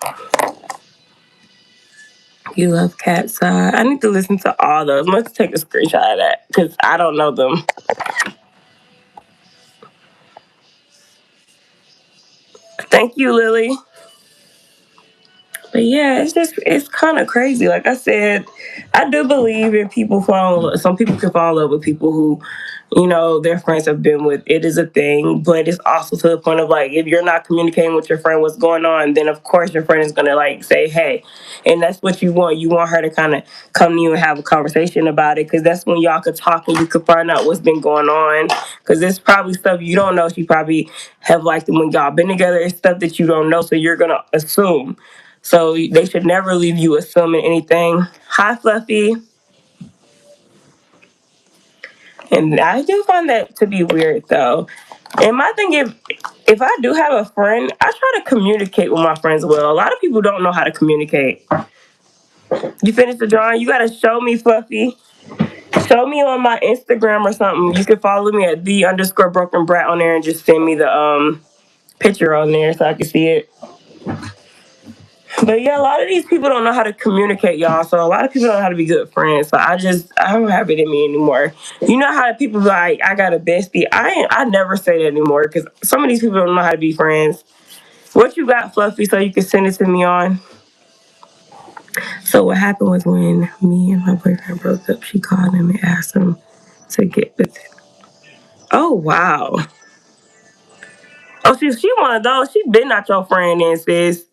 You love Cat's Eye. I need to listen to all those. Let's take a screenshot of that because I don't know them. Thank you, Lily. But yeah, it's kind of crazy. Like I said, I do believe in people fall. Some people can fall in love with people who, their friends have been with. It is a thing, but it's also to the point of, like, if you're not communicating with your friend what's going on, then of course your friend is gonna, like, say, "Hey," and that's what you want. You want her to kind of come to you and have a conversation about it, because that's when y'all could talk and you could find out what's been going on. Because there's probably stuff you don't know. She probably have liked it when y'all been together. It's stuff that you don't know, so you're gonna assume. So they should never leave you assuming anything. Hi, Fluffy. And I do find that to be weird, though. And my thing is, if I do have a friend, I try to communicate with my friends well. A lot of people don't know how to communicate. You finished the drawing? You gotta show me, Fluffy. Show me on my Instagram or something. You can follow me at the_broken brat on there and just send me the picture on there so I can see it. But yeah, a lot of these people don't know how to communicate, y'all. So a lot of people don't know how to be good friends. So I don't have it in me anymore. You know how people be like, "I got a bestie." I never say that anymore because some of these people don't know how to be friends. What you got, Fluffy, so you can send it to me on? So what happened was, when me and my boyfriend broke up, she called him and asked him to get with it. Oh wow. Oh, she one of those. She been not your friend, then, sis.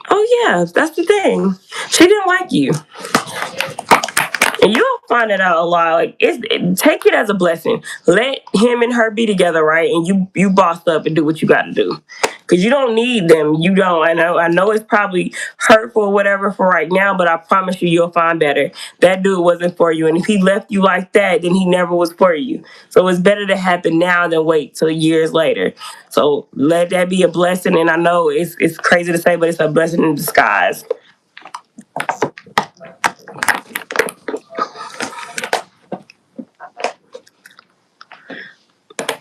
Oh yeah, that's the thing. She didn't like you. And you'll find it out a lot. Like, take it as a blessing. Let him and her be together, right? And you boss up and do what you got to do. because you don't need them. You don't. I know it's probably hurtful or whatever for right now, but I promise you, you'll find better. That dude wasn't for you, and if he left you like that, then he never was for you. So it's better to happen now than wait till years later. So let that be a blessing. And I know it's crazy to say, but it's a blessing in disguise.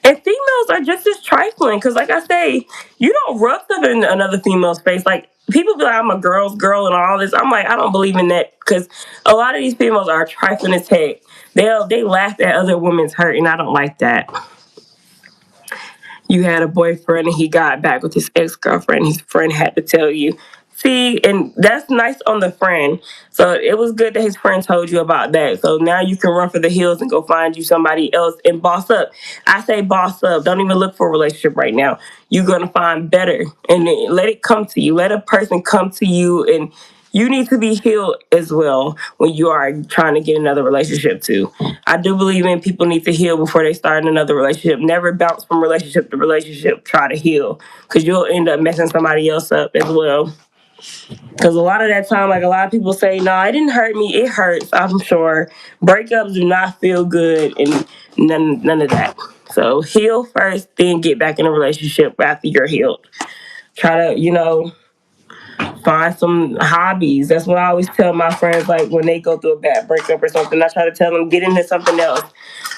And females are just as trifling because, like I say, you don't rub stuff in another female's face. Like, people be like, I'm a girl's girl and all this. I'm like, I don't believe in that because a lot of these females are trifling as heck. They laugh at other women's hurt, and I don't like that. You had a boyfriend and he got back with his ex-girlfriend. His friend had to tell you. See, and that's nice on the friend. So it was good that his friend told you about that. So now you can run for the hills and go find you somebody else and boss up. I say boss up. Don't even look for a relationship right now. You're going to find better. And let it come to you. Let a person come to you, and you need to be healed as well when you are trying to get another relationship too. I do believe in people need to heal before they start another relationship. Never bounce from relationship to relationship. Try to heal because you'll end up messing somebody else up as well. Because a lot of that time, like a lot of people say, no, it didn't hurt me. It hurts, I'm sure. Breakups do not feel good and none of that. So heal first, then get back in a relationship after you're healed. Try to, find some hobbies. That's what I always tell my friends, like when they go through a bad breakup or something. I try to tell them, get into something else.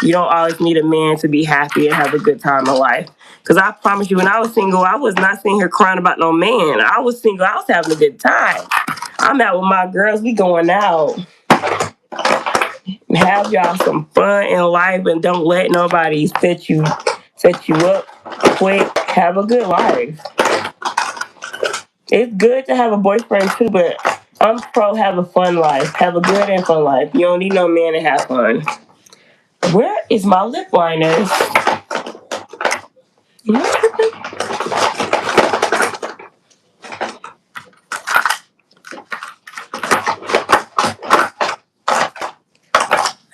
You don't always need a man to be happy and have a good time in life. Because I promise you, when I was single, I was not sitting here crying about no man. I was single. I was having a good time. I'm out with my girls. We going out. Have y'all some fun in life and don't let nobody set you up quick. Have a good life. It's good to have a boyfriend too, but I'm pro have a fun life. Have a good and fun life. You don't need no man to have fun. Where is my lip liner?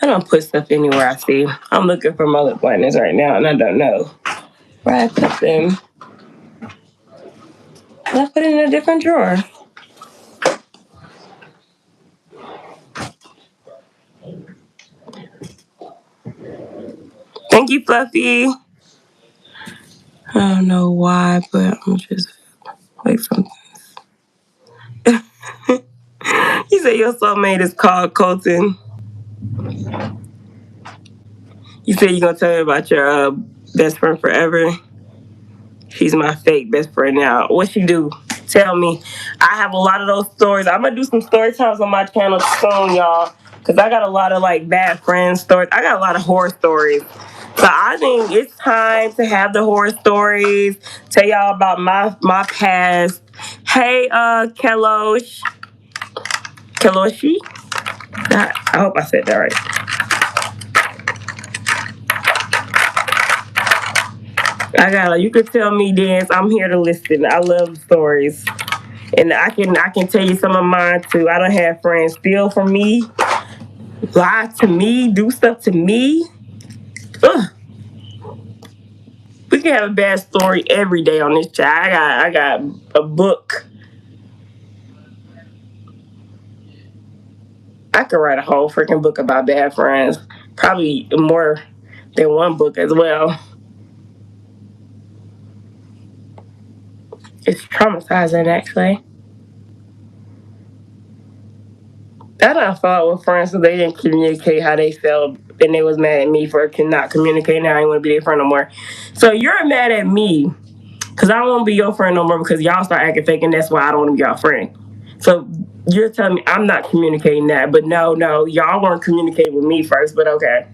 I don't put stuff anywhere I see. I'm looking for my lip liners right now, and I don't know where I put them. I put it in a different drawer. Thank you, Fluffy. I don't know why, but I'm just wait for. You say your soulmate is called Colton. You said you're gonna tell me about your best friend forever. She's my fake best friend now. What she do? Tell me. I have a lot of those stories. I'm gonna do some story times on my channel soon, y'all. Cause I got a lot of like bad friend stories. I got a lot of horror stories. So I think it's time to have the horror stories. Tell y'all about my past. Hey, Keloshi. I hope I said that right. You could tell me, dance. I'm here to listen. I love stories. And I can tell you some of mine too. I don't have friends steal from me, lie to me, do stuff to me. Ugh. We can have a bad story every day on this chat. I got a book. I could write a whole freaking book about bad friends. Probably more than one book as well. It's traumatizing, actually. I done fought with friends so they didn't communicate how they felt, and they was mad at me for not communicating. I ain't want to be their friend no more. So you're mad at me because I don't want to be your friend no more because y'all start acting fake, and that's why I don't want to be your friend. So you're telling me I'm not communicating that, but no, y'all weren't communicating with me first, but okay.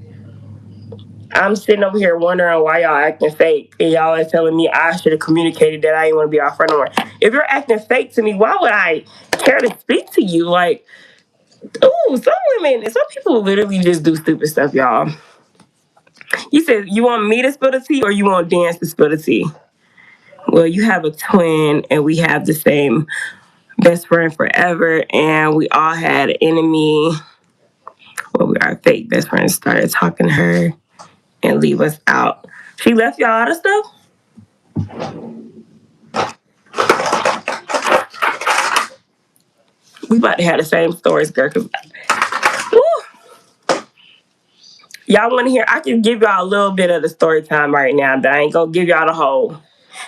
I'm sitting over here wondering why y'all acting fake, and y'all are telling me I should have communicated that I didn't want to be your friend no more. If you're acting fake to me, why would I care to speak to you? Like, ooh, some people literally just do stupid stuff, y'all. You said you want me to spill the tea or you want Dance to spill the tea? Well, you have a twin and we have the same best friend forever, and we all had an enemy. Well, our fake best friend started talking to her and leave us out. She left y'all out of stuff? We about to have the same stories, girl. Y'all want to hear? I can give y'all a little bit of the story time right now. But I ain't gonna give y'all the whole.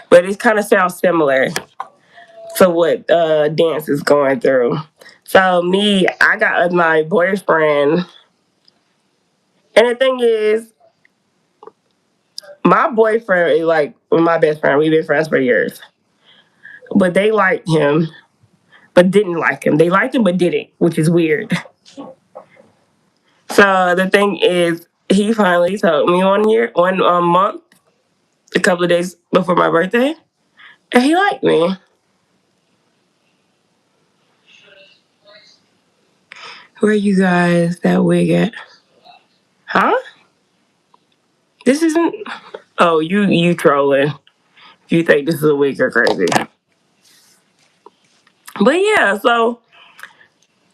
But it kind of sounds similar to what Dance is going through. So me, I got my boyfriend, and the thing is, my boyfriend is like my best friend. We've been friends for years, but they liked him, but didn't like him. They liked him, but didn't, which is weird. So the thing is, he finally told me one month, a couple of days before my birthday, and he liked me. Where you guys that wig at? Huh? This isn't. Oh, you trolling? You think this is a wig or crazy? But yeah, so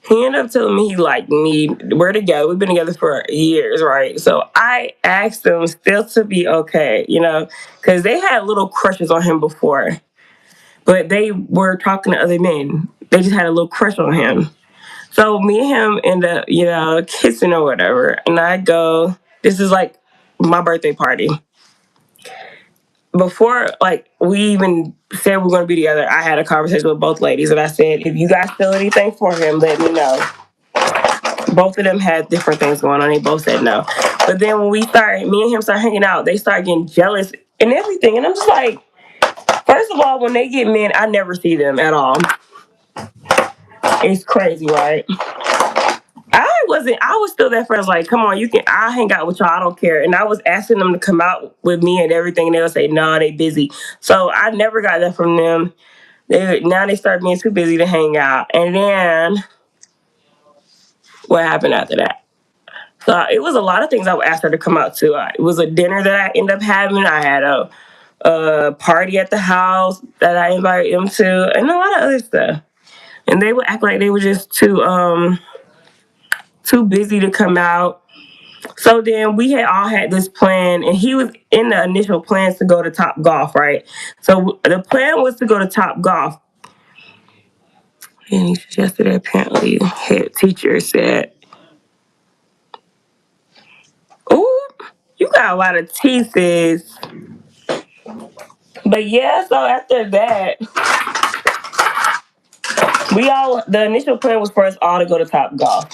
he ended up telling me he liked me. We're together. We've been together for years, right? So I asked him still to be okay, because they had little crushes on him before, but they were talking to other men. They just had a little crush on him. So me and him end up, kissing or whatever. And I go, this is like my birthday party. Before like we even said we're gonna be together, I had a conversation with both ladies and I said, if you guys feel anything for him, let me know. Both of them had different things going on. They both said no. But then when me and him started hanging out, they started getting jealous and everything. And I'm just like, first of all, when they get men, I never see them at all. It's crazy, right? I was still that friends like, come on, I'll hang out with y'all, I don't care. And I was asking them to come out with me and everything, and they would say, no, they busy. So I never got that from them. Now they start being too busy to hang out. And then what happened after that? So it was a lot of things I would ask her to come out to. It was a dinner that I ended up having. I had a party at the house that I invited them to, and a lot of other stuff. And they would act like they were just too busy to come out. So then we had all had this plan, and he was in the initial plans to go to Top Golf, right? So the plan was to go to Top Golf. And yesterday, apparently, head teacher said, "Ooh, you got a lot of teeth, sis." But yeah, so after that, the initial plan was for us all to go to Top Golf.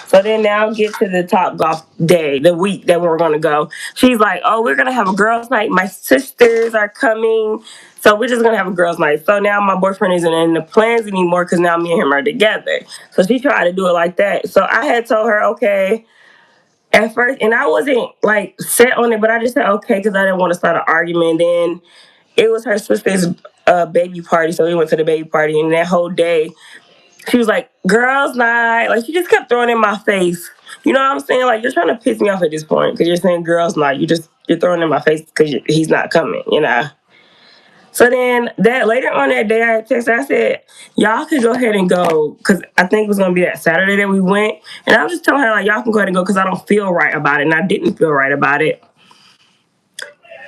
So then now get to the Top Golf day, the week that we were going to go. She's like, oh, we're going to have a girls' night. My sisters are coming. So we're just going to have a girls' night. So now my boyfriend isn't in the plans anymore because now me and him are together. So she tried to do it like that. So I had told her, okay, at first, and I wasn't like set on it, but I just said, okay, because I didn't want to start an argument. Then it was her sister's baby party. So we went to the baby party, and that whole day, she was like, girls' night. Like, she just kept throwing in my face. You know what I'm saying? Like, you're trying to piss me off at this point because you're saying girls' night. You're throwing in my face because he's not coming. So then later on that day, I texted, I said, y'all can go ahead and go because I think it was going to be that Saturday that we went. And I was just telling her, like, y'all can go ahead and go because I don't feel right about it. And I didn't feel right about it.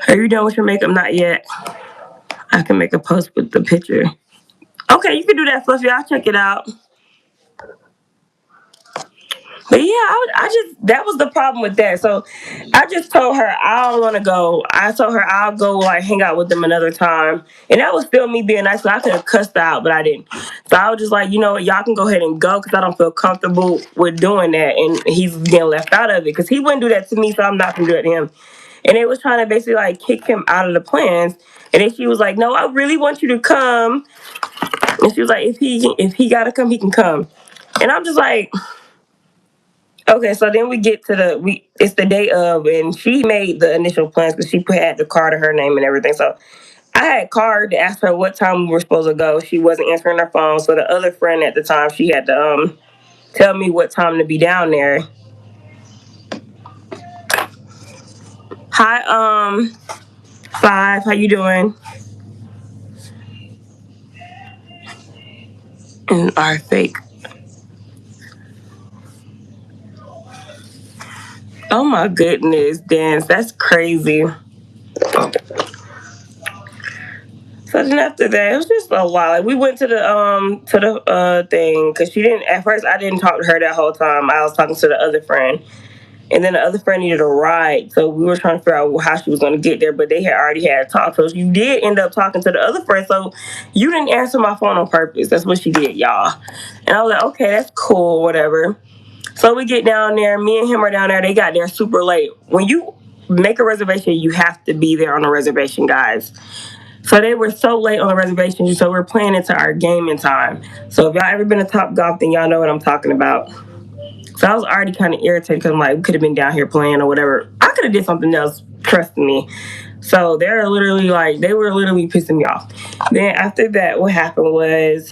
Are you done with your makeup? Not yet. I can make a post with the picture. Okay, you can do that, Fluffy. I'll check it out. But yeah, that was the problem with that. So I just told her I don't want to go. I told her I'll go like hang out with them another time. And that was still me being nice. So I could have cussed out, but I didn't. So I was just like, you know what, y'all can go ahead and go because I don't feel comfortable with doing that. And he's getting left out of it because he wouldn't do that to me, so I'm not going to do it to him. And they was trying to basically like kick him out of the plans. And then she was like, no, I really want you to come. And she was like, if he got to come, he can come. And I'm just like... Okay, so then we get to it's the day of, and she made the initial plans because she had the card to her name and everything. So I had called to ask her what time we were supposed to go. She wasn't answering her phone, so the other friend at the time, she had to tell me what time to be down there. Hi, Five, how you doing? And our fake. Oh my goodness, Dance, that's crazy. So then after that, it was just a lot. Like we went to the thing because she didn't at first. I didn't talk to her that whole time. I was talking to the other friend, and then the other friend needed a ride, so we were trying to figure out how she was going to get there. But they had already had a talk, so you did end up talking to the other friend. So you didn't answer my phone on purpose. That's what she did, y'all. And I was like, okay, that's cool, whatever. So we get down there. Me and him are down there. They got there super late. When you make a reservation, you have to be there on the reservation, guys. So they were so late on the reservation, so we're playing into our gaming time. So if y'all ever been to Top Golf, then y'all know what I'm talking about. So I was already kind of irritated because I'm like, we could have been down here playing or whatever. I could have did something else, trust me. So they were literally pissing me off. Then after that, what happened was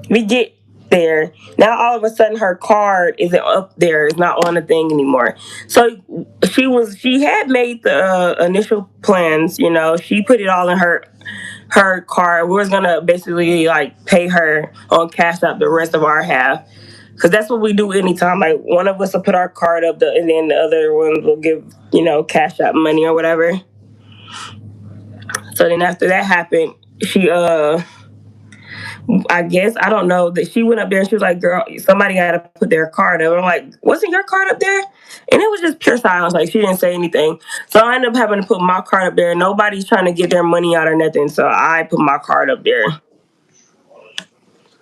we get there. Now all of a sudden her card isn't up there. It's not on the thing anymore. So she had made the initial plans, you know, she put it all in her card. We was gonna basically like pay her on Cash App the rest of our half. Cause that's what we do anytime. Like one of us will put our card up, and then the other one will give, you know, Cash App money or whatever. So then after that happened, she I guess I don't know that she went up there and she was like, "Girl, somebody got to put their card up." I'm like, "Wasn't your card up there?" And it was just pure silence. Like she didn't say anything. So I ended up having to put my card up there. Nobody's trying to get their money out or nothing. So I put my card up there.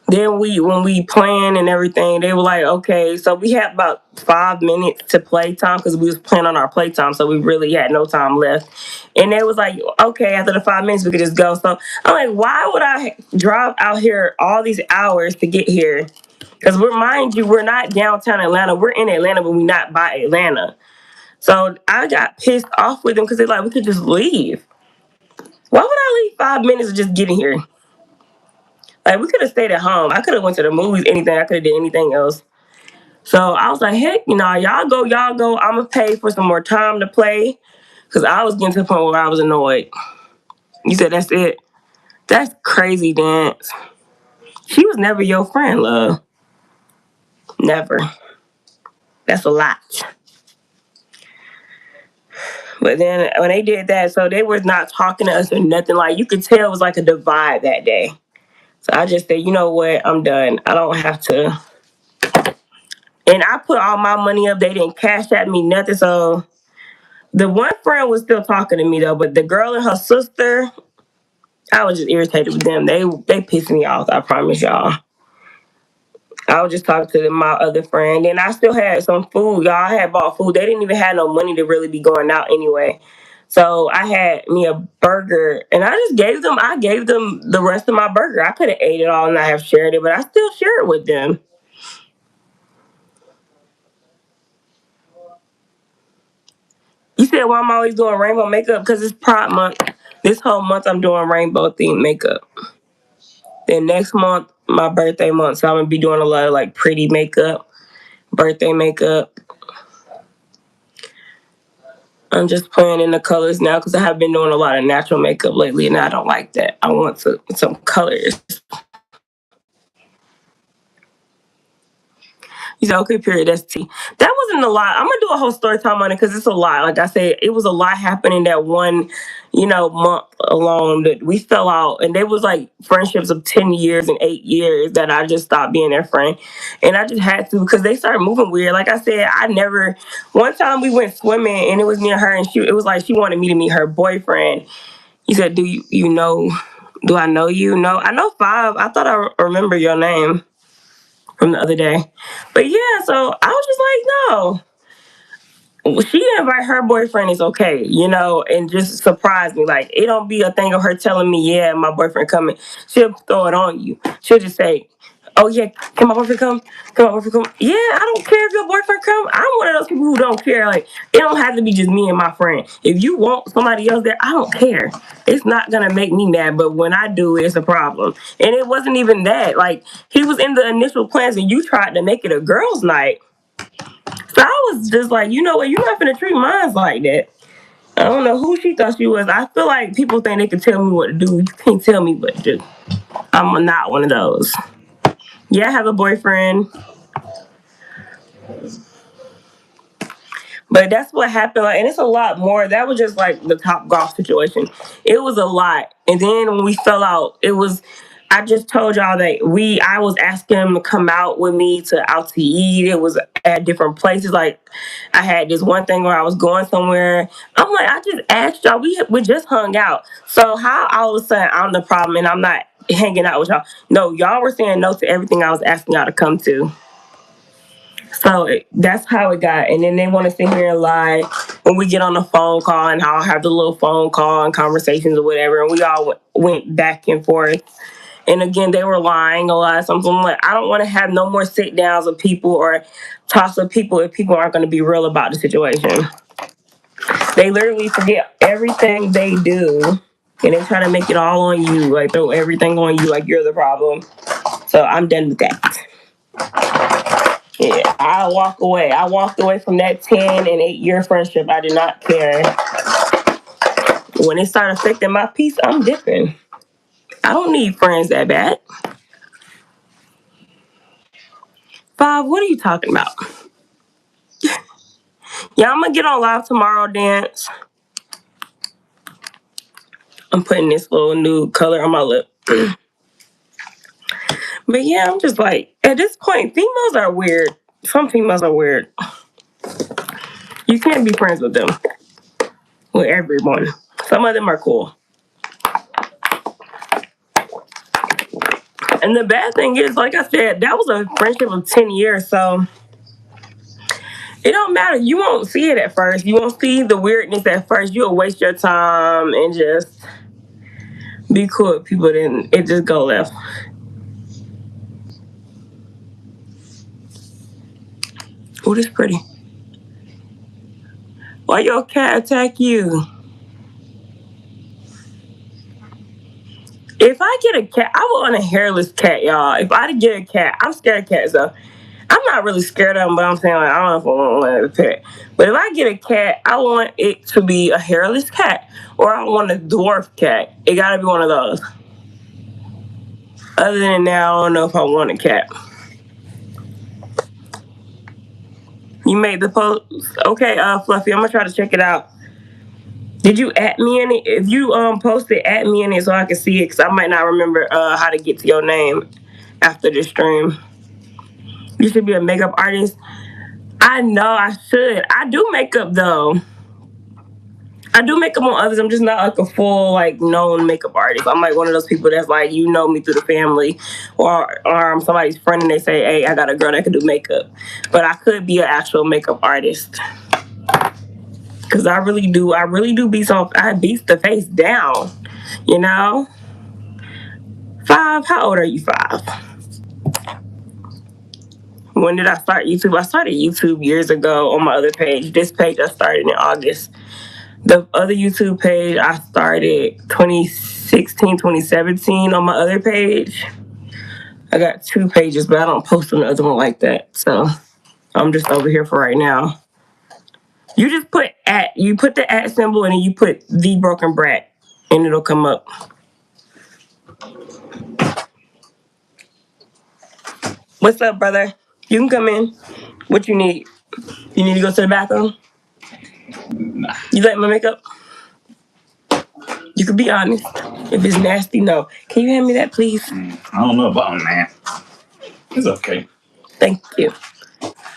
Then when we planned and everything, they were like, okay, so we had about 5 minutes to play time because we was playing on our play time, so we really had no time left. And they was like, okay, after the 5 minutes we could just go. So I'm like, why would I drive out here all these hours to get here? Because mind you, we're not downtown Atlanta. We're in Atlanta, but we're not by Atlanta. So I got pissed off with them because they're like, we could just leave. Why would I leave 5 minutes of just getting here? Like we could have stayed at home. I could have went to the movies, anything. I could have did anything else. So I was like, heck, you know, y'all go. I'm gonna pay for some more time to play, because I was getting to the point where I was annoyed. You said that's it. That's crazy, Dance. She was never your friend, love. Never. That's a lot. But then when they did that, so they were not talking to us or nothing. Like you could tell it was like a divide that day. So I just said, you know what, I'm done. I don't have to. And I put all my money up. They didn't cash at me nothing. So the one friend was still talking to me though, but the girl and her sister, I was just irritated with them. They pissed me off. I promise y'all. I was just talking to my other friend, and I still had some food. Y'all, I had bought food. They didn't even have no money to really be going out anyway. So I had me a burger, and I just gave them. I gave them the rest of my burger. I could have ate it all and I have shared it, but I still share it with them. You said why I'm always doing rainbow makeup? Because it's Pride Month. This whole month I'm doing rainbow themed makeup. Then next month, my birthday month, so I'm gonna be doing a lot of like pretty makeup, birthday makeup. I'm just playing in the colors now because I have been doing a lot of natural makeup lately, and I don't like that. I want some colors. You said, okay, period, that's T. That wasn't a lot. I'm going to do a whole story time on it because it's a lot. Like I said, it was a lot happening that one, you know, month alone that we fell out. And there was like friendships of 10 years and 8 years that I just stopped being their friend. And I just had to because they started moving weird. Like I said, one time we went swimming and it was me and her, and it was like she wanted me to meet her boyfriend. He said, do I know you? No, I know Five. I thought I remember your name from the other day. But yeah, so I was just like, no. She invite her boyfriend is okay, you know, and just surprise me. Like it don't be a thing of her telling me, yeah, my boyfriend coming. She'll throw it on you. She'll just say, oh yeah, can my boyfriend come? Can my boyfriend come? Yeah, I don't care if your boyfriend come. I'm one of those people who don't care. Like it don't have to be just me and my friend. If you want somebody else there, I don't care. It's not gonna make me mad, but when I do, it's a problem. And it wasn't even that. Like he was in the initial plans, and you tried to make it a girls' night. So I was just like, you know what, you're not gonna treat mine like that. I don't know who she thought she was. I feel like people think they can tell me what to do. You can't tell me what to do. I'm not one of those. Yeah, I have a boyfriend. But that's what happened. Like, and it's a lot more. That was just like the Top Golf situation. It was a lot. And then when we fell out, it was I just told y'all that I was asking him to come out with me to out to eat. It was at different places. Like I had this one thing where I was going somewhere. I'm like, I just asked y'all. We just hung out. So how all of a sudden I'm the problem and I'm not hanging out with y'all? No, y'all were saying no to everything I was asking y'all to come to. So that's how it got. And then they want to sit here and lie when we get on the phone call, and I'll have the little phone call and conversations or whatever. And we all went back and forth. And again, they were lying a lot. So I'm like, I don't want to have no more sit downs with people or talks with people if people aren't going to be real about the situation. They literally forget everything they do, and they try to make it all on you, like throw everything on you, like you're the problem. So I'm done with that. Yeah, I walk away. I walked away from that 10 and 8-year friendship. I did not care. When it started affecting my peace, I'm dipping. I don't need friends that bad. 5, what are you talking about? Yeah, I'm gonna get on live tomorrow, dance. I'm putting this little nude color on my lip. But yeah, I'm just like, at this point, females are weird. Some females are weird. You can't be friends with them. With everyone. Some of them are cool. And the bad thing is, like I said, that was a friendship of 10 years, so it don't matter. You won't see it at first. You won't see the weirdness at first. You'll waste your time and just be cool with people, then it just go left. Oh, this pretty. Why your cat attack you? If I get a cat, I want a hairless cat, y'all. If I get a cat, I'm scared of cats though. I'm not really scared of them, but I'm saying like I don't know if I want a pet. But if I get a cat, I want it to be a hairless cat, or I want a dwarf cat. It gotta be one of those. Other than that, I don't know if I want a cat. You made the post, okay, Fluffy. I'm gonna try to check it out. Did you add me in it? If you post it, add me in it so I can see it, because I might not remember how to get to your name after the stream. You should be a makeup artist. I know I should. I do makeup though. I do makeup on others. I'm just not like a full like known makeup artist. I'm like one of those people that's like, you know me through the family, or I'm somebody's friend and they say, hey, I got a girl that can do makeup. But I could be an actual makeup artist. Cause I really do. I really do beat some. I beat the face down. You know. 5. How old are you? 5. When did I start YouTube? I started YouTube years ago on my other page. This page I started in August. The other YouTube page I started 2016, 2017 on my other page. I got 2 pages, but I don't post on the other one like that. So I'm just over here for right now. You just put the at symbol and then you put the broken brat and it'll come up. What's up, brother? You can come in. What you need? You need to go to the bathroom? Nah. You like my makeup? You could be honest. If it's nasty, no. Can you hand me that, please? I don't know about that. It's okay. Thank you.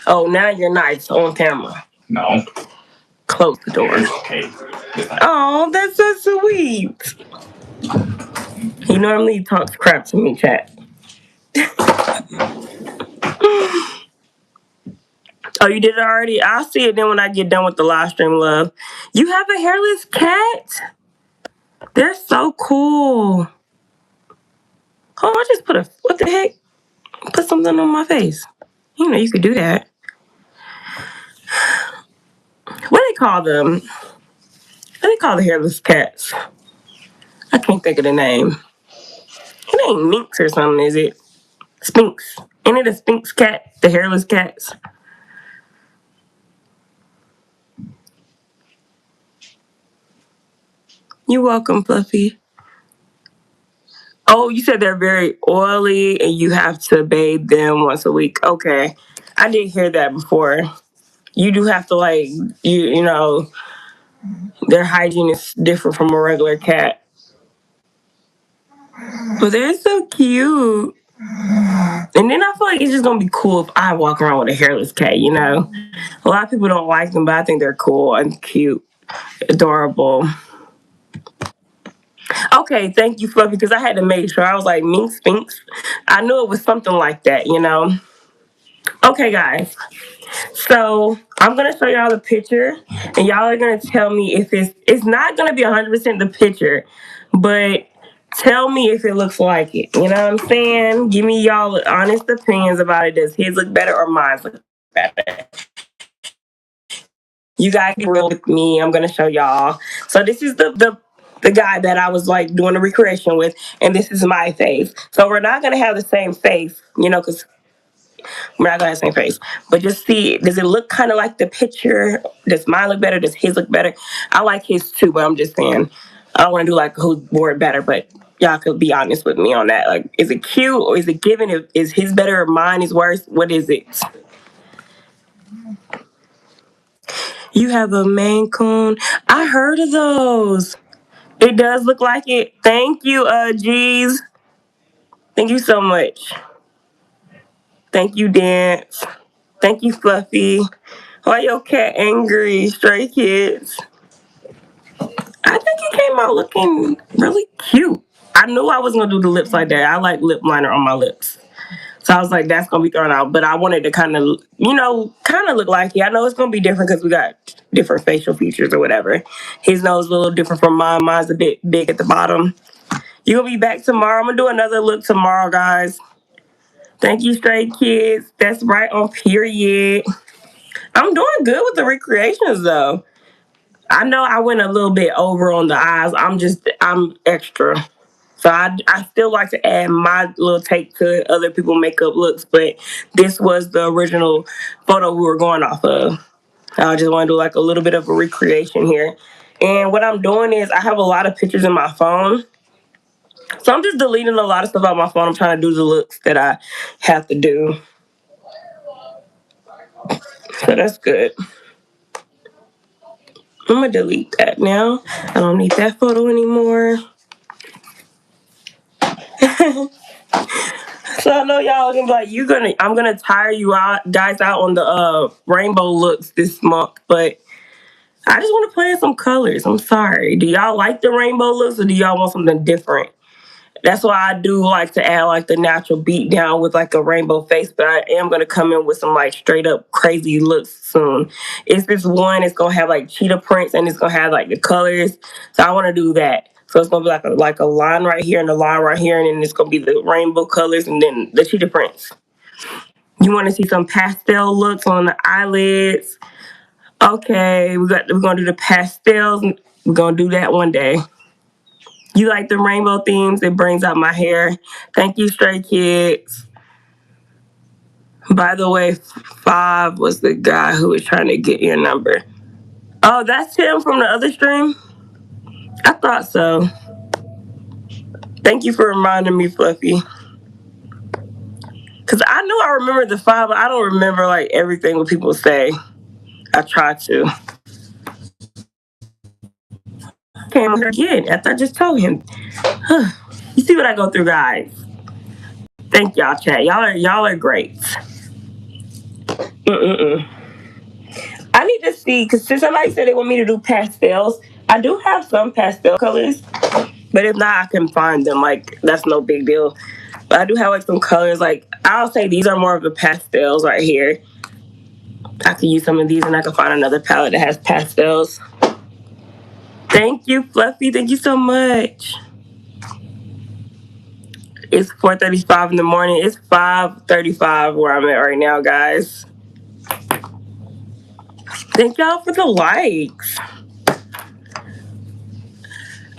Oh, now you're nice on camera. No. Close the door. It's okay. Oh, that's so sweet. He normally talks crap to me, chat. Oh, you did it already? I'll see it then when I get done with the live stream, love. You have a hairless cat? They're so cool. Oh, I just what the heck? Put something on my face. You know you could do that. What do they call them? What do they call the hairless cats? I can't think of the name. It ain't Minx or something, is it? Sphinx. Ain't it a Sphinx cat? The hairless cats? You're welcome, Fluffy. Oh, you said they're very oily and you have to bathe them once a week. Okay. I did hear that before. You do have to like you know, their hygiene is different from a regular cat. But they're so cute. And then I feel like it's just gonna be cool if I walk around with a hairless cat, you know? A lot of people don't like them, but I think they're cool and cute, adorable. Okay, thank you, Fluffy, because I had to make sure. I was like, Mink Sphinx. I knew it was something like that, you know? Okay, guys. So I'm gonna show y'all the picture, and y'all are gonna tell me if it's not gonna be 100% the picture, but tell me if it looks like it. You know what I'm saying? Give me y'all honest opinions about it. Does his look better or mine look better? You guys be real with me. I'm gonna show y'all. So this is the guy that I was like doing the recreation with, and this is my face. So we're not gonna have the same face, you know, because we're not gonna have the same face. But just see, does it look kind of like the picture? Does mine look better? Does his look better? I like his too, but I'm just saying, I don't want to do like who wore it better, but y'all could be honest with me on that. Like, is it cute or is it given? Is his better or mine is worse? What is it? You have a Maine Coon. I heard of those. It does look like it. Thank you, G's. Thank you so much. Thank you, Dance. Thank you, Fluffy. Why your cat angry? Stray Kids. I think he came out looking really cute. I knew I was gonna do the lips like that. I like lip liner on my lips. So I was like, that's gonna be thrown out. But I wanted to kind of, you know, kind of look like it. I know it's gonna be different because we got different facial features or whatever. His nose is a little different from mine. Mine's a bit big at the bottom. You'll be back tomorrow. I'm gonna do another look tomorrow, guys. Thank you, Stray Kids. That's right on period. I'm doing good with the recreations though. I know I went a little bit over on the eyes. I'm extra. So I still like to add my little take to other people's makeup looks, but this was the original photo we were going off of. I just want to do like a little bit of a recreation here. And what I'm doing is I have a lot of pictures in my phone. So I'm just deleting a lot of stuff out my phone. I'm trying to do the looks that I have to do. So that's good. I'm gonna delete that now. I don't need that photo anymore. So I know y'all are gonna be like, I'm gonna tire you out guys out on the rainbow looks this month, but I just wanna play in some colors. I'm sorry. Do y'all like the rainbow looks or do y'all want something different? That's why I do like to add like the natural beat down with like a rainbow face, but I am gonna come in with some like straight up crazy looks soon. It's this one, it's gonna have like cheetah prints and it's gonna have like the colors. So I wanna do that. So it's gonna be like a line right here and a line right here, and then it's gonna be the rainbow colors and then the cheetah prints. You wanna see some pastel looks on the eyelids? Okay, we're gonna do the pastels. We're gonna do that one day. You like the rainbow themes? It brings out my hair. Thank you, Stray Kids. By the way, 5 was the guy who was trying to get your number. Oh, that's him from the other stream? I thought so. Thank you for reminding me, Fluffy. Because I know I remember the 5, but I don't remember like everything what people say. I try to. Came here again after I just told him. You see what I go through, guys. Thank y'all, chat. Y'all are great. I need to see because since somebody said they want me to do pastels, I do have some pastel colors, but if not, I can find them. Like that's no big deal. But I do have like some colors. Like I'll say these are more of the pastels right here. I can use some of these, and I can find another palette that has pastels. Thank you, Fluffy. Thank you so much. It's 4:35 in the morning. It's 5:35 where I'm at right now, guys. Thank y'all for the likes.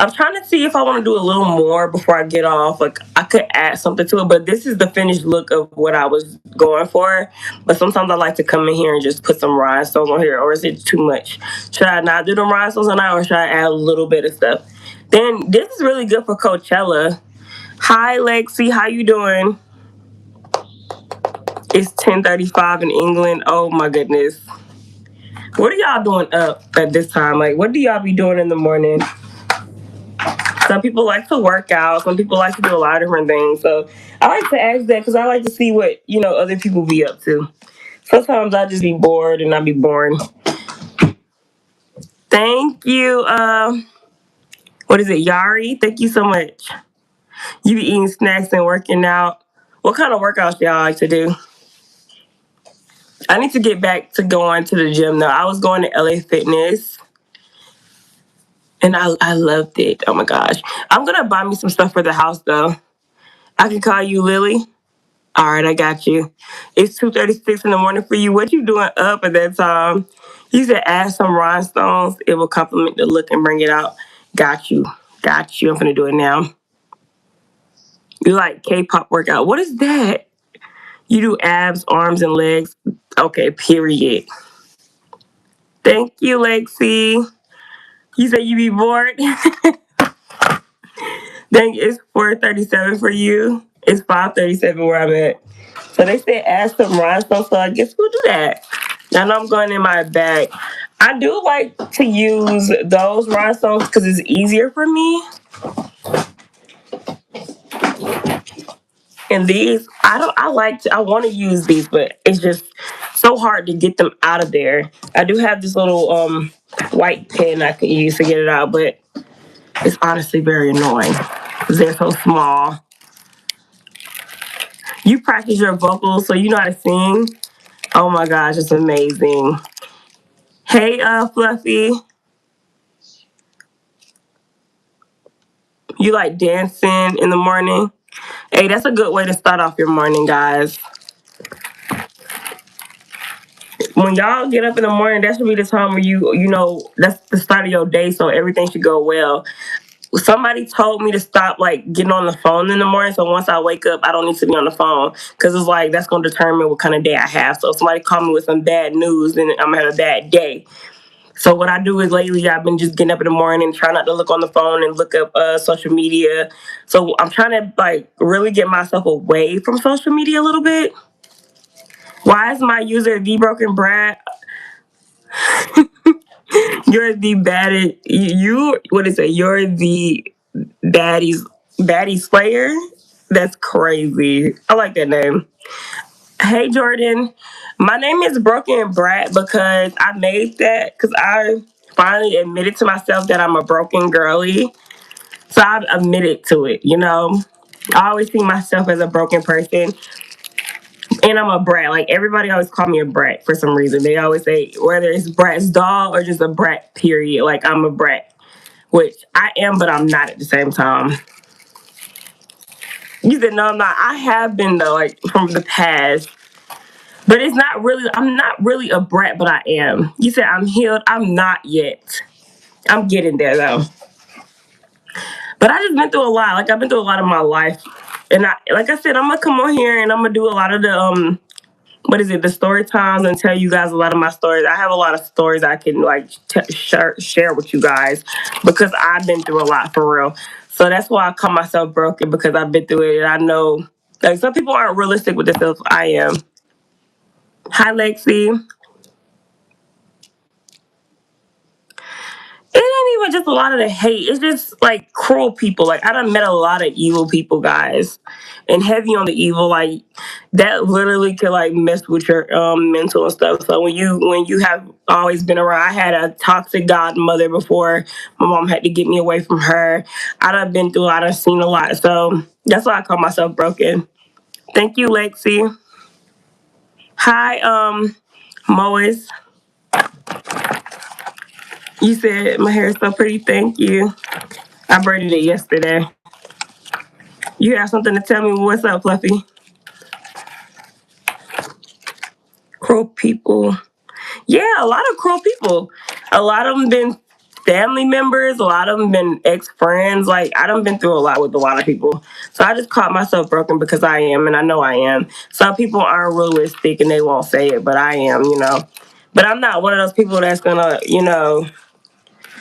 I'm trying to see if I want to do a little more before I get off. Like I could add something to it, but this is the finished look of what I was going for. But sometimes I like to come in here and just put some rhinestones on here, or is it too much? Should I not do the rhinestones on that, or should I add a little bit of stuff? Then this is really good for Coachella. Hi Lexi, how you doing? It's 10:35 in England. Oh my goodness. What are y'all doing up at this time? Like what do y'all be doing in the morning? Some people like to work out. Some people like to do a lot of different things. So I like to ask that because I like to see what, other people be up to. Sometimes I just be bored and I be boring. Thank you. What is it, Yari? Thank you so much. You be eating snacks and working out. What kind of workouts y'all like to do? I need to get back to going to the gym though. I was going to LA Fitness and I loved it. Oh my gosh. I'm gonna buy me some stuff for the house though. I can call you Lily. All right, I got you. It's 2:36 in the morning for you. What you doing up at that time? You said add some rhinestones. It will complement the look and bring it out. Got you. Got you. I'm gonna do it now. You like K-pop workout. What is that? You do abs, arms, and legs. Okay, period. Thank you, Lexi. You said you be bored? Dang, it's 4:37 for you. It's 5:37 where I'm at. So they said add some rhinestones, so I guess we'll do that. I know I'm going in my bag. I do like to use those rhinestones because it's easier for me. And these, I want to use these, but it's just so hard to get them out of there. I do have this little white pen I can use to get it out, but it's honestly very annoying because they're so small. You practice your vocals so you know how to sing. Oh my gosh, it's amazing. Hey, Fluffy. You like dancing in the morning? Hey, that's a good way to start off your morning, guys. When y'all get up in the morning, that should be the time where that's the start of your day, so everything should go well. Somebody told me to stop like getting on the phone in the morning, so once I wake up, I don't need to be on the phone because it's like that's gonna determine what kind of day I have. So if somebody call me with some bad news, then I'm gonna have a bad day. So what I do is lately I've been just getting up in the morning, trying not to look on the phone and look up social media. So I'm trying to like really get myself away from social media a little bit. Why is my user the broken Brad? You're the baddest. You what is it? You're the baddie slayer. That's crazy. I like that name. Hey Jordan, my name is Broken Brat because I made that because I finally admitted to myself that I'm a broken girly. So I've admitted to it, I always see myself as a broken person. And I'm a brat. Like everybody always call me a brat for some reason. They always say whether it's brat's doll or just a brat, period. Like I'm a brat. Which I am, but I'm not at the same time. You said no, I'm not. I have been though, like from the past. But I'm not really a brat, but I am. You said I'm healed. I'm not yet. I'm getting there though. But I just been through a lot. Like I've been through a lot of my life. And like I said, I'm gonna come on here and I'm gonna do a lot of the story times and tell you guys a lot of my stories. I have a lot of stories I can like share with you guys because I've been through a lot for real. So that's why I call myself broken because I've been through it and I know like some people aren't realistic with themselves. I am. Hi Lexi. It ain't even just a lot of the hate. It's just like cruel people. Like I done met a lot of evil people, guys, and heavy on the evil. Like that literally could like mess with your mental and stuff. So when you have always been around, I had a toxic godmother before. My mom had to get me away from her. I done been through a lot. I've seen a lot. So that's why I call myself broken. Thank you, Lexi. Hi, Mois. You said my hair is so pretty. Thank you. I braided it yesterday. You have something to tell me? What's up, Fluffy? Cruel people. Yeah, a lot of cruel people. A lot of them been family members. A lot of them been ex-friends. Like, I done been through a lot with a lot of people. So I just caught myself broken because I am, and I know I am. Some people aren't realistic and they won't say it, but I am. But I'm not one of those people that's gonna.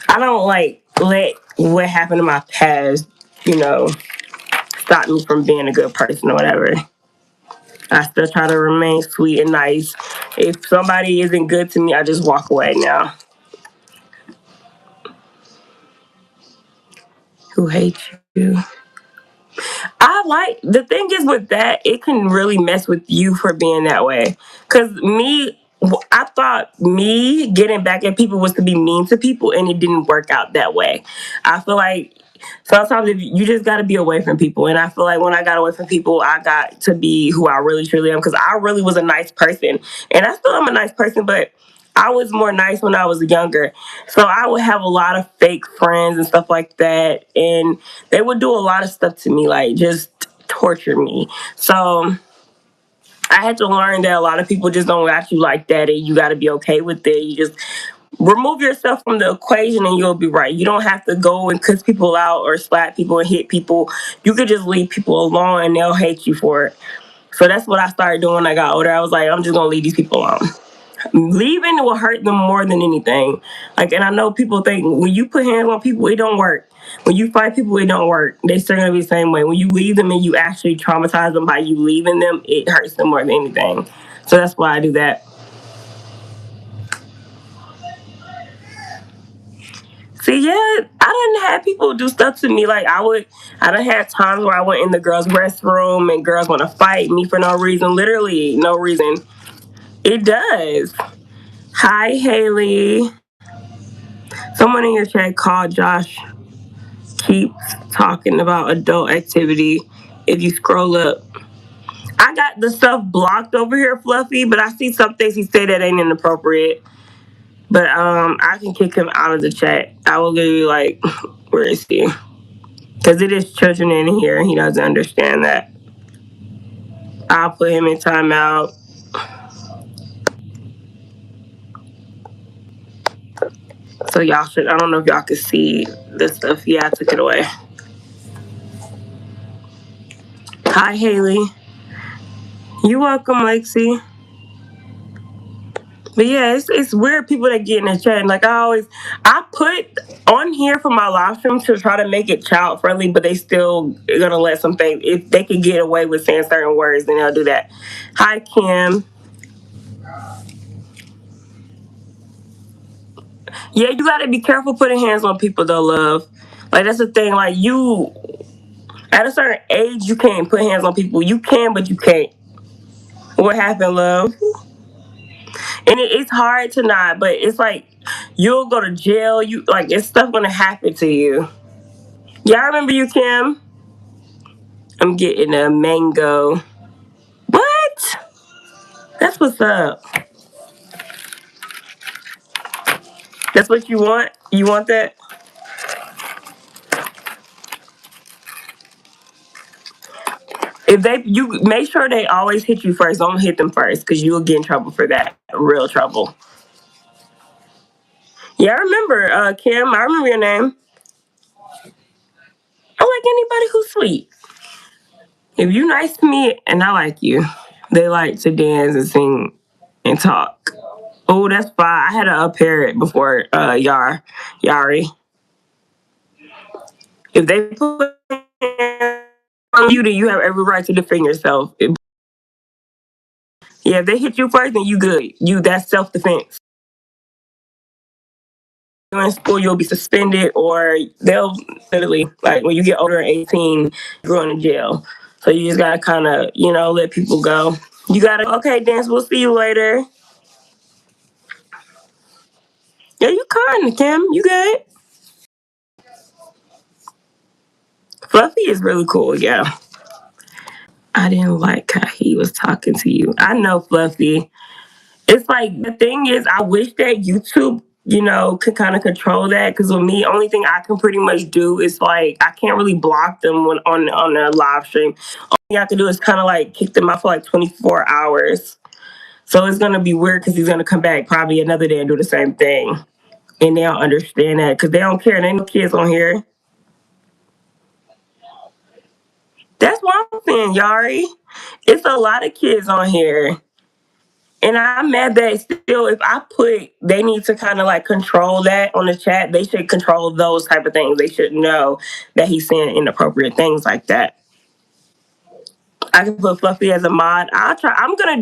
I don't, like, let what happened in my past, stop me from being a good person or whatever. I still try to remain sweet and nice. If somebody isn't good to me, I just walk away now. who hate you. I like the thing is with that, it can really mess with you for being that way. Cause I thought me getting back at people was to be mean to people, and it didn't work out that way. I feel like sometimes if you just got to be away from people, and I feel like when I got away from people, I got to be who I really truly am. Cause I really was a nice person, and I still am a nice person, but I was more nice when I was younger. So I would have a lot of fake friends and stuff like that. And they would do a lot of stuff to me, like just torture me. So I had to learn that a lot of people just don't got you like that, and you got to be okay with it. You just remove yourself from the equation and you'll be right. You don't have to go and cuss people out or slap people and hit people. You could just leave people alone and they'll hate you for it. So that's what I started doing when I got older. I was like, I'm just gonna leave these people alone. Leaving will hurt them more than anything. Like, and I know people think when you put hands on people, it don't work. When you fight people, it don't work. They still gonna be the same way. When you leave them and you actually traumatize them by you leaving them, it hurts them more than anything. So that's why I do that. See, yeah, I didn't have people do stuff to me. Like I done had times where I went in the girls' restroom and girls want to fight me for no reason, literally no reason. It does. Hi, Haley. Someone in your chat called Josh keeps talking about adult activity. If you scroll up, I got the stuff blocked over here, Fluffy, but I see some things he said that ain't inappropriate. But I can kick him out of the chat. I will literally like, where is he? Because it is children in here, and he doesn't understand that. I'll put him in timeout. So y'all should. I don't know if y'all can see this stuff. Yeah, I took it away. Hi, Haley. You welcome, Lexi. But yeah, it's weird people that get in the chat. And like I put on here for my live stream to try to make it child friendly, but they still gonna let some things. If they can get away with saying certain words, then they'll do that. Hi, Kim. Yeah, you gotta be careful putting hands on people though, love. Like that's the thing. Like you, at a certain age, you can't put hands on people. You can, but you can't. What happened, love? And it's hard to not, but it's like you'll go to jail. You like it's stuff gonna happen to you. Yeah, I remember you, Kim. I'm getting a mango. What? That's what's up. That's what you want? You want that? If you make sure they always hit you first. Don't hit them first, because you'll get in trouble for that. Real trouble. Yeah, I remember, Kim. I remember your name. I like anybody who's sweet. If you nice to me and I like you, they like to dance and sing and talk. Oh, that's fine. I had a parrot before Yari. If they put on you, then you have every right to defend yourself. Yeah, if they hit you first, then you good. That's self defense. In school, you'll be suspended, or they'll literally like when you get older, 18, you're going to jail. So you just gotta kind of let people go. You gotta okay, dance. We'll see you later. Yeah, you kind, Kim. You good? Fluffy is really cool. Yeah. I didn't like how he was talking to you. I know, Fluffy. It's like the thing is, I wish that YouTube, could kind of control that. Because with me, only thing I can pretty much do is like I can't really block them when on their live stream. All thing I can do is kind of like kick them out for like 24 hours. So it's gonna be weird because he's gonna come back probably another day and do the same thing, and they don't understand that because they don't care. There ain't no kids on here. That's what I'm saying, Yari. It's a lot of kids on here. And I'm mad that still, if I put, they need to kind of like control that on the chat. They should control those type of things. They should know that he's saying inappropriate things like that. I can put Fluffy as a mod. I'll try. I'm gonna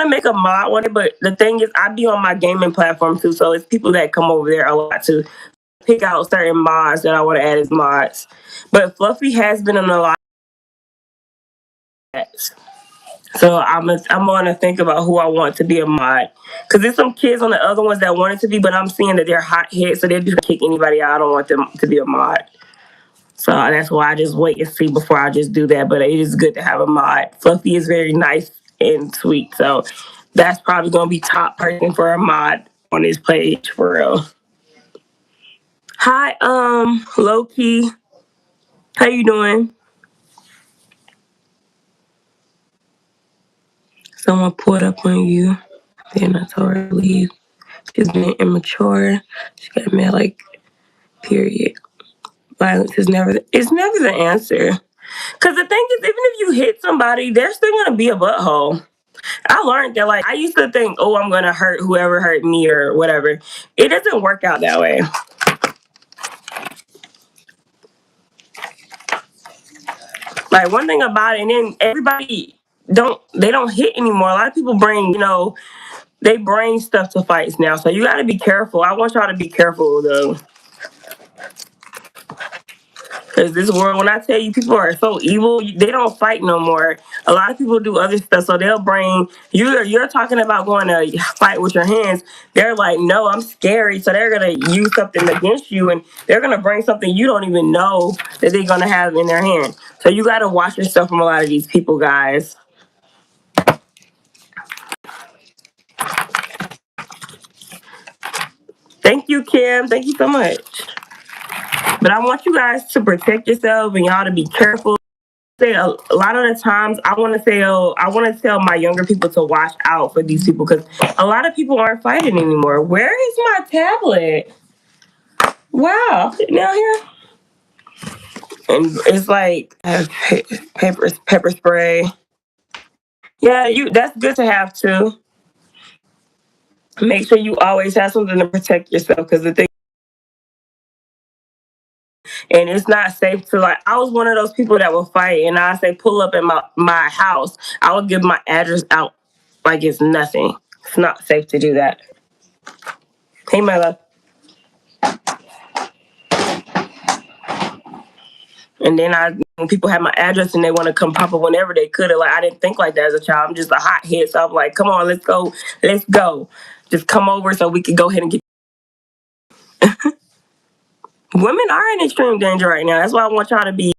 make a mod one, but the thing is, I be on my gaming platform too, so it's people that come over there a lot too. pick out certain mods that I want to add as mods. But Fluffy has been in a lot of ads. So I'm gonna think about who I want to be a mod. Cause there's some kids on the other ones that want it to be, but I'm seeing that they're hot hits, so they'll just kick anybody out. I don't want them to be a mod. So that's why I just wait and see before I just do that. But it is good to have a mod. Fluffy is very nice and sweet. So that's probably gonna be top person for a mod on this page for real. Hi, Loki. How you doing? Someone pulled up on you. Then I told her to leave. She's being immature. She got mad like period. Violence is never the answer. Cause the thing is, even if you hit somebody, they're still gonna be a butthole. I learned that like I used to think, oh, I'm gonna hurt whoever hurt me or whatever. It doesn't work out that way. Like one thing about it, and then everybody don't hit anymore. A lot of people bring, they bring stuff to fights now. So you gotta be careful. I want y'all to be careful though. Because this world, when I tell you people are so evil, they don't fight no more. A lot of people do other stuff, so they'll bring you're talking about going to fight with your hands. They're like, no, I'm scary, so they're gonna use something against you, and they're gonna bring something you don't even know that they're gonna have in their hand. So you gotta watch yourself from a lot of these people, guys. Thank you, Kim. Thank you so much. But I want you guys to protect yourself and y'all to be careful. A lot of the times I want to tell my younger people to watch out for these people because a lot of people aren't fighting anymore. Where is my tablet? Wow, now here, and it's like pepper spray. Yeah, that's good to have too. Make sure you always have something to protect yourself because the thing. And it's not safe to like. I was one of those people that will fight, and I say pull up at my house. I would give my address out like it's nothing. It's not safe to do that. Hey, my love. And then when people have my address and they want to come pop up whenever they could, like I didn't think like that as a child. I'm just a hot head, so I'm like, come on, let's go. Just come over so we can go ahead and get. Women are in extreme danger right now. That's why I want y'all to be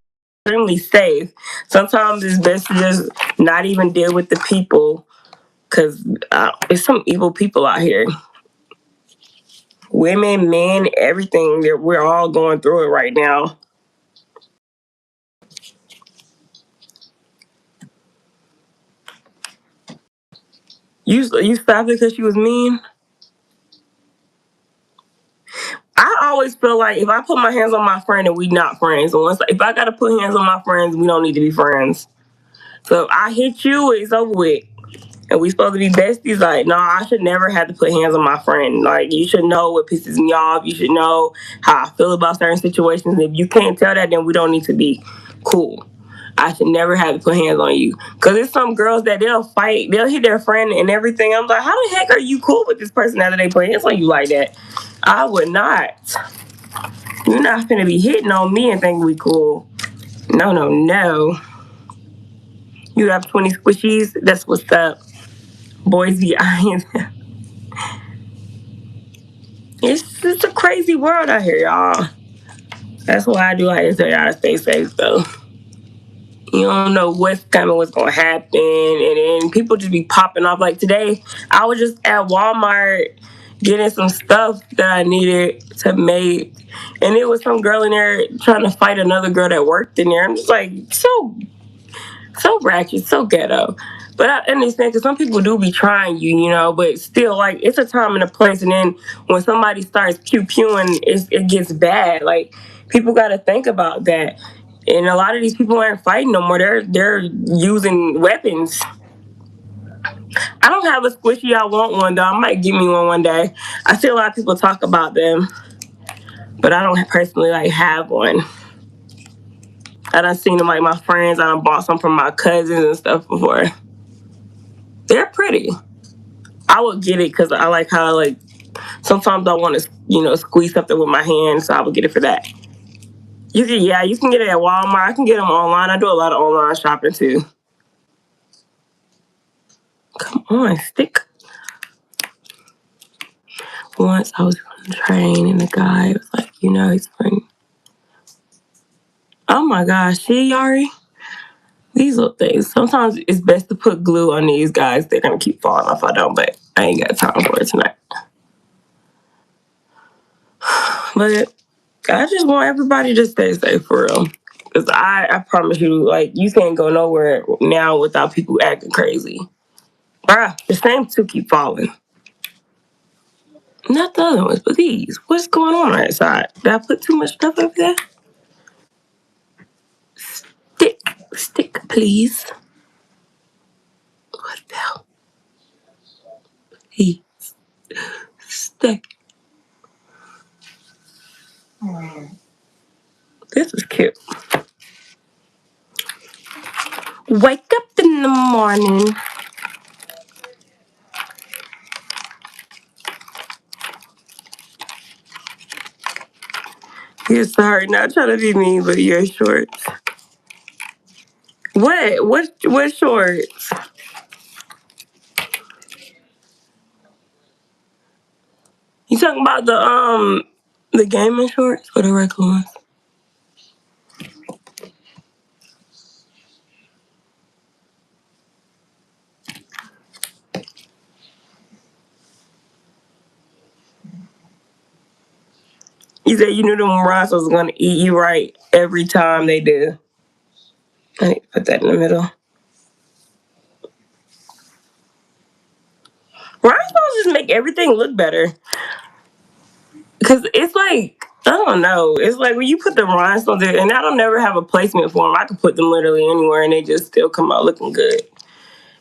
extremely safe. Sometimes it's best to just not even deal with the people because there's some evil people out here. Women, men, everything. We're all going through it right now. You stopped it because she was mean? I always feel like if I put my hands on my friend and we not friends, and if I gotta put hands on my friends, we don't need to be friends. So if I hit you, it's over with. And we supposed to be besties. Like, no, I should never have to put hands on my friend. Like, you should know what pisses me off. You should know how I feel about certain situations. If you can't tell that, then we don't need to be cool. I should never have to put hands on you. Because there's some girls that they'll fight, they'll hit their friend and everything. I'm like, how the heck are you cool with this person after they put hands on you like that? I would not. You're not finna be hitting on me and think we cool. No. You have 20 squishies? That's what's up. Boys be eyeing them. It's a crazy world out here, y'all. That's why I do like to tell y'all to stay safe, though. You don't know what's coming, what's going to happen. And then people just be popping off. Like today, I was just at Walmart getting some stuff that I needed to make. And it was some girl in there trying to fight another girl that worked in there. I'm just like, so ratchet, so ghetto. But I understand because some people do be trying you, but still, like, it's a time and a place. And then when somebody starts pew-pewing, it gets bad. Like, people got to think about that. And a lot of these people aren't fighting no more. They're using weapons. I don't have a squishy. I want one, though. I might give me one day. I see a lot of people talk about them, but I don't personally, have one. I done seen them, my friends. I done bought some from my cousins and stuff before. They're pretty. I would get it because I like how, Sometimes I want to, squeeze something with my hand, so I would get it for that. You can get it at Walmart. I can get them online. I do a lot of online shopping too. Come on, stick. Once I was on the train and the guy was like, he's funny. Oh my gosh, see, Yari? These little things. Sometimes it's best to put glue on these guys. They're going to keep falling off. I don't, but I ain't got time for it tonight. But I just want everybody to stay safe for real. Because I promise you, you can't go nowhere now without people acting crazy. Bruh, the same two keep falling. Not the other ones, but these. What's going on that side? Did I put too much stuff over there? Stick, please. What the hell? Please. Stick. This is cute. Wake up in the morning. You're sorry, not trying to be mean, but your shorts. What shorts? You talking about the gaming shorts or the regular ones? You said you knew them rhinos was gonna eat you right every time they do. I need to put that in the middle. Rhinestones just make everything look better. Because it's I don't know. It's like when you put the rhinestones there, and I don't never have a placement for them. I can put them literally anywhere, and they just still come out looking good.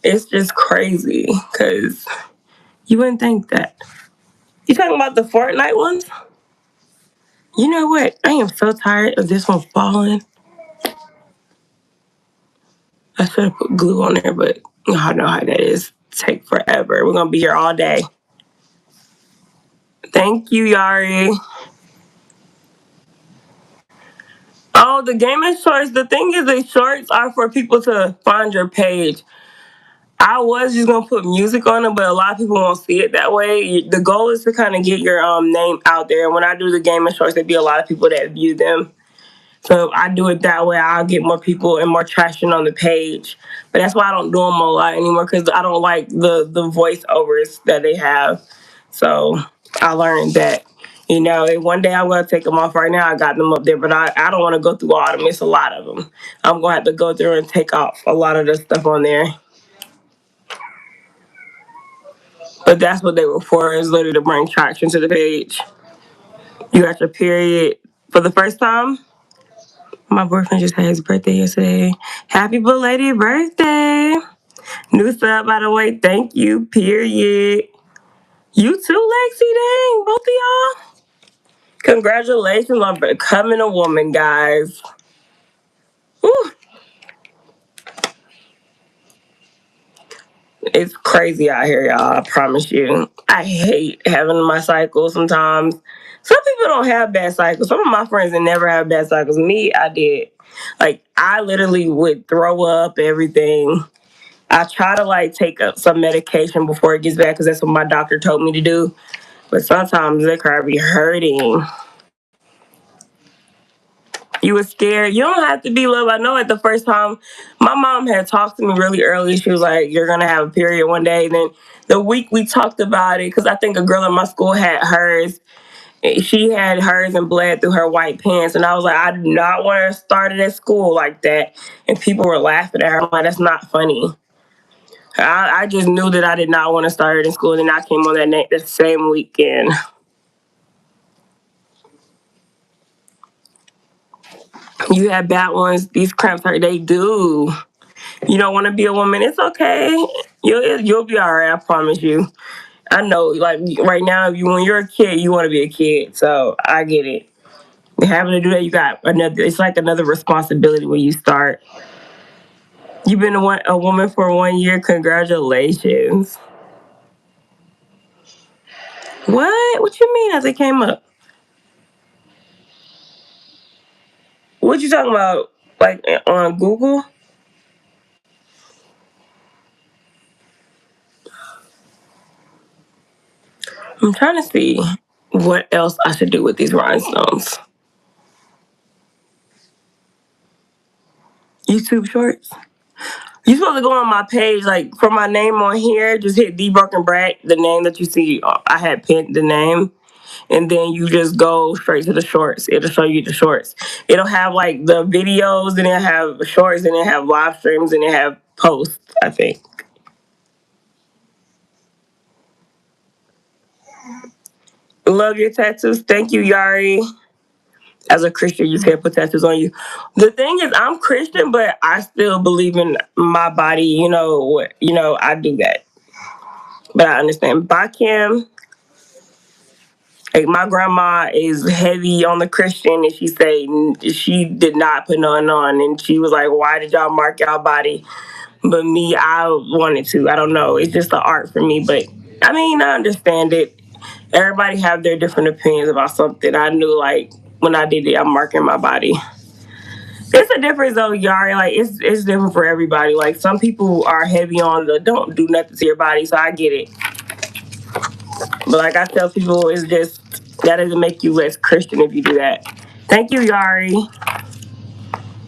It's just crazy because you wouldn't think that. You talking about the Fortnite ones? You know what? I am so tired of this one falling. I should have put glue on there, but I know how that is. Take forever. We're gonna be here all day. Thank you, Yari. Oh, the gaming shorts. The thing is, the shorts are for people to find your page. I was just gonna put music on them, but a lot of people won't see it that way. The goal is to kind of get your name out there. When I do the gaming shorts, there'd be a lot of people that view them. So if I do it that way, I'll get more people and more traction on the page. But that's why I don't do them a lot anymore, because I don't like the voiceovers that they have. So I learned that, one day I'm going to take them off. Right now I got them up there, but I don't want to go through all of them. It's a lot of them. I'm going to have to go through and take off a lot of the stuff on there. But that's what they were for, is literally to bring traction to the page. You got your period for the first time? My boyfriend just had his birthday yesterday. Happy belated birthday. New sub, by the way. Thank you, period. You too, Lexi, dang. Both of y'all. Congratulations on becoming a woman, guys. Woo. It's crazy out here, y'all. I promise you. I hate having my cycle sometimes. Some people don't have bad cycles. Some of my friends that never have bad cycles. Me, I did. I literally would throw up everything. I try to take up some medication before it gets bad, because that's what my doctor told me to do. But sometimes it could be hurting. You were scared. You don't have to be, love. I know at the first time, my mom had talked to me really early. She was like, you're going to have a period one day. And then the week we talked about it, because I think a girl in my school had hers. She had hers and bled through her white pants. And I was like, I do not want to start it at school like that. And people were laughing at her. I'm like, that's not funny. I just knew that I did not want to start it in school. And I came on that same weekend. You have bad ones. These cramps hurt. They do. You don't want to be a woman. It's okay. You'll be all right. I promise you. I know. Right now, when you're a kid, you want to be a kid. So I get it. Having to do that, you got another. It's like another responsibility when you start. You've been a woman for 1 year. Congratulations. What? What you mean as it came up? What you talking about? Like on Google? I'm trying to see what else I should do with these rhinestones. YouTube Shorts. You supposed to go on my page, like for my name on here, just hit D Broken Brat, the name that you see. I had pinned the name, and then you just go straight to the shorts. It'll show you the shorts. It'll have like the videos, and it'll have shorts, and it'll have live streams, and it'll have posts, I think. Love your tattoos. Thank you, Yari. As a Christian, you can't put tattoos on you. The thing is, I'm Christian, but I still believe in my body. I do that. But I understand. Bakim, like my grandma is heavy on the Christian, and she did not put none on, and she was like, "Why did y'all mark y'all body?" But me, I wanted to. I don't know. It's just the art for me. But I mean, I understand it. Everybody have their different opinions about something. I knew like when I did it, I'm marking my body. It's a difference though, Yari. Like it's different for everybody. Like some people are heavy on the don't do nothing to your body, so I get it. But like I tell people, it's just that doesn't make you less Christian if you do that. Thank you, Yari.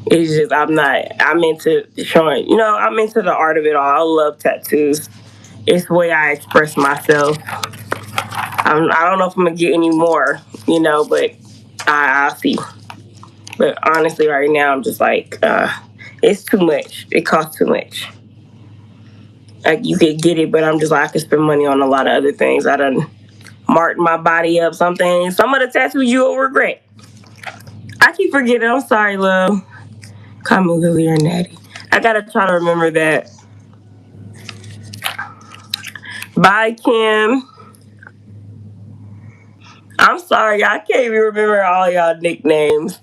It's just I'm into showing. I'm into the art of it all. I love tattoos. It's the way I express myself. I don't know if I'm gonna get any more, but I'll see. But honestly, right now I'm just like, it's too much. It costs too much. Like you could get it, but I'm just like I could spend money on a lot of other things. I done marked my body up. Something. Some of the tattoos you will regret. I keep forgetting. I'm sorry, love. Call me Lily or Natty. I gotta try to remember that. Bye, Kim. I'm sorry, I can't even remember all y'all nicknames.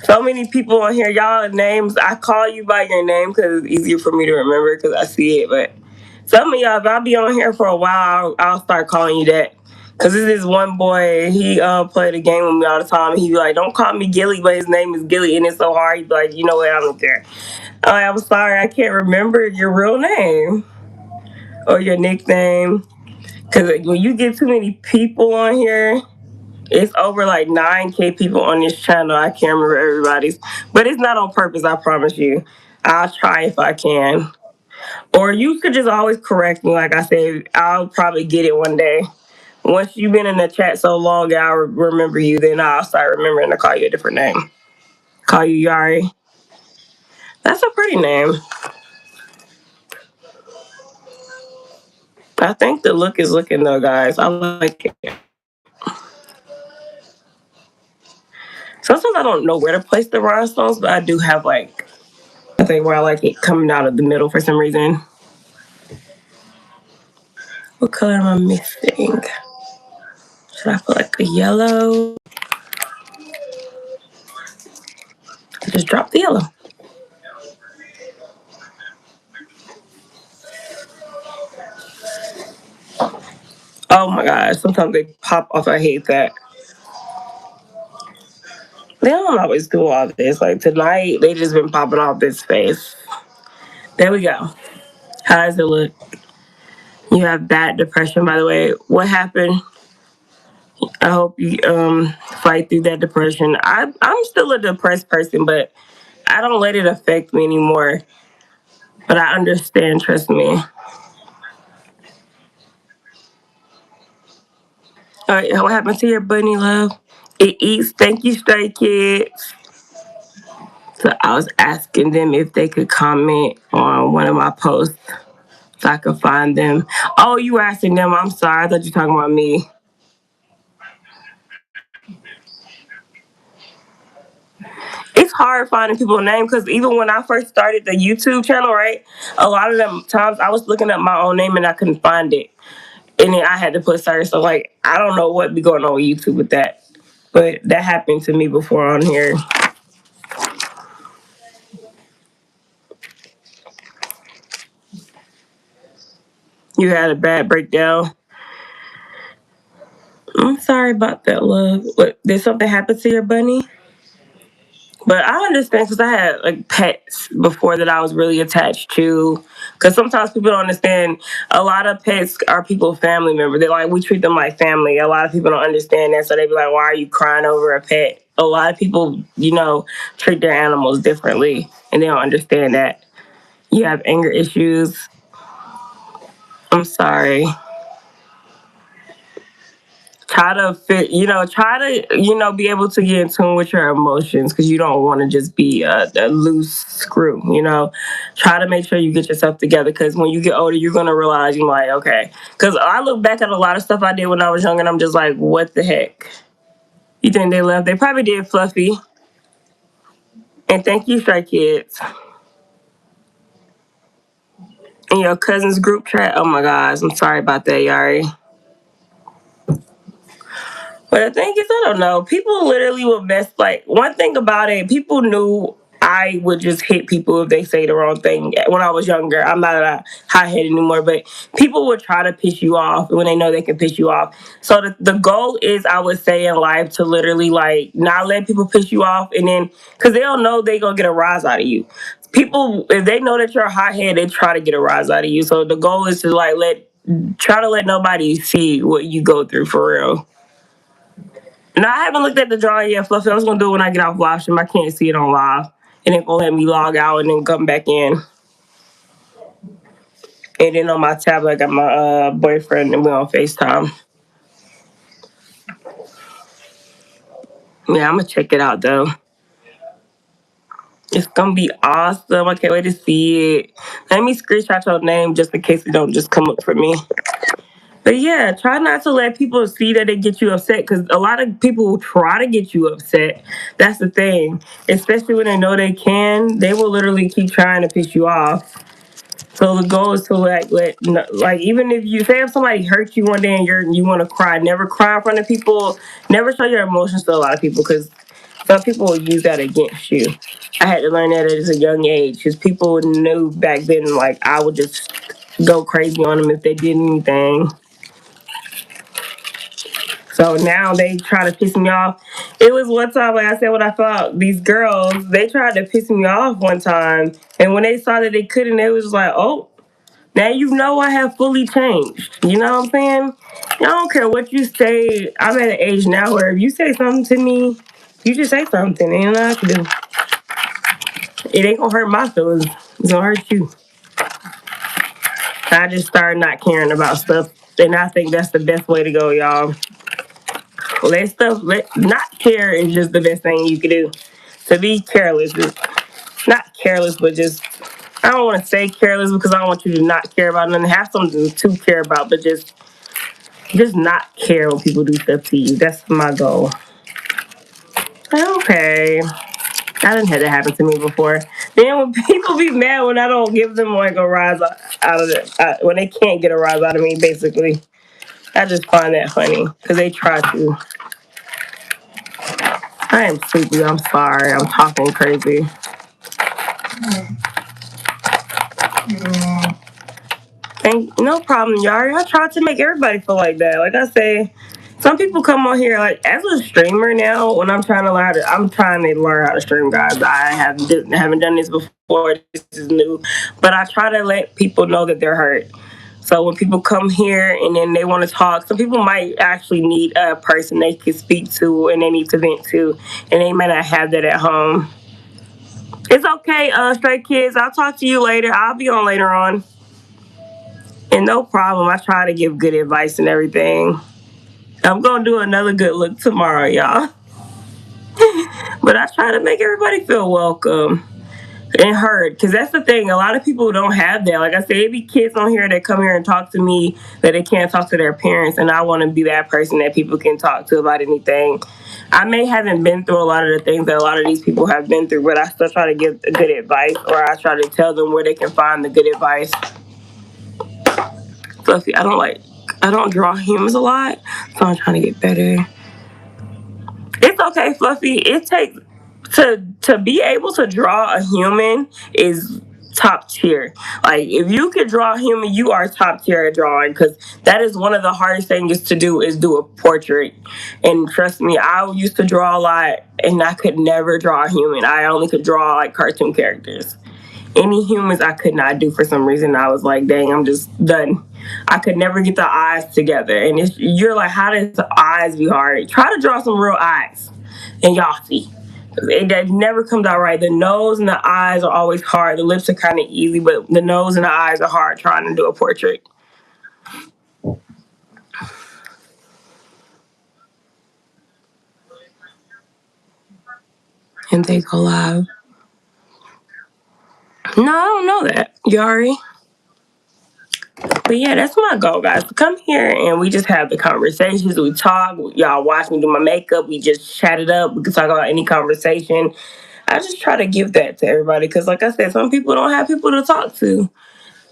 So many people on here, y'all names. I call you by your name because it's easier for me to remember because I see it. But some of y'all, if I'll be on here for a while, I'll start calling you that. Cause this is one boy, he played a game with me all the time. He be like, "Don't call me Gilly," but his name is Gilly, and it's so hard. He be like, "You know what? I don't care." I'm sorry, I can't remember your real name or your nickname. Cause when you get too many people on here, it's over like 9K people on this channel. I can't remember everybody's, but it's not on purpose. I promise you. I'll try if I can. Or you could just always correct me. Like I said, I'll probably get it one day. Once you've been in the chat so long, I'll remember you. Then I'll start remembering to call you a different name. Call you Yari. That's a pretty name. I think the look is looking though, guys. I like it. Sometimes I don't know where to place the rhinestones, but I do have like I think where I like it coming out of the middle for some reason. What color am I missing? Should I put like a yellow? I just drop the yellow. Oh my gosh, sometimes they pop off. I hate that. They don't always do all this. Like tonight, they just been popping off this face. There we go. How does it look? You have bad depression, by the way. What happened? I hope you fight through that depression. I'm still a depressed person, but I don't let it affect me anymore. But I understand, trust me. All right, what happened to your bunny, love? It eats. Thank you, Stray Kids. So I was asking them if they could comment on one of my posts so I could find them. Oh, you were asking them. I'm sorry. I thought you were talking about me. It's hard finding people's names because even when I first started the YouTube channel, right, a lot of them times I was looking up my own name and I couldn't find it. And then I had to put search. So, like, I don't know what be going on with YouTube with that. But that happened to me before on here. You had a bad breakdown. sorry about that, love. What, did something happen to your bunny? But I understand because I had like pets before that I was really attached to. Because sometimes people don't understand. A lot of pets are people's family members. They like we treat them like family. A lot of people don't understand that, so they be like, "Why are you crying over a pet?" A lot of people, treat their animals differently, and they don't understand that. You have anger issues. I'm sorry. Try to be able to get in tune with your emotions because you don't want to just be a loose screw. Try to make sure you get yourself together because when you get older you're going to realize you're like, okay, because I look back at a lot of stuff I did when I was young and I'm just like, what the heck. You think they left? They probably did, Fluffy. And thank you, Stray Kids. And your cousin's group chat. Oh my gosh, I'm sorry about that, Yari. But the thing is, I don't know. People literally will mess. Like, one thing about it, people knew I would just hit people if they say the wrong thing. When I was younger, I'm not a hot-headed anymore, but people would try to piss you off when they know they can piss you off. So the goal is, I would say in life, to literally, like, not let people piss you off. And then, because they don't know they going to get a rise out of you. People, if they know that you're a hothead, they try to get a rise out of you. So the goal is to, like, try to let nobody see what you go through for real. No, I haven't looked at the drawing yet, Fluffy. I was gonna do it when I get off live stream. I can't see it on live. And it gonna let me log out and then come back in. And then on my tablet, I got my boyfriend and we're on FaceTime. Yeah, I'm gonna check it out though. It's gonna be awesome. I can't wait to see it. Let me screenshot your name just in case it don't just come up for me. But yeah, try not to let people see that they get you upset because a lot of people will try to get you upset. That's the thing. Especially when they know they can, they will literally keep trying to piss you off. So the goal is to even if you say if somebody hurts you one day and you want to cry, never cry in front of people. Never show your emotions to a lot of people because some people will use that against you. I had to learn that at a young age because people knew back then like I would just go crazy on them if they did anything. So now they try to piss me off. It was one time, like I said, what I thought, these girls, they tried to piss me off one time. And when they saw that they couldn't, they was like, oh, now you know I have fully changed. You know what I'm saying? I don't care what you say. I'm at an age now where if you say something to me, you just say something. Ain't nothing I can do. It ain't gonna hurt my feelings. It's gonna hurt you. I just started not caring about stuff. And I think that's the best way to go, y'all. Not care is just the best thing you can do. To be careless is not careless, but just, I don't want to say careless because I don't want you to not care about nothing. Have something to care about, but just not care when people do stuff to you. That's my goal. Okay. I didn't have that happen to me before. Then when people be mad when I don't give them like a rise out of it, when they can't get a rise out of me, basically. I just find that funny because they try to. I am sleepy. I'm sorry. I'm talking crazy. No problem, Yari. I try to make everybody feel like that. Like I say, some people come on here like as a streamer now. When I'm trying to learn how to stream, guys. I haven't done this before. This is new, but I try to let people know that they're hurt. So when people come here and then they want to talk, some people might actually need a person they can speak to and they need to vent to, and they might not have that at home. It's okay, Stray Kids. I'll talk to you later. I'll be on later on. And no problem. I try to give good advice and everything. I'm going to do another good look tomorrow, y'all. But I try to make everybody feel welcome and heard. Because that's the thing. A lot of people don't have that. Like I said, it be kids on here that come here and talk to me that they can't talk to their parents. And I want to be that person that people can talk to about anything. I may haven't been through a lot of the things that a lot of these people have been through, but I still try to give good advice, or I try to tell them where they can find the good advice. Fluffy, I don't draw humans a lot, so I'm trying to get better. It's okay, Fluffy. It takes to be able to draw a human is top tier. Like if you could draw a human, you are top tier at drawing, because that is one of the hardest things to do, is do a portrait. And trust me, I used to draw a lot and I could never draw a human. I only could draw like cartoon characters. Any humans I could not do for some reason. I was like, dang, I'm just done. I could never get the eyes together. And you're like, how does the eyes be hard? Try to draw some real eyes and y'all see. That never comes out right. The nose and the eyes are always hard. The lips are kind of easy, but the nose and the eyes are hard trying to do a portrait. And they go live. No, I don't know that. Yari. But yeah, that's my goal, guys. To come here and we just have the conversations. We talk. Y'all watch me do my makeup. We just chat it up. We can talk about any conversation. I just try to give that to everybody because, like I said, some people don't have people to talk to.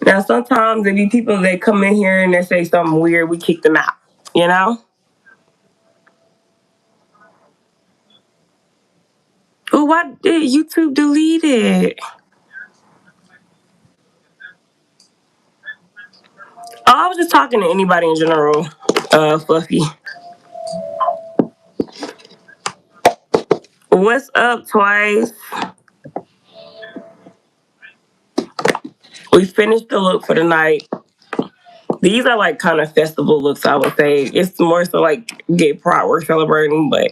Now, sometimes there be people that come in here and they say something weird. We kick them out, you know? Oh, why did YouTube delete it? Oh, I was just talking to anybody in general, Fluffy. What's up, Twice? We finished the look for the night. These are like kind of festival looks, I would say. It's more so like gay pride we're celebrating, but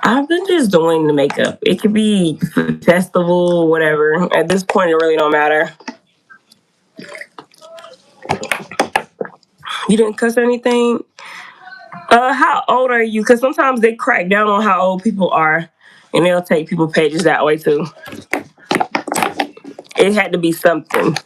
I've been just doing the makeup. It could be festival, whatever. At this point, it really don't matter. You didn't cuss or anything? How old are you? Because sometimes they crack down on how old people are, and they'll take people pages that way too. It had to be something.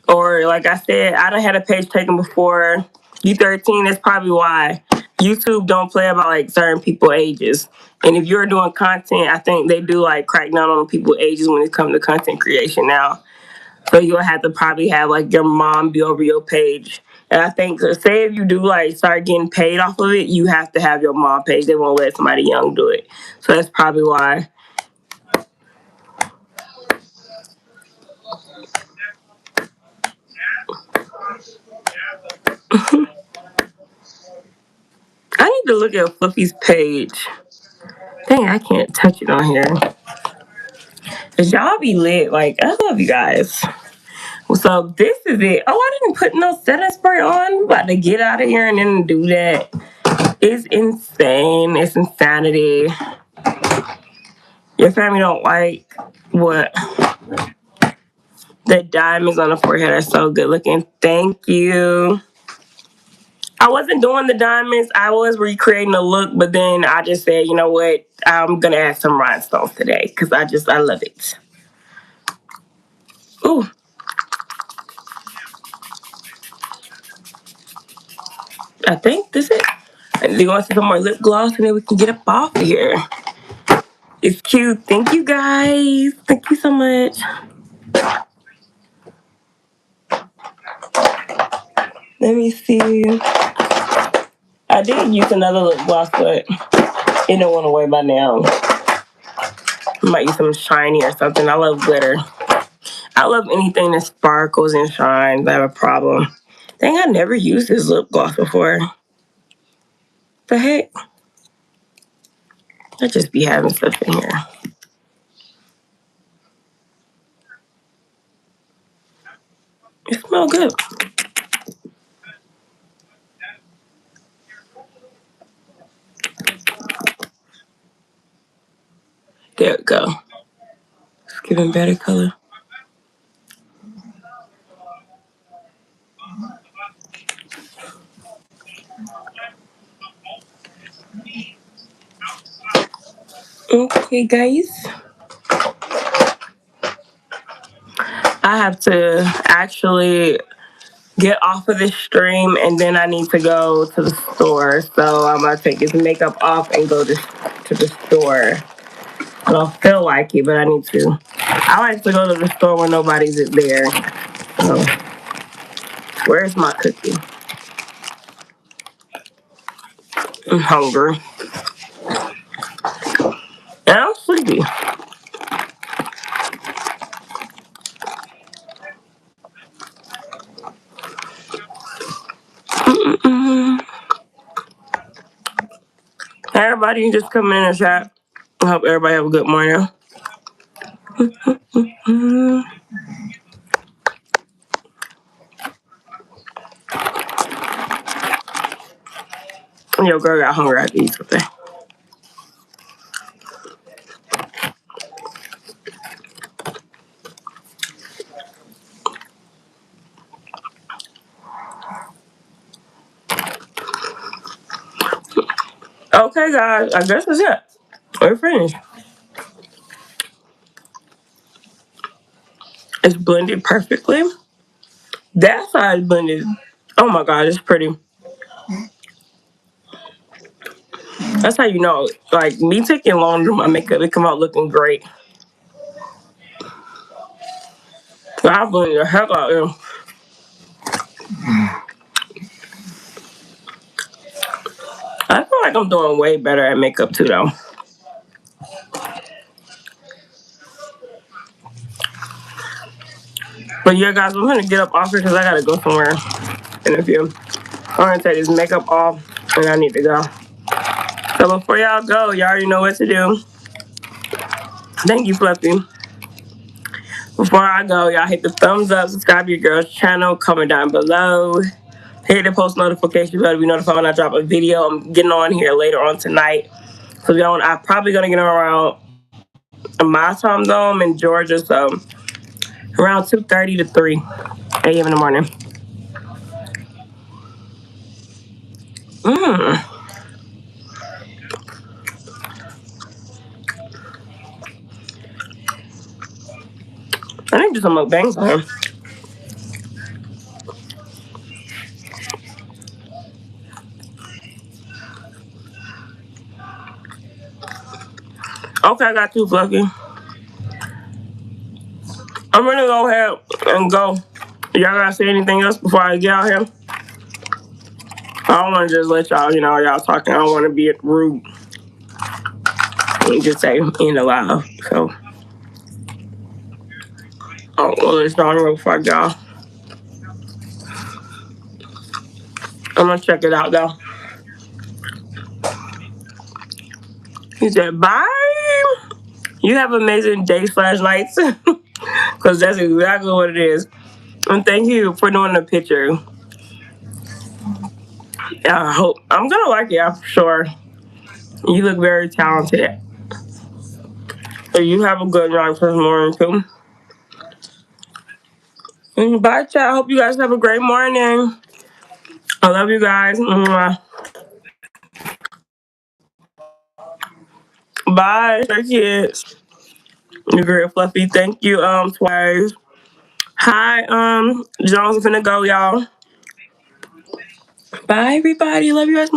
Or like I said, I done had a page taken before. You 13, that's probably why. YouTube don't play about like certain people ages. And if you're doing content, I think they do like crack down on people ages when it comes to content creation now. So you'll have to probably have like your mom be over your page. And I think, so say if you do like start getting paid off of it, you have to have your mom page. They won't let somebody young do it. So that's probably why. I need to look at Fluffy's page. Dang, I can't touch it on here. Cause y'all be lit. Like, I love you guys. So this is it. Oh, I didn't put no setting spray on. I'm about to get out of here and then do that. It's insane. It's insanity. Your family don't like what? The diamonds on the forehead are so good looking. Thank you. I wasn't doing the diamonds. I was recreating the look, but then I just said, you know what? I'm gonna add some rhinestones today because I love it. Ooh. I think this is it. And you want to see some more lip gloss and then we can get up off of here. It's cute. Thank you guys. Thank you so much. Let me see. I did use another lip gloss, but it don't want to wear by now. I might use some shiny or something. I love glitter. I love anything that sparkles and shines. I have a problem. Dang, I never used this lip gloss before. The heck? I just be having stuff in here. It smells good. There we go. It's giving better color. Okay, guys. I have to actually get off of this stream and then I need to go to the store. So I'm gonna take this makeup off and go to the store. I don't feel like it, but I need to. I like to go to the store when nobody's there. So, where's my cookie? I'm hungry. And I'm sleepy. Mm-hmm. Everybody just coming in the chat. I hope everybody have a good morning. Mm-hmm. Yo, girl got hungry after eat something. Okay, guys, I guess that's it. We're finished. It's blended perfectly. That side is blended. Oh my god, it's pretty. That's how you know. Like me taking long to do my makeup, it come out looking great. I blended the heck out of it. I feel like I'm doing way better at makeup too, though. But yeah, guys, I'm gonna get up off here because I gotta go somewhere in a few. I'm gonna take this makeup off and I need to go. So before y'all go, y'all already know what to do. Thank you, Fluffy. Before I go, y'all hit the thumbs up, subscribe to your girl's channel, comment down below. Hit the post notification bell to be notified when I drop a video. I'm getting on here later on tonight. So y'all, I'm probably gonna get on around my time zone in Georgia, so around 2:30 to 3 a.m. in the morning. I need to do some mukbangs on him. Okay, I got you, Fluffy. I'm gonna go ahead and go. Y'all gotta say anything else before I get out here? I don't wanna just let y'all, y'all talking. I don't wanna be rude. And just say in the live. So, well, it's on real before I go. I'm gonna check it out though. He said, bye. You have an amazing day/nights. Because that's exactly what it is. And thank you for doing the picture. I hope I'm gonna like it, I'm sure. You look very talented. So you have a good night this morning too. And bye, chat. I hope you guys have a great morning. I love you guys. Bye, kids. You're very fluffy. Thank you, twice. Hi, Jones finna go, y'all. Bye, everybody. Love you guys.